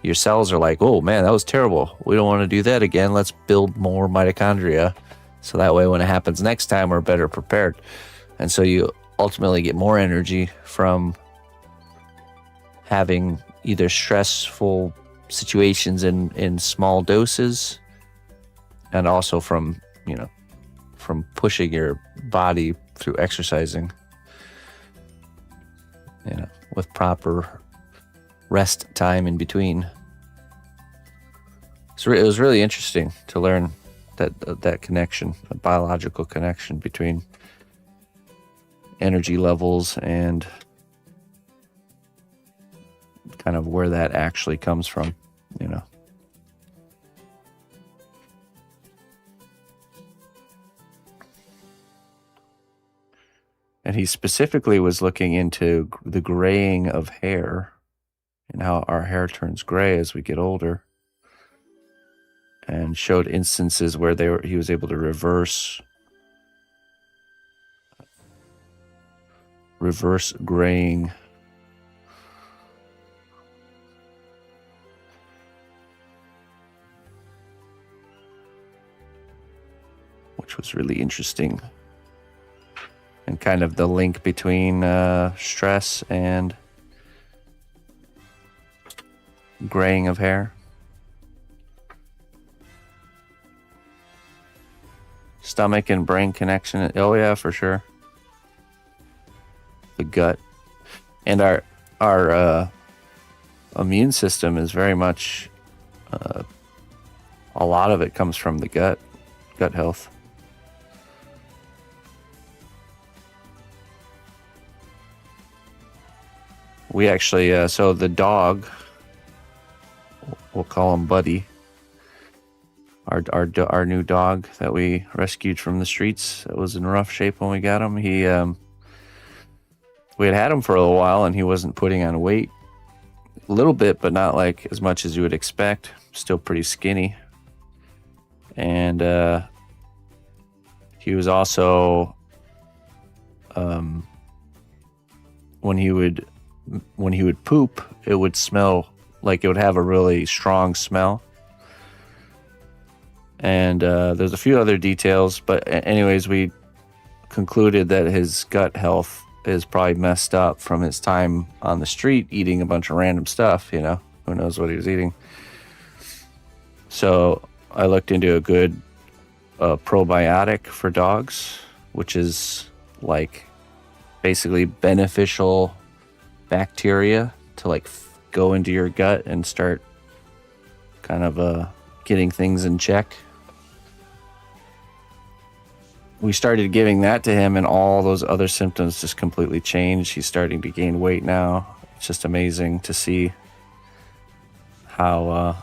your cells are like, oh man, that was terrible. We don't want to do that again. Let's build more mitochondria. So that way when it happens next time, we're better prepared. And so you ultimately get more energy from having either stressful situations in small doses, and also from pushing your body through exercising, with proper rest time in between. So it was really interesting to learn that connection, a biological connection between energy levels and kind of where that actually comes from, And he specifically was looking into the graying of hair and how our hair turns gray as we get older, and showed instances where he was able to reverse graying. Which was really interesting. And kind of the link between stress and graying of hair. Stomach and brain connection. Oh yeah, for sure. The gut. And our immune system is very much, a lot of it comes from the gut health. We actually, so the dog, we'll call him Buddy, our new dog that we rescued from the streets, that was in rough shape when we got him. We had him for a little while, and he wasn't putting on weight. A little bit, but not like as much as you would expect. Still pretty skinny. And he was also, when he would poop, it would smell like it would have a really strong smell. And there's a few other details, but anyways, we concluded that his gut health is probably messed up from his time on the street eating a bunch of random stuff, you know? Who knows what he was eating? So I looked into a good probiotic for dogs, which is like basically beneficial bacteria to like go into your gut and start kind of getting things in check. We started giving that to him, and all those other symptoms just completely changed. He's starting to gain weight now. It's just amazing to see how,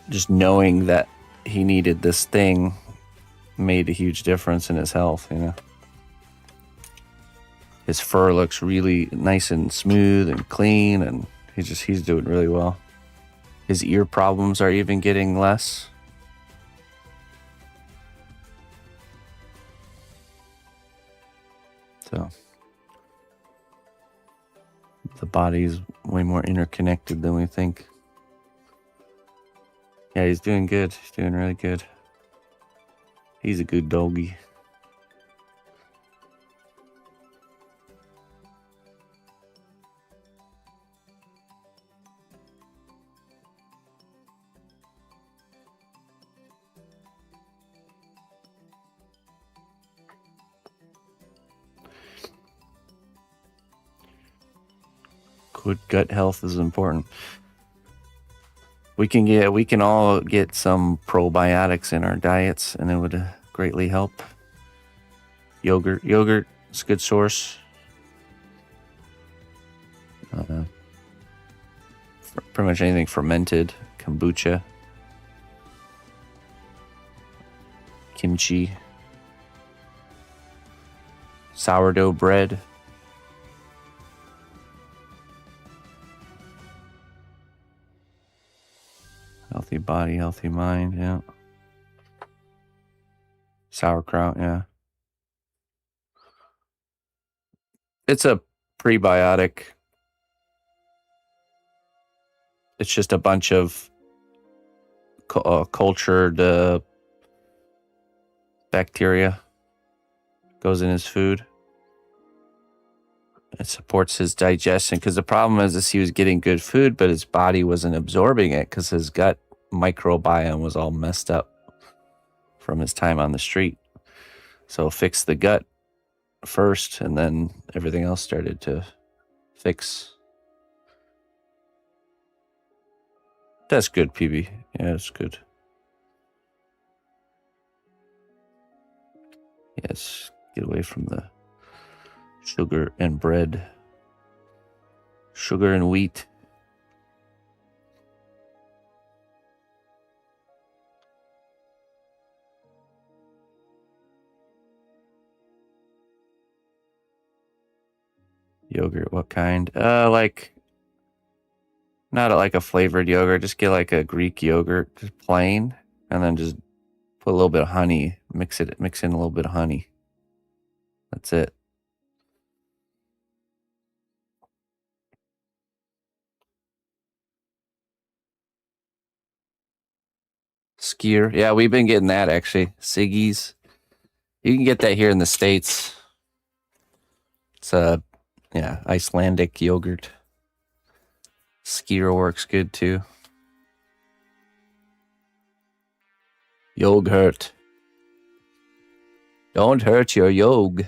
just knowing that he needed this thing made a huge difference in his health, you know. His fur looks really nice and smooth and clean, and he's doing really well. His ear problems are even getting less. So the body's way more interconnected than we think. Yeah, he's doing good. He's doing really good. He's a good doggy. Good gut health is important. We can all get some probiotics in our diets, and it would greatly help. Yogurt is a good source. Pretty much anything fermented, kombucha, kimchi, sourdough bread. Healthy body, healthy mind, yeah. Sauerkraut, yeah. It's a prebiotic. It's just a bunch of cultured bacteria goes in his food. It supports his digestion, because the problem is he was getting good food, but his body wasn't absorbing it because his gut microbiome was all messed up from his time on the street. So fix the gut first, and then everything else started to fix. That's good, PB. Yeah, that's good. Yes, get away from the sugar and bread. Sugar and wheat. Yogurt, what kind? Like, not like a flavored yogurt. Just get like a Greek yogurt, just plain, and then just put a little bit of honey. Mix in a little bit of honey. That's it. Skyr. Yeah, we've been getting that actually. Siggy's. You can get that here in the States. It's Icelandic yogurt. Skyr works good too. Yogurt. Don't hurt your yog.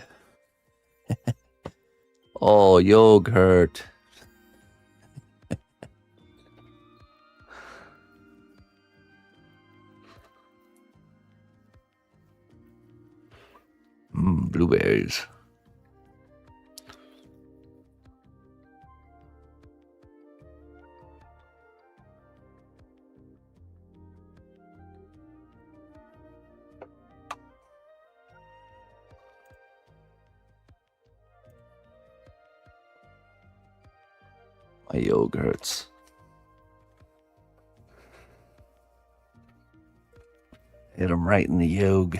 Oh, yogurt. Blueberries. My yogurts. Hit them right in the yog.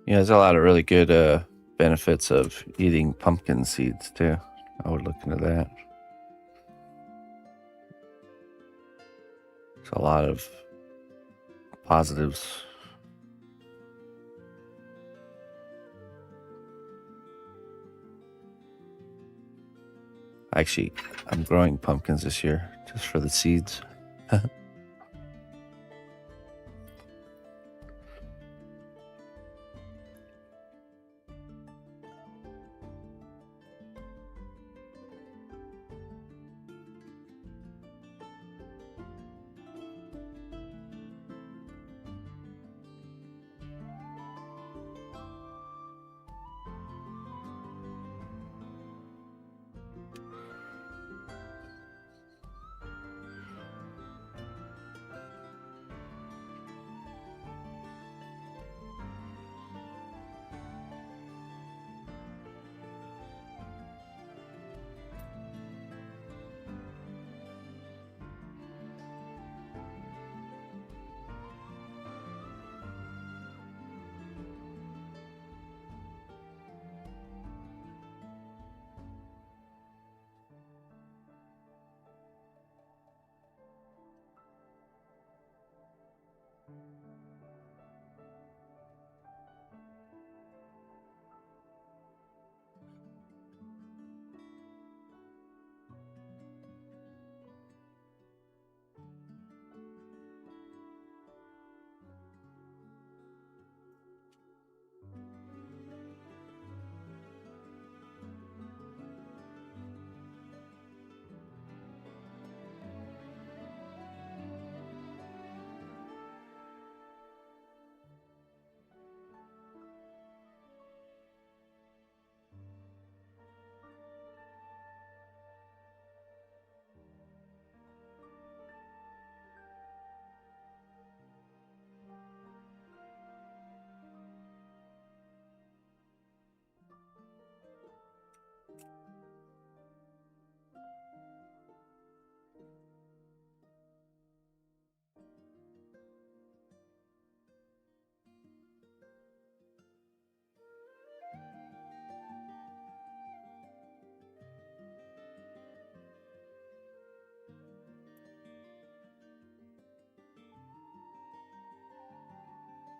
Yeah, there's a lot of really good benefits of eating pumpkin seeds too. I would look into that. There's a lot of positives. Actually, I'm growing pumpkins this year just for the seeds.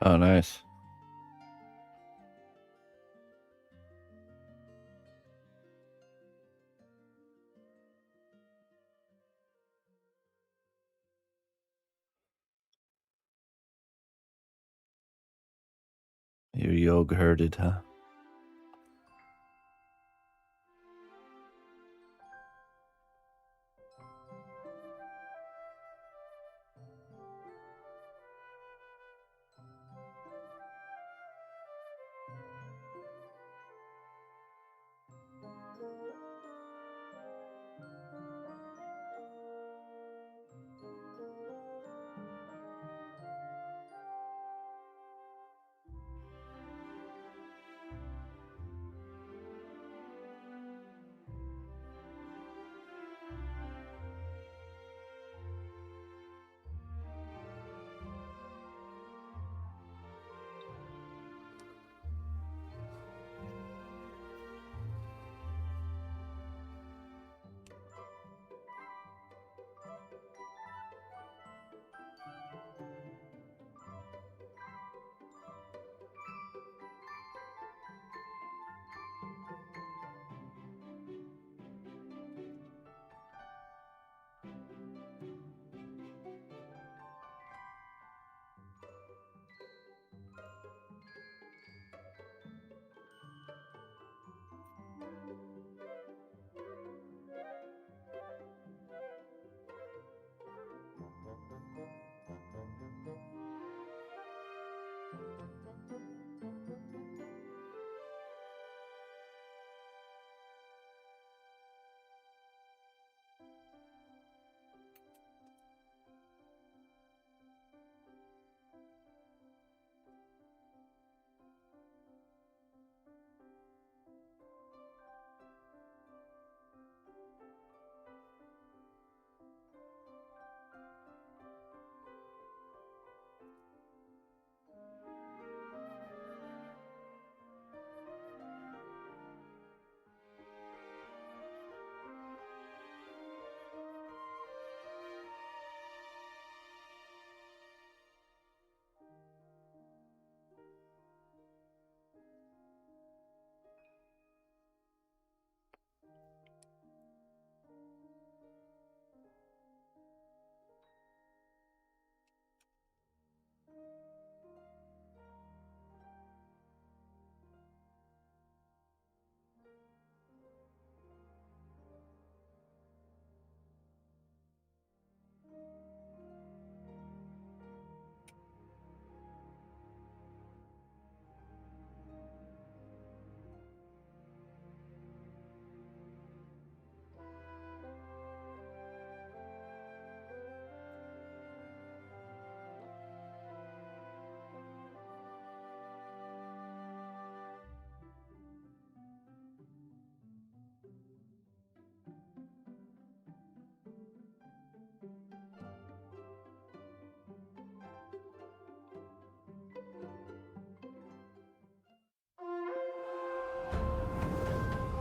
Oh, nice. You're yoga herded, huh?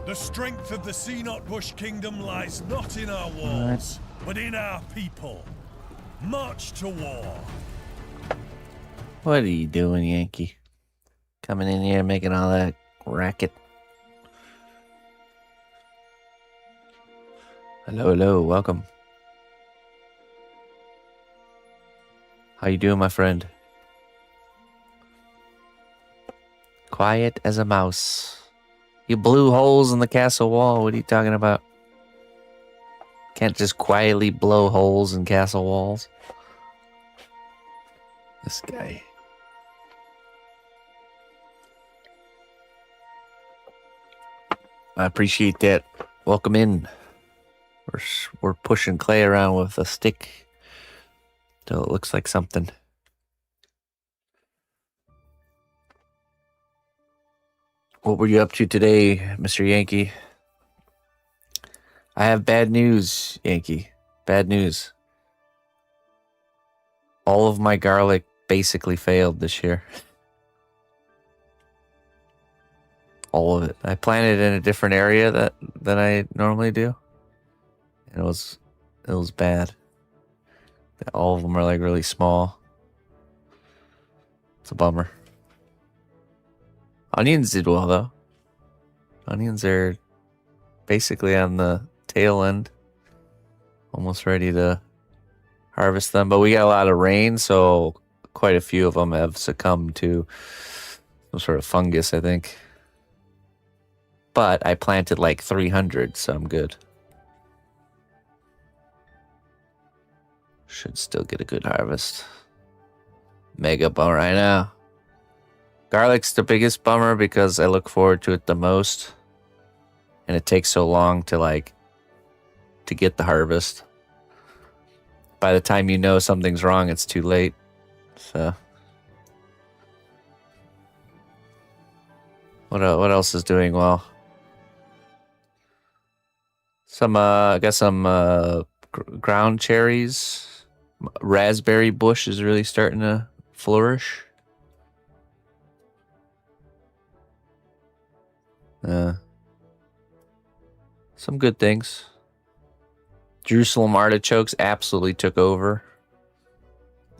The strength of the Sea Knot Bush Kingdom lies not in our walls, but in our people. March to war.
What are you doing, Yankee? Coming in here making all that racket. Hello, hello, welcome. How you doing, my friend? Quiet as a mouse. You blew holes in the castle wall. What are you talking about? Can't just quietly blow holes in castle walls. This guy. I appreciate that. Welcome in. We're pushing clay around with a stick till it looks like something. What were you up to today, Mr. Yankee? I have bad news, Yankee. Bad news. All of my garlic basically failed this year. All of it. I planted in a different area than I normally do. And it was bad. All of them are like really small. It's a bummer. Onions did well though. Onions are basically on the tail end. Almost ready to harvest them. But we got a lot of rain, so quite a few of them have succumbed to some sort of fungus, I think. But I planted like 300, so I'm good. Should still get a good harvest. Mega bummer, I know. Garlic's the biggest bummer because I look forward to it the most. And it takes so long to get the harvest. By the time you know something's wrong, it's too late. So what else is doing well? I got some ground cherries. Raspberry bush is really starting to flourish. Some good things. Jerusalem artichokes absolutely took over.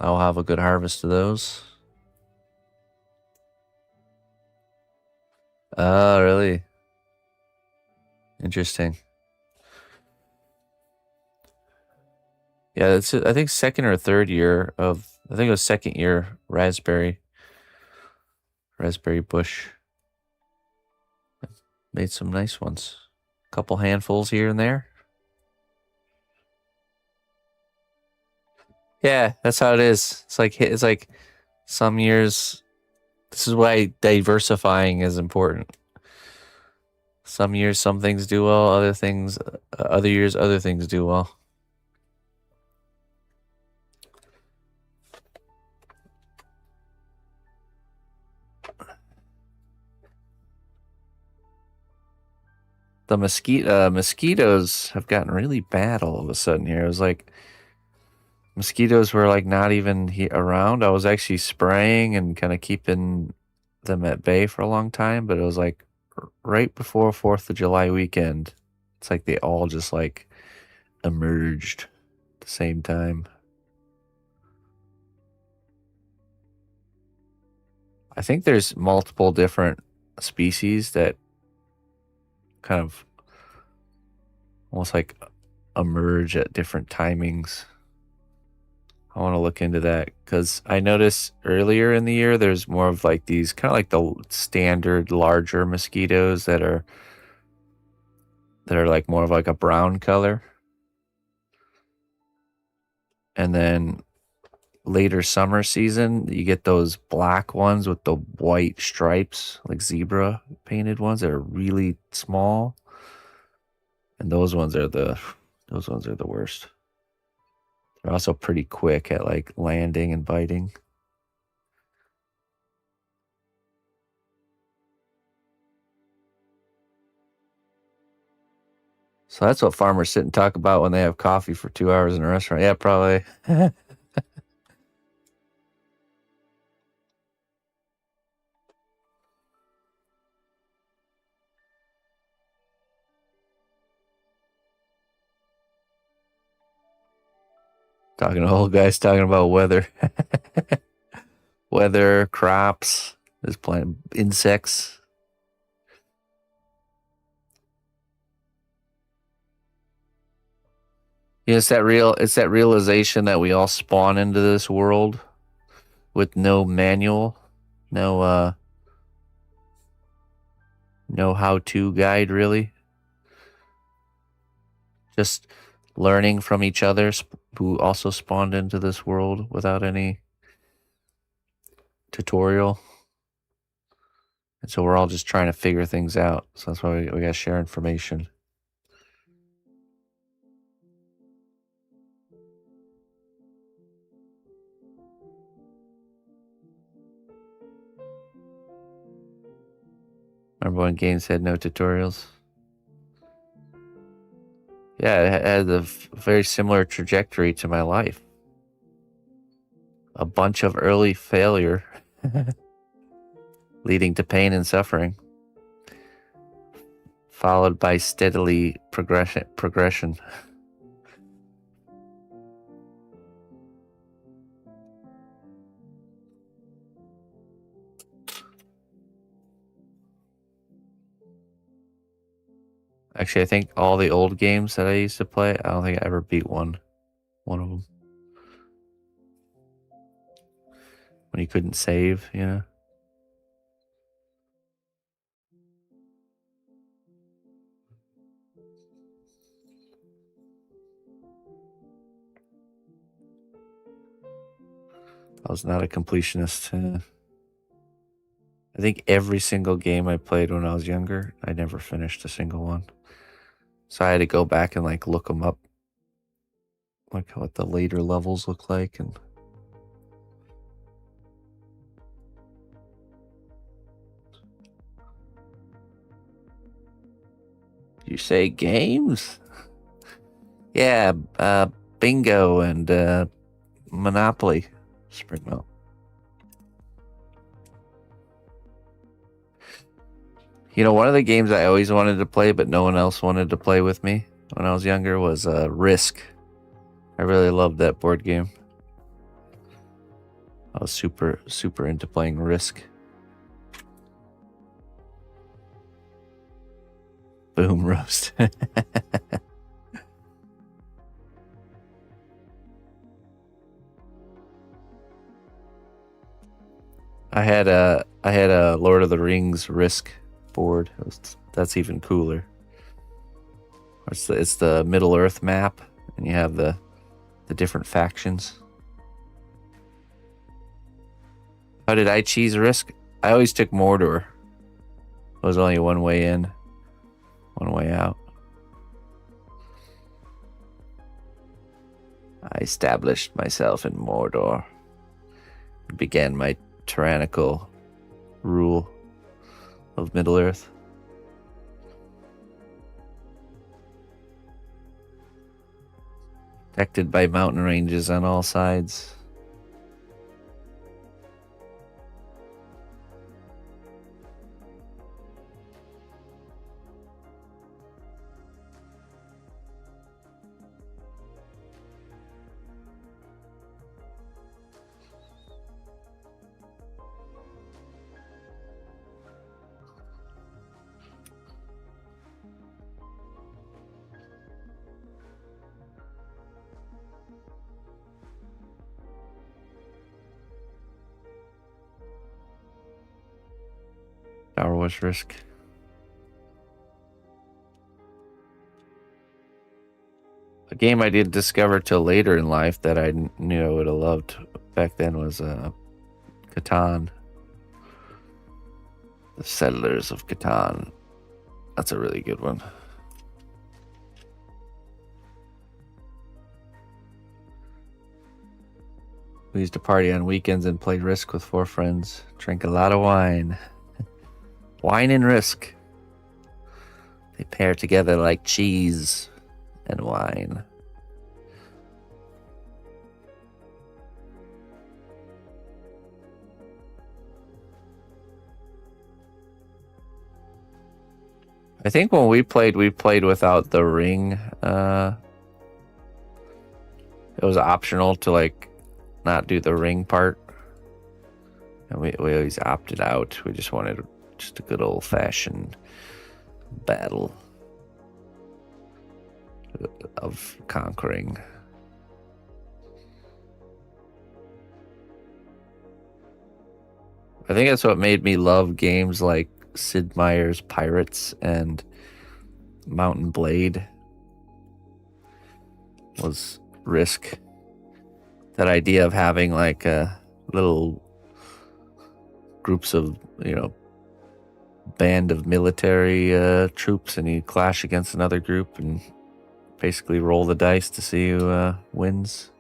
I'll have a good harvest of those. Oh, really? Interesting. Yeah, it's I think second or third year of I think it was second year raspberry bush. Made some nice ones. Couple handfuls here and there. Yeah, that's how it is. It's like some years. This is why diversifying is important. Some years, some things do well. Other years, other things do well. The mosquitoes have gotten really bad all of a sudden here. It was like mosquitoes were like not even around. I was actually spraying and kind of keeping them at bay for a long time, but it was like right before 4th of July weekend. It's like they all just like emerged at the same time. I think there's multiple different species that kind of almost like emerge at different timings. I want to look into that because I noticed earlier in the year there's more of like these kind of like the standard larger mosquitoes that are like more of like a brown color. And then later summer season, you get those black ones with the white stripes, like zebra painted ones that are really small. And those ones are the worst. They're also pretty quick at like landing and biting. So that's what farmers sit and talk about when they have coffee for 2 hours in a restaurant. Yeah, probably. Talking to old guys talking about weather. Weather, crops, this plant, insects. Yeah, it's that realization that we all spawn into this world with no manual, no no how-to guide really. Just learning from each other who also spawned into this world without any tutorial. And so we're all just trying to figure things out. So that's why we got to share information. Remember when games had no tutorials? Yeah, it had a very similar trajectory to my life. A bunch of early failure leading to pain and suffering, followed by steadily progression. Actually, I think all the old games that I used to play, I don't think I ever beat one of them. When you couldn't save, you know? I was not a completionist. I think every single game I played when I was younger, I never finished a single one. So I had to go back and like look them up, like what the later levels look like. And you say games? Yeah, bingo and Monopoly, Springmill. You know, one of the games I always wanted to play, but no one else wanted to play with me when I was younger was Risk. I really loved that board game. I was super into playing Risk. Boom roast. I had a Lord of the Rings Risk board. That's even cooler. It's the Middle Earth map, and you have the different factions. How did I cheese Risk? I always took Mordor. It was only one way in, one way out. I established myself in Mordor and began my tyrannical rule of Middle-earth. Protected by mountain ranges on all sides. Star Wars Risk. A game I didn't discover till later in life that I knew I would have loved back then was Catan. The Settlers of Catan. That's a really good one. We used to party on weekends and play Risk with 4 friends. Drink a lot of wine. Wine and Risk. They pair together like cheese and wine. I think when we played without the ring it was optional to like not do the ring part, and we always opted out. We just wanted just a good old fashioned battle of conquering. I think that's what made me love games like Sid Meier's Pirates and Mountain Blade was Risk. That idea of having like little groups of, band of military troops, and you clash against another group and basically roll the dice to see who wins.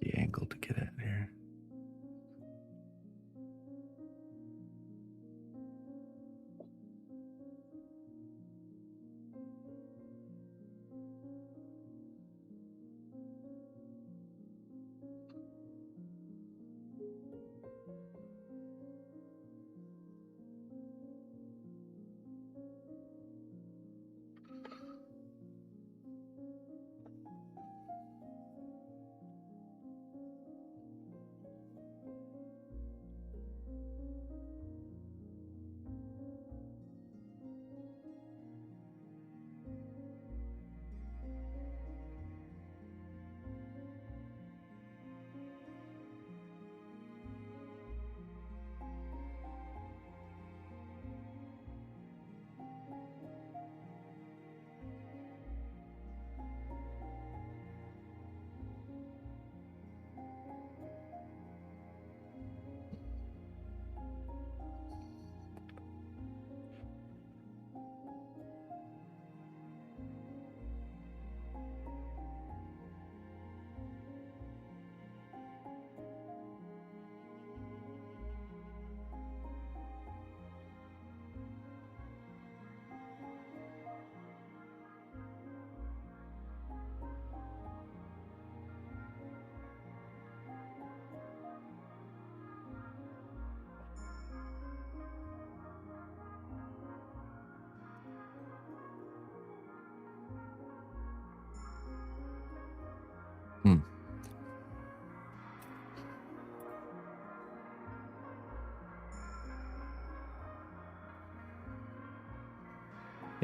The angle to get in here.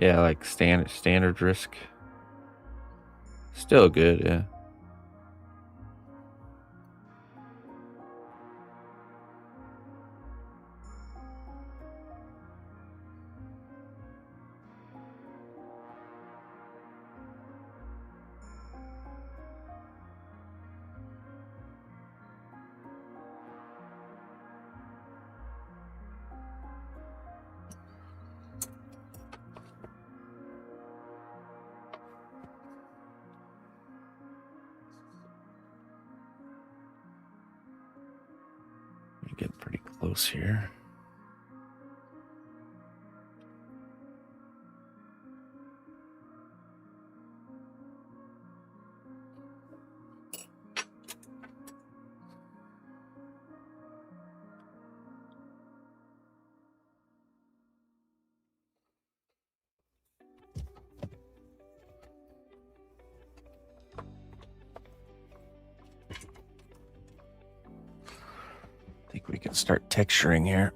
Yeah, like standard risk. Still good, yeah. We're getting pretty close here. I think we can start texturing here.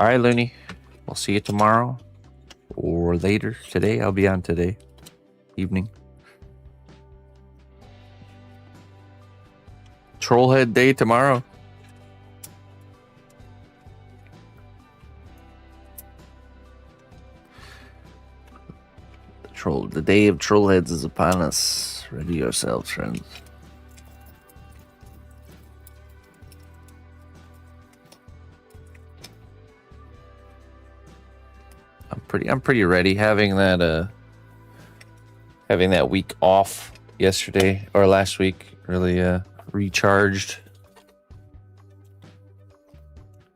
All right, Looney. We'll see you tomorrow or later today. I'll be on today evening. Trollhead Day tomorrow. The day of Trollheads is upon us. Ready yourselves, friends. I'm pretty ready. Having that week off yesterday or last week really recharged.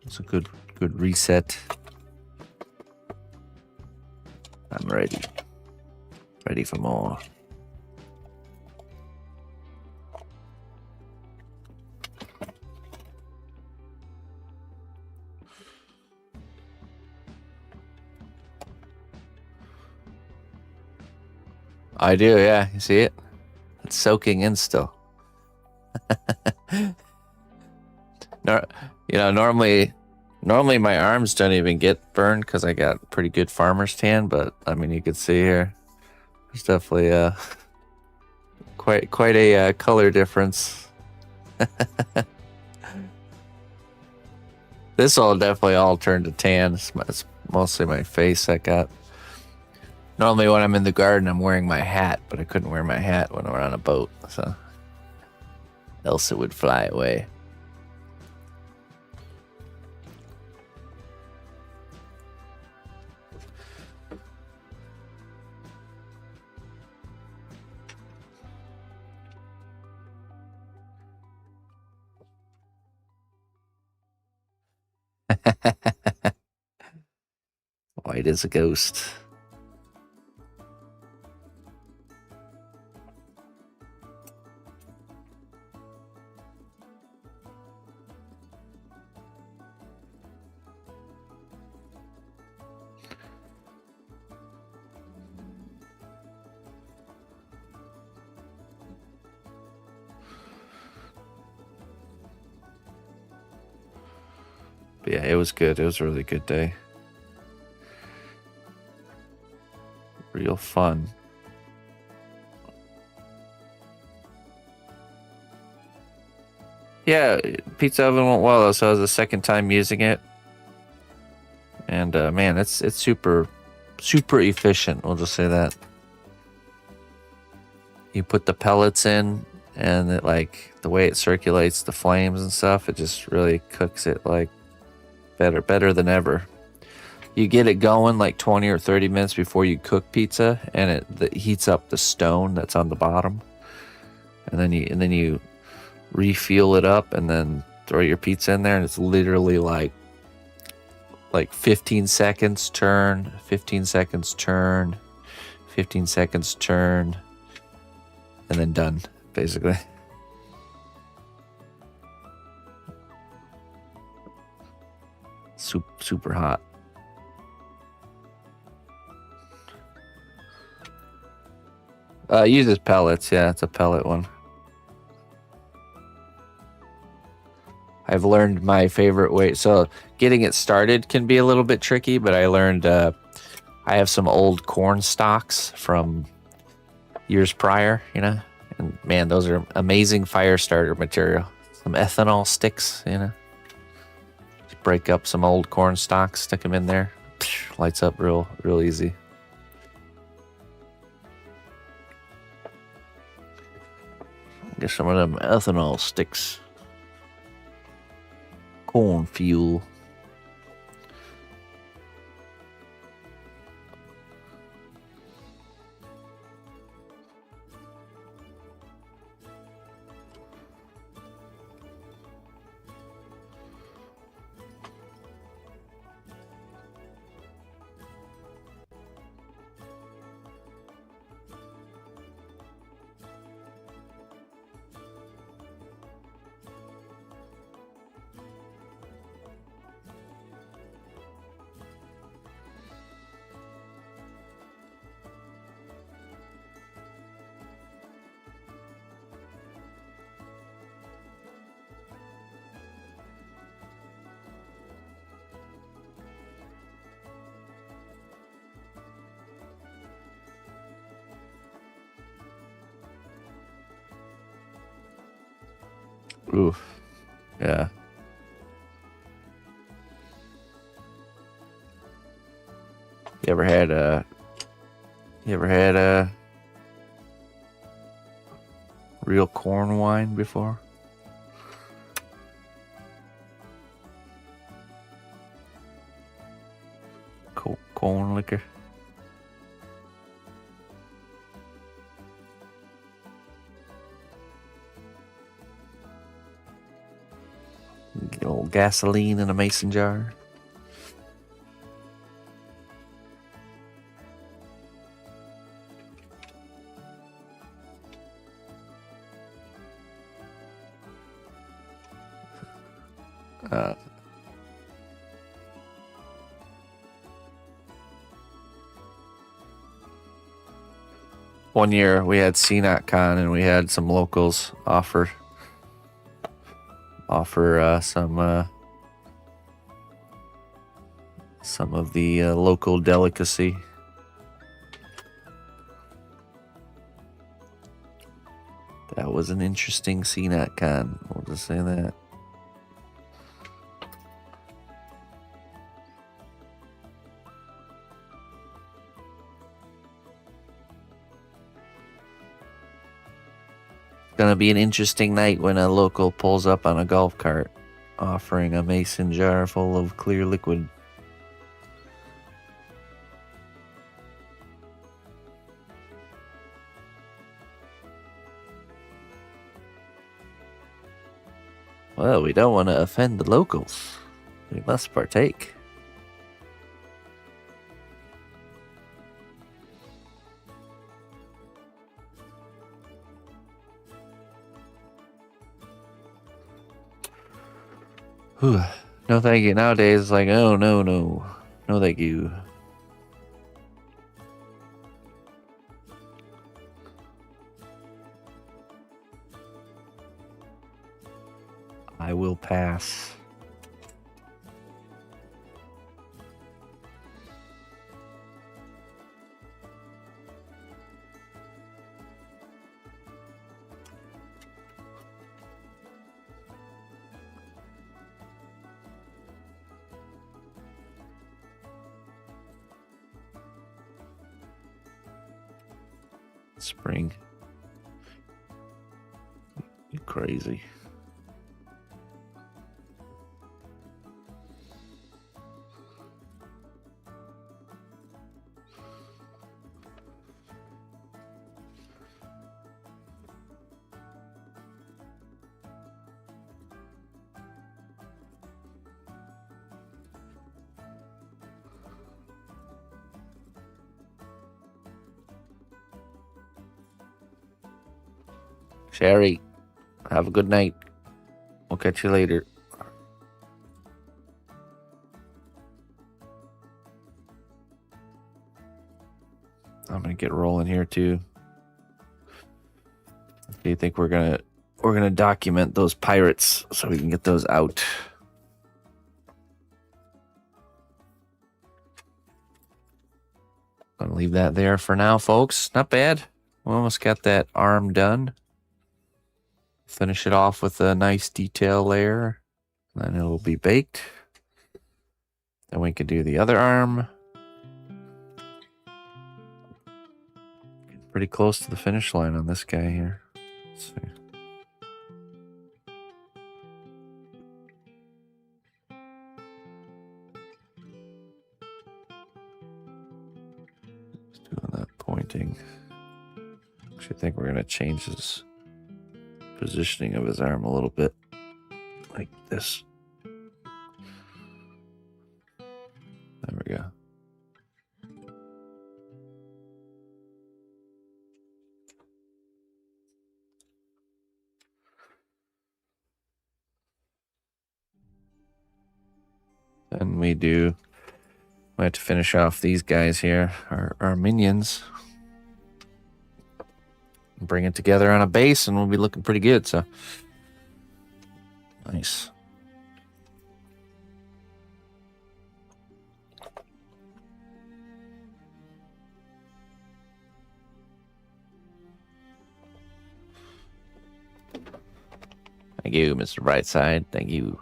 It's a good reset. I'm ready. Ready for more. I do, yeah. You see it? It's soaking in still. Normally my arms don't even get burned because I got pretty good farmer's tan, but I mean, you could see here, there's definitely quite a color difference. This will definitely all turn to tan. It's mostly my face that got. Normally when I'm in the garden, I'm wearing my hat, but I couldn't wear my hat when we're on a boat, so else it would fly away. White as a ghost. But yeah, it was good. It was a really good day. Real fun. Yeah, pizza oven went well. So it was the second time using it, and man, it's super efficient. We'll just say that. You put the pellets in, and it, like, the way it circulates the flames and stuff, it just really cooks it like better than ever. You get it going like 20 or 30 minutes before you cook pizza, and it heats up the stone that's on the bottom, and then you refuel it up, and then throw your pizza in there, and it's literally like 15 seconds turn, 15 seconds turn, 15 seconds turn, and then done, basically. Super hot. Uses pellets. Yeah, it's a pellet one. I've learned my favorite way. So getting it started can be a little bit tricky, but I learned I have some old corn stalks from years prior, you know, and man, those are amazing fire starter material. Some ethanol sticks, you know, just break up some old corn stalks, stick them in there, lights up real easy. Get some of them ethanol sticks. Corn fuel. Oof. Yeah. You ever had real corn wine before? Corn liquor. Get old gasoline in a mason jar. One year we had CNOTCon and we had some locals offer some of the local delicacy. That was an interesting CNOTCon. We'll just say that. Gonna be an interesting night when a local pulls up on a golf cart offering a mason jar full of clear liquid. Well, we don't want to offend the locals. We must partake. Whew. No thank you. Nowadays, it's like, oh, no. No thank you. I will pass. Spring. You crazy. Sherry, have a good night. We'll catch you later. I'm gonna get rolling here too. Do you think we're gonna document those pirates so we can get those out? Gonna leave that there for now, folks. Not bad. We almost got that arm done. Finish it off with a nice detail layer. Then it'll be baked. Then we could do the other arm. Getting pretty close to the finish line on this guy here. Let's see. Just doing that pointing. Actually, I think we're going to change his positioning of his arm a little bit. Like this. There we go. Then we have to finish off these guys here, our minions. Bring it together on a base and we'll be looking pretty good, so. Nice. Thank you, Mr. Brightside. Thank you.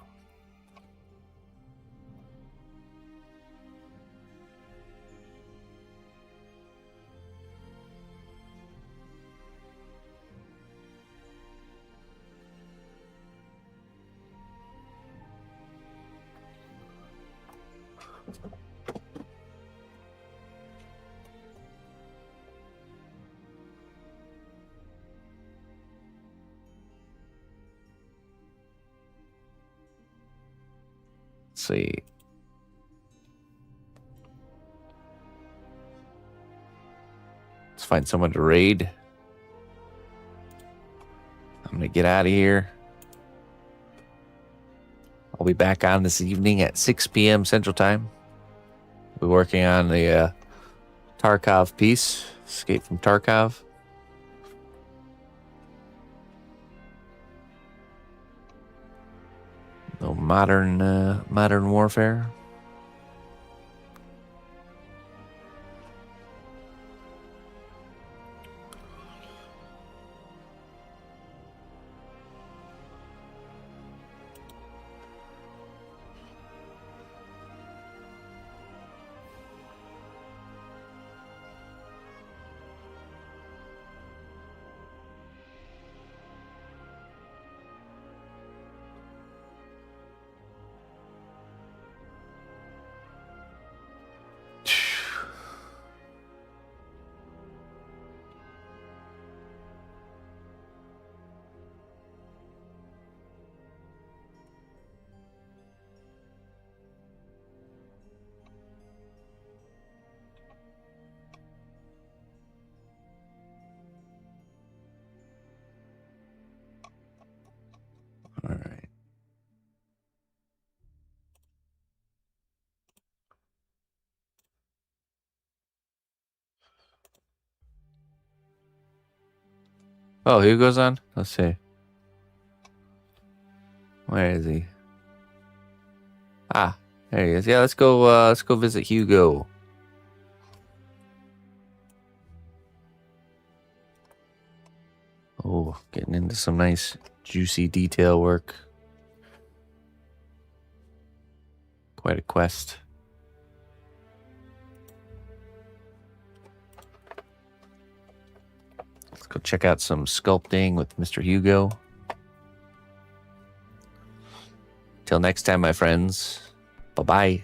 See. Let's find someone to raid. I'm gonna get out of here. I'll be back on this evening at 6 p.m. Central Time. We're working on the Tarkov piece, Escape from Tarkov. No modern warfare. All right. Oh, Hugo's on? Let's see. Where is he? Ah, there he is. Yeah, let's go visit Hugo. Oh, getting into some nice juicy detail work. Quite a quest. Let's go check out some sculpting with Mr. Hugo. Till next time, my friends. Bye-bye.